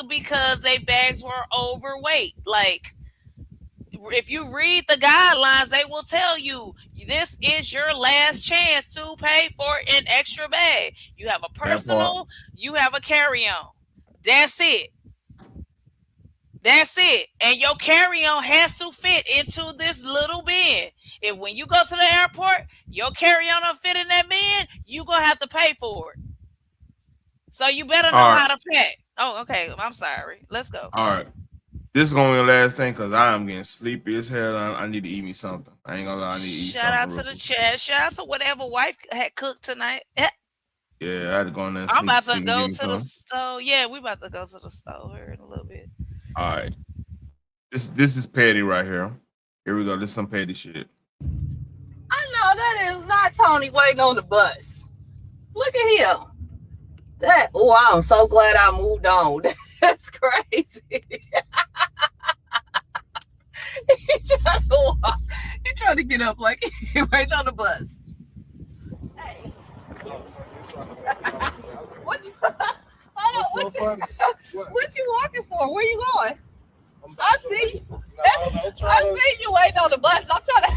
I: because their bags were overweight. Like, if you read the guidelines, they will tell you this is your last chance to pay for an extra bag. You have a personal, you have a carry-on. That's it. And your carry-on has to fit into this little bin. If when you go to the airport, your carry-on don't fit in that bin, you're going to have to pay for it. So you better know how to pack. Oh, okay. I'm sorry. Let's go.
A: All right. This is gonna be the last thing because I am getting sleepy as hell. I need to eat me something. I ain't gonna lie, I need to eat something.
I: Shout out to the chat. Shout out to whatever wife had cooked tonight.
A: Yeah, I had to go in there and
I: I'm about to
A: sneak and
I: go
A: give me
I: to the
A: some.
I: store. Yeah, we about to go to the store here in a little bit.
A: All right. This is petty right here. Here we go. This is some petty shit.
S: I know that is not Tony waiting on the bus. Look at him. I'm so glad I moved on. That's crazy. He trying to get up like he waiting on the bus. Hey. What you walking for? Where you going? I see you. I see you waiting on the bus. I'm trying to.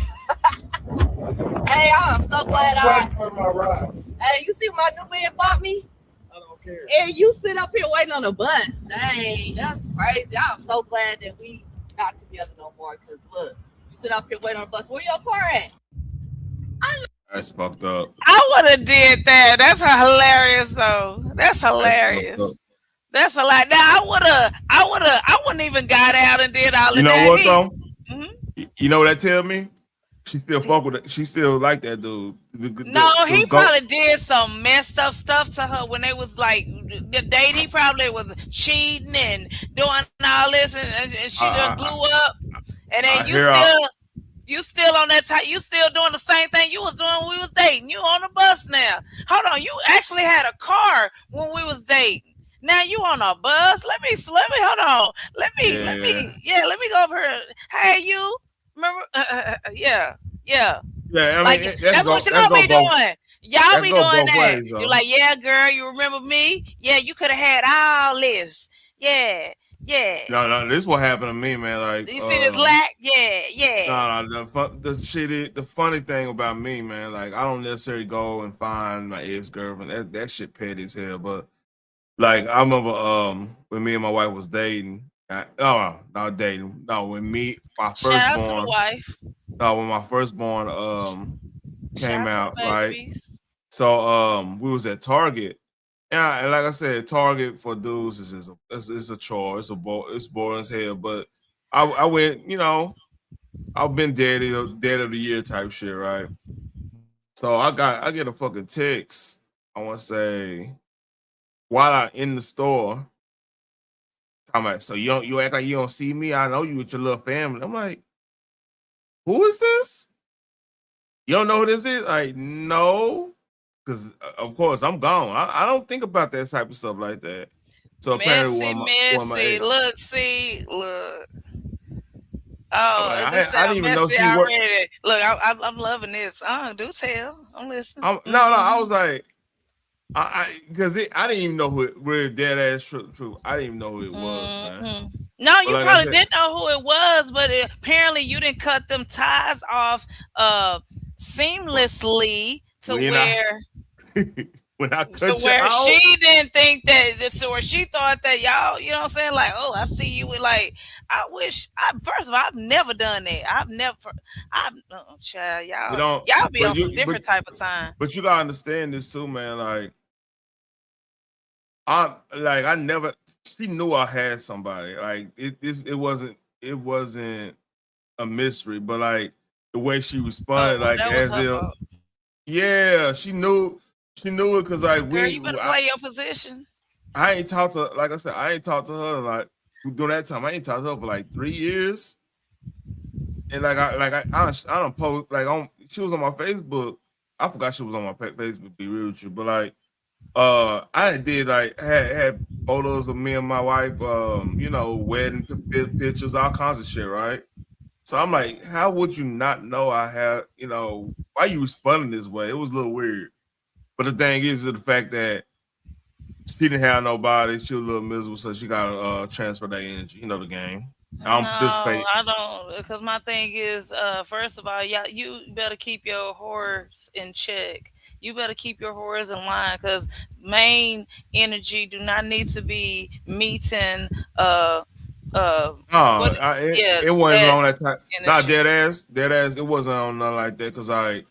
S: Hey, I'm so glad
T: for my ride.
S: Hey, you see what my new man bought me?
T: I don't care.
S: And you sit up here waiting on the bus. Dang, that's crazy. I'm so glad that we not together no more. Cause look, you sit up here waiting on the bus. Where your car at?
A: That's fucked up.
I: I would have did that. That's hilarious though. That's hilarious. That's a lot. Now I wouldn't even got out and did all of that.
A: You know what though?
I: Mm-hmm.
A: You know what that tell me? She still fuck with it. She still like that dude.
I: He probably did some messed up stuff to her when they was like the date. He probably was cheating and doing all this, and she just blew up. And then you still on that type. You still doing the same thing you was doing when we was dating. You on the bus now. Hold on, you actually had a car when we was dating. Now you on a bus. Let me hold on. Let me go over here. Hey, you remember? Yeah.
A: Yeah, I mean,
I: like, that's what y'all be doing. Y'all be doing that.
A: Ways,
I: you're like, yeah, girl, you remember me? Yeah, you could have had all this. Yeah.
A: No, this is what happened to me, man. Like,
I: you see this lack? Yeah.
A: No, the funny thing about me, man, like I don't necessarily go and find my ex-girlfriend. That shit petty as hell. But like I remember when me and my wife was dating. Not dating. No, when my firstborn.
I: Shout out to the wife.
A: No, when my firstborn came out, right? So we was at Target. And like I said, Target for dudes is a chore. It's boring as hell. But I went, you know, I've been dead of the year type shit, right? So I get a fucking text. I want to say while I'm in the store. I'm like, so you act like you don't see me? I know you with your little family. I'm like, who is this? You don't know who this is? Like, no. Because, of course, I'm gone. I don't think about that type of stuff like that. So apparently,
I: look. Oh,
A: I didn't even know she
I: already. Look, I'm loving this. Do tell. I'm listening.
A: No, I was like, because I didn't even know who it really dead ass true. I didn't even know who it was, man.
I: No, you probably didn't know who it was, but apparently you didn't cut them ties off seamlessly to where.
A: When I
I: so where she didn't think that, so where she thought that y'all, you know what I'm saying? Like, oh, I see you with like, first of all, I've never done that. Child, y'all be on some different type of time.
A: But you gotta understand this too, man. Like, I never. She knew I had somebody. Like, it wasn't a mystery, but like the way she responded, like as if, yeah, she knew. She knew it because like
I: girl, you better play your position.
A: I ain't talked to, like I said, I ain't talked to her like during that time. I ain't talked to her for like 3 years, and like I don't post like she was on my Facebook. I forgot she was on my Facebook. To be real with you, but like I did like had photos of me and my wife, you know, wedding pictures, all kinds of shit, right? So I'm like, how would you not know I had, you know, why you responding this way? It was a little weird. But the thing is the fact that she didn't have nobody, she was a little miserable, so she got to transfer that energy. You know the game. I don't participate.
I: I don't, because my thing is, first of all, you better keep your horse in check. You better keep your horse in line, because main energy do not need to be meeting. It
A: wasn't on that time. Not dead ass. It wasn't on nothing like that, because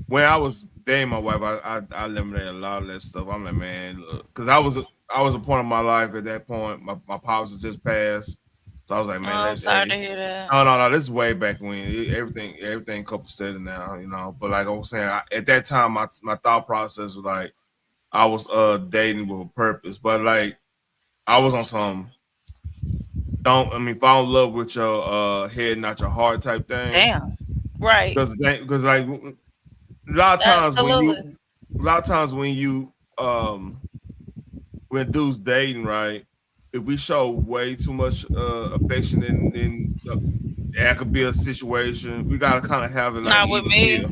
A: when I was dating my wife, I eliminated a lot of that stuff. I'm like, man, because I was a point of my life at that point. My pops had just passed, so I was like, man,
I: I'm sorry to hear that.
A: No, this is way back when everything couple steady now, you know. But like I was saying, at that time, my thought process was like, I was dating with a purpose, but like I was on some fall in love with your head, not your heart type thing.
I: Damn. Right.
A: Because like a lot of times
I: Absolutely.
A: when when dudes dating, right? If we show way too much affection in that could be a situation. We gotta kind of have it like
I: Not with
A: even
I: me.
A: deal.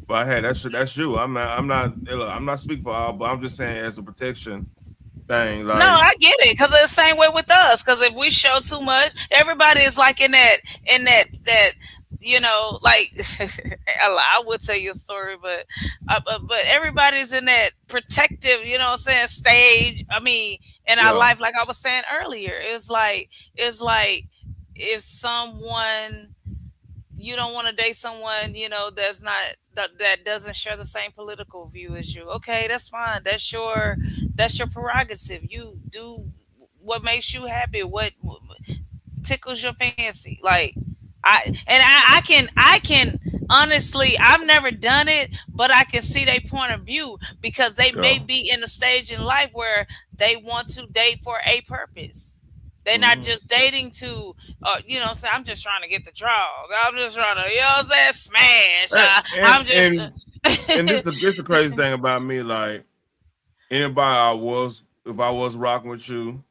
A: But hey, that's you. I'm not speaking for all, but I'm just saying as a protection thing. Like,
I: No, I get it because it's the same way with us. Because if we show too much, everybody is like in that like I would tell you a story, but everybody's in that protective, stage. I mean, in our life, like I was saying earlier, it's like if someone you don't want to date someone that's not that doesn't share the same political view as you. Okay, that's fine. That's your prerogative. You do what makes you happy, what tickles your fancy. Like I can honestly, I've never done it, but I can see their point of view because they may be in a stage in life where they want to date for a purpose. They're not just dating to, I'm just trying to get the draws. I'm just trying to, smash. I'm just.
A: And this is a crazy thing about me. Like anybody if I was rocking with you,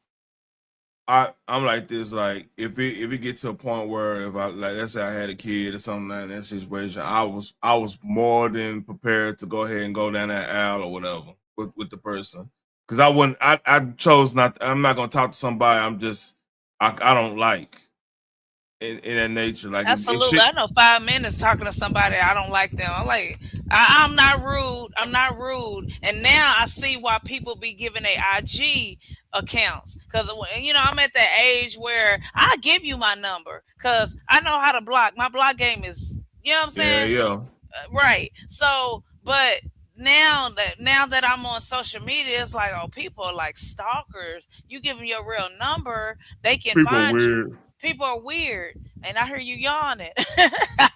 A: I'm like this. Like if it gets to a point where if I let's say I had a kid or something like that situation, I was more than prepared to go ahead and go down that aisle or whatever with the person. Because I chose not. I'm not gonna talk to somebody. I don't like in that nature. Like
I: Absolutely, I know 5 minutes talking to somebody I don't like them. I'm like, I'm not rude. I'm not rude. And now I see why people be giving their IG accounts because I'm at that age where I give you my number because I know how to block. My block game is, you know what I'm saying?
A: Yeah.
I: Right. So, but. Now that I'm on social media, it's like, oh, people are like stalkers. You give them your real number, they can find you. People are weird, and I hear you yawning.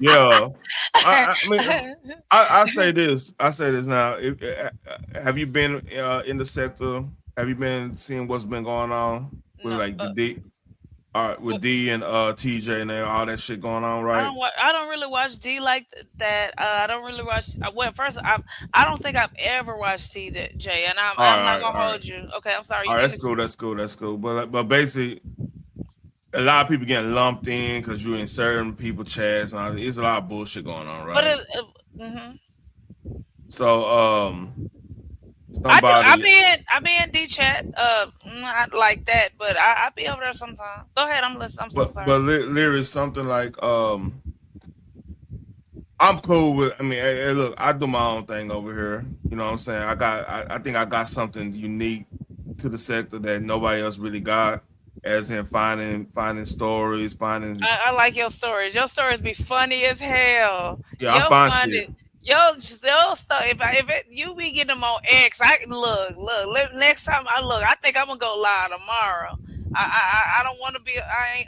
A: Yeah, I mean, I say this. Now. Have you been in the sector? Have you been seeing what's been going on with the D? With D and TJ and all that shit going on, right?
I: I don't really watch D like that. I don't really watch. First, I don't think I've ever watched TJ, and I'm not gonna hold you. Okay, I'm sorry.
A: All right, that's cool. But basically, a lot of people getting lumped in because you're in certain people chats, and there's a lot of bullshit going on, right?
I: But
A: so
I: I be in D chat, not like that, but I be over there sometimes. Go ahead, I'm listening. I'm so sorry.
A: But literally something like I'm cool with. I mean, hey, look, I do my own thing over here. You know what I'm saying? I think I got something unique to the sector that nobody else really got. As in finding stories,
I: I like your stories. Your stories be funny as hell.
A: Yeah, I find shit.
I: Yo, stuff. If you be getting them on X, I look. Next time I think I'm gonna go live tomorrow. I don't want to be. I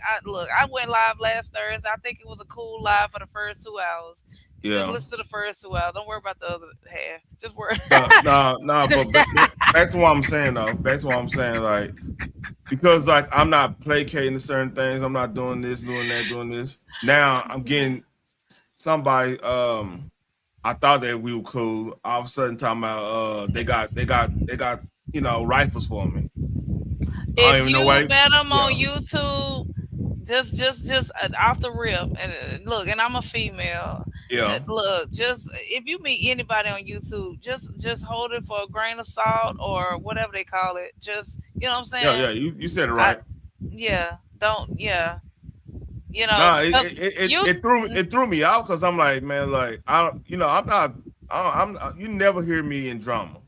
I: went live last Thursday. I think it was a cool live for the first 2 hours. Just listen to the first 2 hours. Don't worry about the other half. Just worry.
A: No. But back to what I'm saying though. Back to what I'm saying, like. Because like I'm not placating to certain things. I'm not doing this, doing that, doing this. Now I'm getting somebody. I thought that we were cool. All of a sudden, talking about they got rifles for me.
I: If you bet them on YouTube, just off the rip, and look, and I'm a female.
A: Yeah.
I: Look, just if you meet anybody on YouTube, just hold it for a grain of salt or whatever they call it. Just what I'm saying.
A: Yeah. You said it right.
I: Don't.
A: Nah, it threw me out because I'm like, man, like I'm not. You never hear me in drama.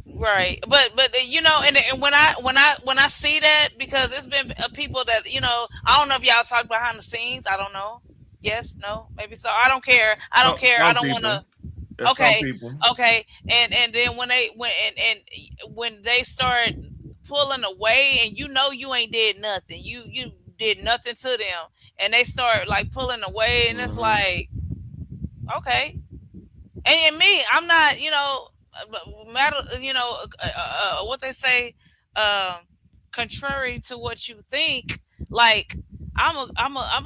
I: Right, but and when I see that, because it's been people that I don't know if y'all talk behind the scenes. I don't know. Yes, no, maybe so. I don't care. I don't care. I don't want to. Okay. And then when they start pulling away, and you ain't did nothing. You did nothing to them, and they start like pulling away, and it's like, okay. And me, I'm not, matter, what they say, contrary to what you think, like I'm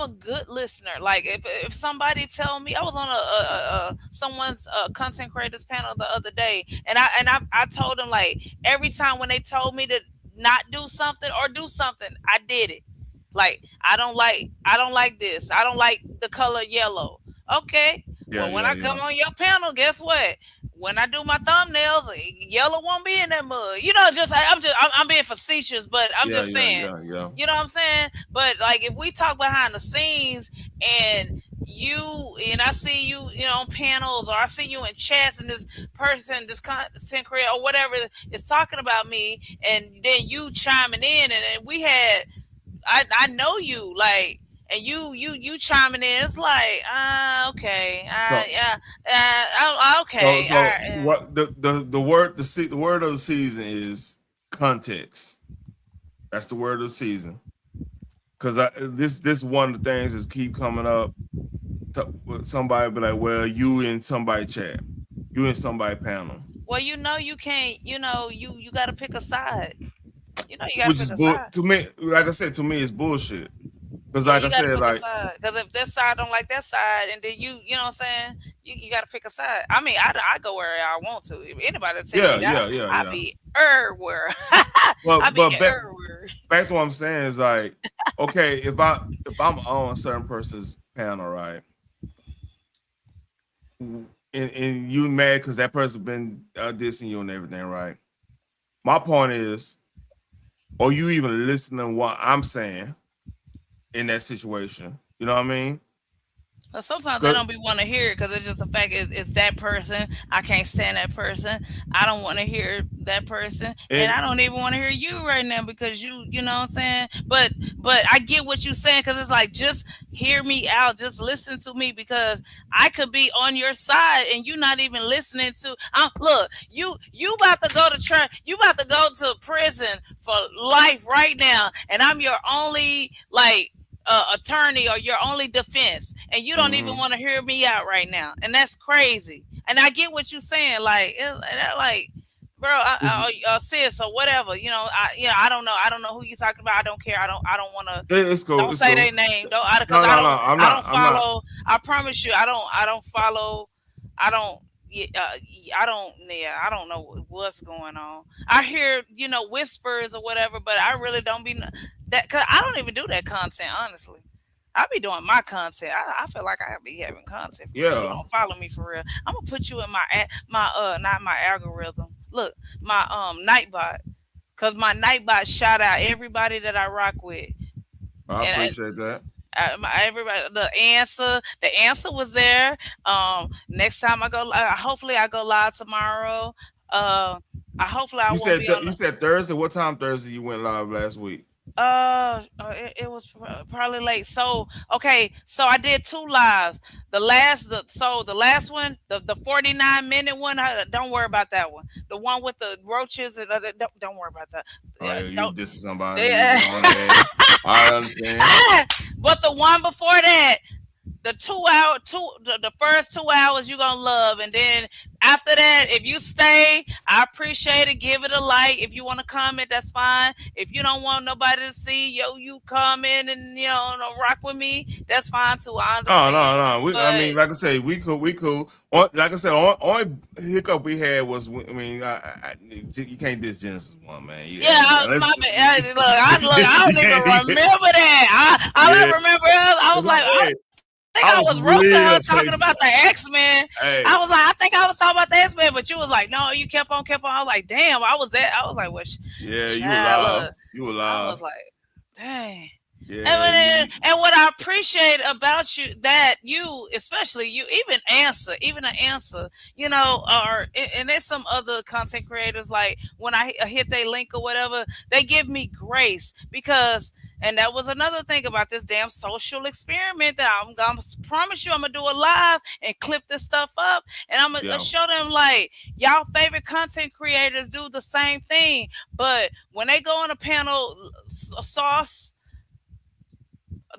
I: a good listener. Like if somebody tell me, I was on someone's content creators panel the other day, and I told them, like, every time when they told me to not do something or do something, I did it. Like I don't like this. I don't like the color yellow. Okay. Well, when I come on your panel, guess what? When I do my thumbnails, yellow won't be in that mug. I'm being facetious, but I'm just saying. You know what I'm saying? But like, if we talk behind the scenes, and I see you, on panels, or I see you in chats, and this person, this content creator or whatever is talking about me, and then you chiming in, and we had, I know you, like. And you chiming in, it's like, okay, okay.
A: So what the word of the season is context. That's the word of the season. Because this one of the things is keep coming up. Somebody be like, well, you in somebody chat, you in somebody panel.
I: Well, you can't. You got to pick a side. You got to pick a side.
A: To me, like I said, it's bullshit. Because like I said,
I: because if this side don't like that side, and then you know what I'm saying, you got to pick a side. I mean, I go where I want to. If anybody tell me that, I be everywhere.
A: But back to what I'm saying is, like, okay, if I'm on a certain person's panel, right, and you mad because that person been dissing you and everything, right? My point is, are you even listening to what I'm saying in that situation? You know what I mean?
I: But sometimes they don't be want to hear it, because it's just the fact it's that person. I can't stand that person. I don't want to hear that person, and I don't even want to hear you right now, because you know what I'm saying. But I get what you're saying, because it's like, just hear me out, just listen to me, because I could be on your side and you not even listening to. Look, you about to go to church, you about to go to prison for life right now, and I'm your only attorney or your only defense, and you don't even want to hear me out right now, and that's crazy. And I get what you're saying, like, bro, sis or whatever, I don't know who you're talking about. I don't care. I don't want to.
A: It's cool.
I: Don't say their name. Don't. I don't follow. I promise you, I don't follow. I don't know what's going on. I hear whispers or whatever, but I really don't be that, because I don't even do that content, honestly. I be doing my content. I feel like I be having content. You don't follow me for real. I'm gonna put you in my not my algorithm. Look, my Nightbot, because my Nightbot shout out everybody that I rock with.
A: I appreciate that.
I: Everybody, the answer was there. Next time I go, hopefully I go live tomorrow. Hopefully I won't be on.
A: You said Thursday. What time Thursday you went live last week?
I: It was probably late. So okay, so I did 2 lives. The last one, the 49-minute one. Don't worry about that one. The one with the roaches, and don't worry about that.
A: You diss somebody. I understand.
I: But the one before that, the first 2 hours you're gonna love, and then after that, if you stay, I appreciate it. Give it a like. If you want to comment, that's fine. If you don't want nobody to see you comment and rock with me, that's fine too. I understand.
A: No. I mean, like I say, we cool. Like I said, only hiccup we had was, I mean, you can't diss Genesis one, man.
I: My bad. Look, I don't even remember that. I remember. I was like, I was roasting her talking about the X-Men.
A: Hey.
I: I was like, I think I was talking about the X-Men, but you was like, no, you kept on. I was like, damn, I was like, what?
A: You were live.
I: I was like, dang.
A: Yeah,
I: and what I appreciate about you, that you, especially you, even an answer, and there's some other content creators, like when I hit their link or whatever, they give me grace, because. And that was another thing about this damn social experiment, that I'm gonna promise you, I'm gonna do a live and clip this stuff up, and I'm gonna show them, like, y'all favorite content creators do the same thing, but when they go on a panel, Sauce,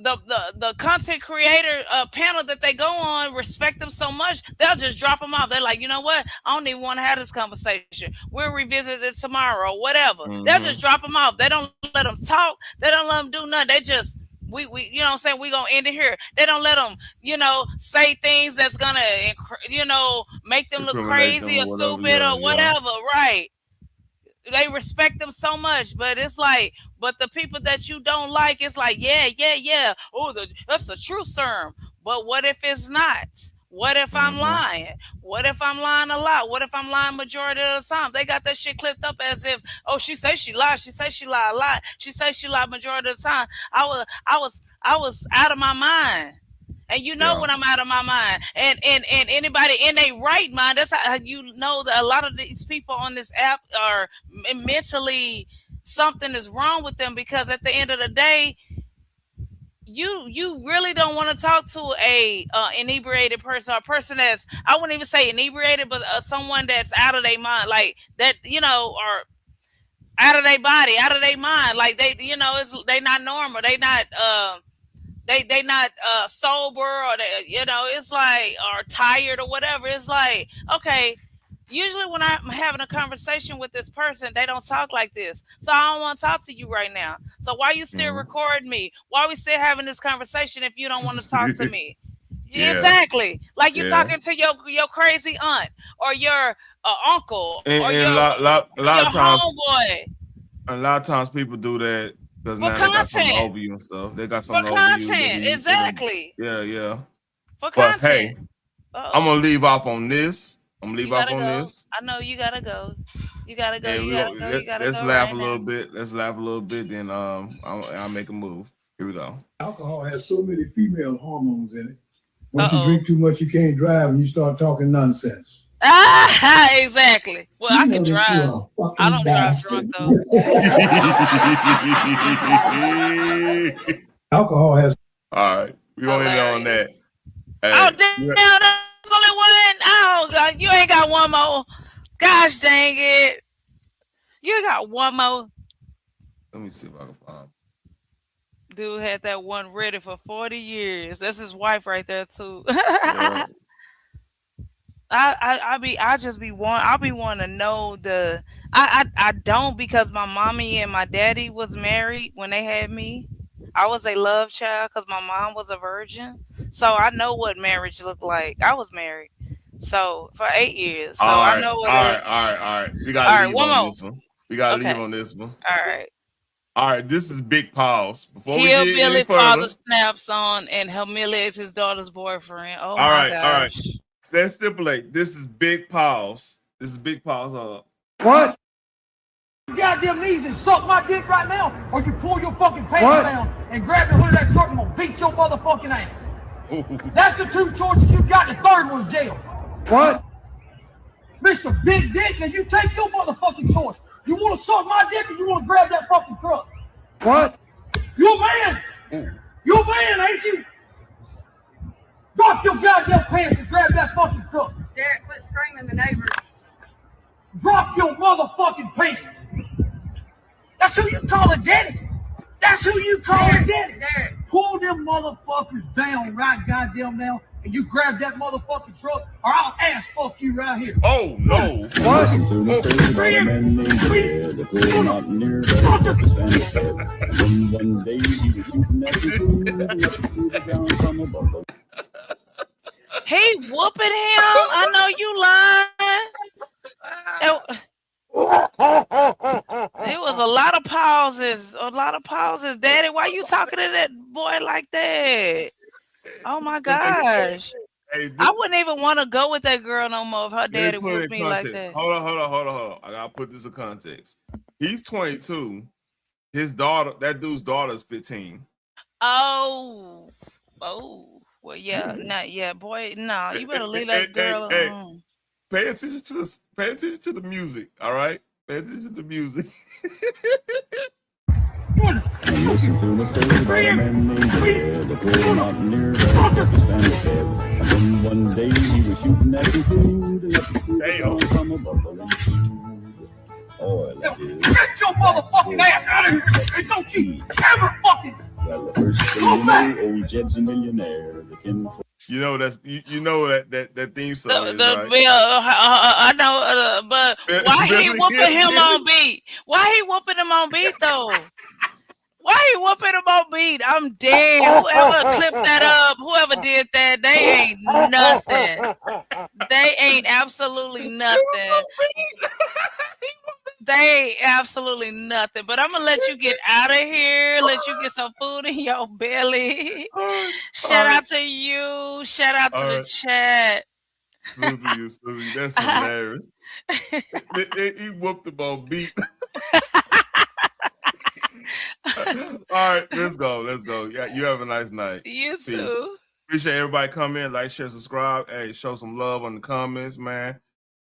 I: the content creator panel that they go on respect them so much, they'll just drop them off. They're like, you know what? I don't even want to have this conversation. We'll revisit it tomorrow or whatever. They'll just drop them off. They don't let them talk. They don't let them do nothing. They just we you know what I'm saying, we gonna end it here. They don't let them, say things that's gonna make them look crazy or stupid or whatever, right? They respect them so much, but it's like, but the people that you don't like, it's like, yeah. Oh, that's a true serum. But what if it's not? What if I'm lying? What if I'm lying a lot? What if I'm lying majority of the time? They got that shit clipped up as if, oh, she says she lied. She says she lied a lot. She says she lied majority of the time. I was out of my mind. And when I'm out of my mind, and anybody in a right mind, that's how you know that a lot of these people on this app are mentally, something is wrong with them, because at the end of the day, you really don't want to talk to a inebriated person, or a person that's, I wouldn't even say inebriated, but someone that's out of their mind, like that, or out of their body, out of their mind, like they they not normal, they not they not sober, or they, it's like, or tired or whatever. It's like, okay, usually when I'm having a conversation with this person, they don't talk like this. So I don't want to talk to you right now. So why you still recording me? Why we still having this conversation if you don't want to talk to me? Exactly. Like you talking to your crazy aunt, or your uncle, or your
A: a lot of times,
I: homeboy.
A: A lot of times people do that because now they got something over you and stuff. They got something
I: for
A: over
I: content,
A: you.
I: Exactly.
A: Yeah.
I: For
A: but
I: content.
A: Hey, I'm gonna leave off on this.
I: This. I know you gotta go. You gotta go.
A: Let's laugh a little bit. Let's laugh a little bit. Then I'll make a move. Here we go.
B: Alcohol has so many female hormones in it. Once you drink too much, you can't drive, and you start talking nonsense.
I: Exactly. Well, I can drive. I don't drive drunk though.
B: Alcohol has.
A: All right, we gonna end on that. Hey,
I: oh damn! There's only one. Oh God, you ain't got one more. Gosh dang it! You got one more.
A: Let me see if I can find.
I: Dude had that one ready for 40 years. That's his wife right there too.
A: Yeah.
I: I'll be wanting to know I don't, because my mommy and my daddy was married when they had me. I was a love child because my mom was a virgin. So I know what marriage looked like. I was married. So for 8 years. So I know what
A: all right. We gotta leave on this one. We gotta leave on this one. All right, this is Big Pause. Before we get any further,
I: father snaps on and humiliates his daughter's boyfriend. Oh my gosh.
A: All right. Let's stipulate. This is Big Pause.
T: What? You goddamn knees and suck my dick right now, or you pull your fucking pants down and grab the hood of that truck and I'm gonna beat your motherfucking ass. That's the two choices you got. The third one's jail.
B: What?
T: Mr. Big Dick, now you take your motherfucking choice. You want to suck my dick or you want to grab that fucking truck?
B: What?
T: You a man. You a man, ain't you? Drop your goddamn pants and grab that fucking truck.
J: Derek, quit screaming, the neighbors.
T: Drop your motherfucking pants. That's who you call a daddy. That's who you call a daddy.
J: Derek.
T: Pull them motherfuckers down right goddamn now, and you grab that motherfucking truck, or I'll ass fuck you right here.
A: Oh no!
I: He whooping him. I know you lying. It was a lot of pauses. Daddy, why you talking to that boy like that? Oh my gosh. I wouldn't even want to go with that girl no more if her daddy whooped me like that.
A: Hold on. I gotta put this in context. He's 22. His daughter, that dude's daughter, is 15.
I: Oh. Well, yeah, boy. No, you better leave that girl alone.
A: Pay attention to the music, all right? Pay attention to the music.
U: Listen to the story about a man named Red, the poor mountaineer that stand ahead. And then one day he was shooting at the food, and at the food from a buffalo food. Oh, I love it.
T: Get your motherfucking ass out of here, and don't you ever fucking
U: Well, the first thing you know, old Jed's a millionaire. The kinfolk.
A: You know that's you know that theme song is
I: The
A: right.
I: I know, but why he whooping him on beat? Why he whooping him on beat though? Why he whooping him on beat? I'm dead. Whoever clipped that up, whoever did that, they ain't nothing. They ain't absolutely nothing. They ain't absolutely nothing. But I'm gonna let you get out of here. Let you get some food in your belly. Shout out to you. Shout out to the chat.
A: Salute to you, Susie. That's hilarious. He whooped him on beat. All right, let's go. Yeah, you have a nice night.
I: You
A: Peace.
I: too.
A: Appreciate everybody coming in, like, share, subscribe. Hey, show some love on the comments, man.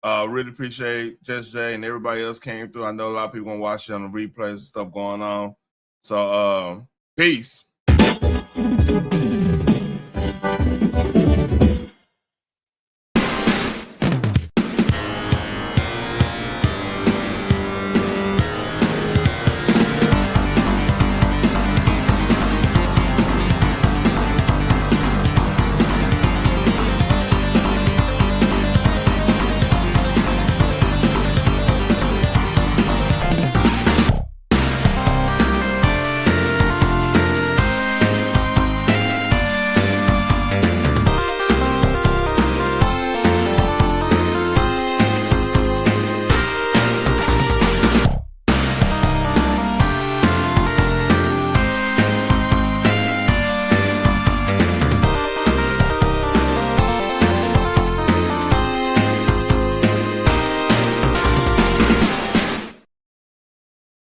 A: Really appreciate Just Jay and everybody else came through. I know a lot of people gonna watch it on the replays and stuff going on. So peace.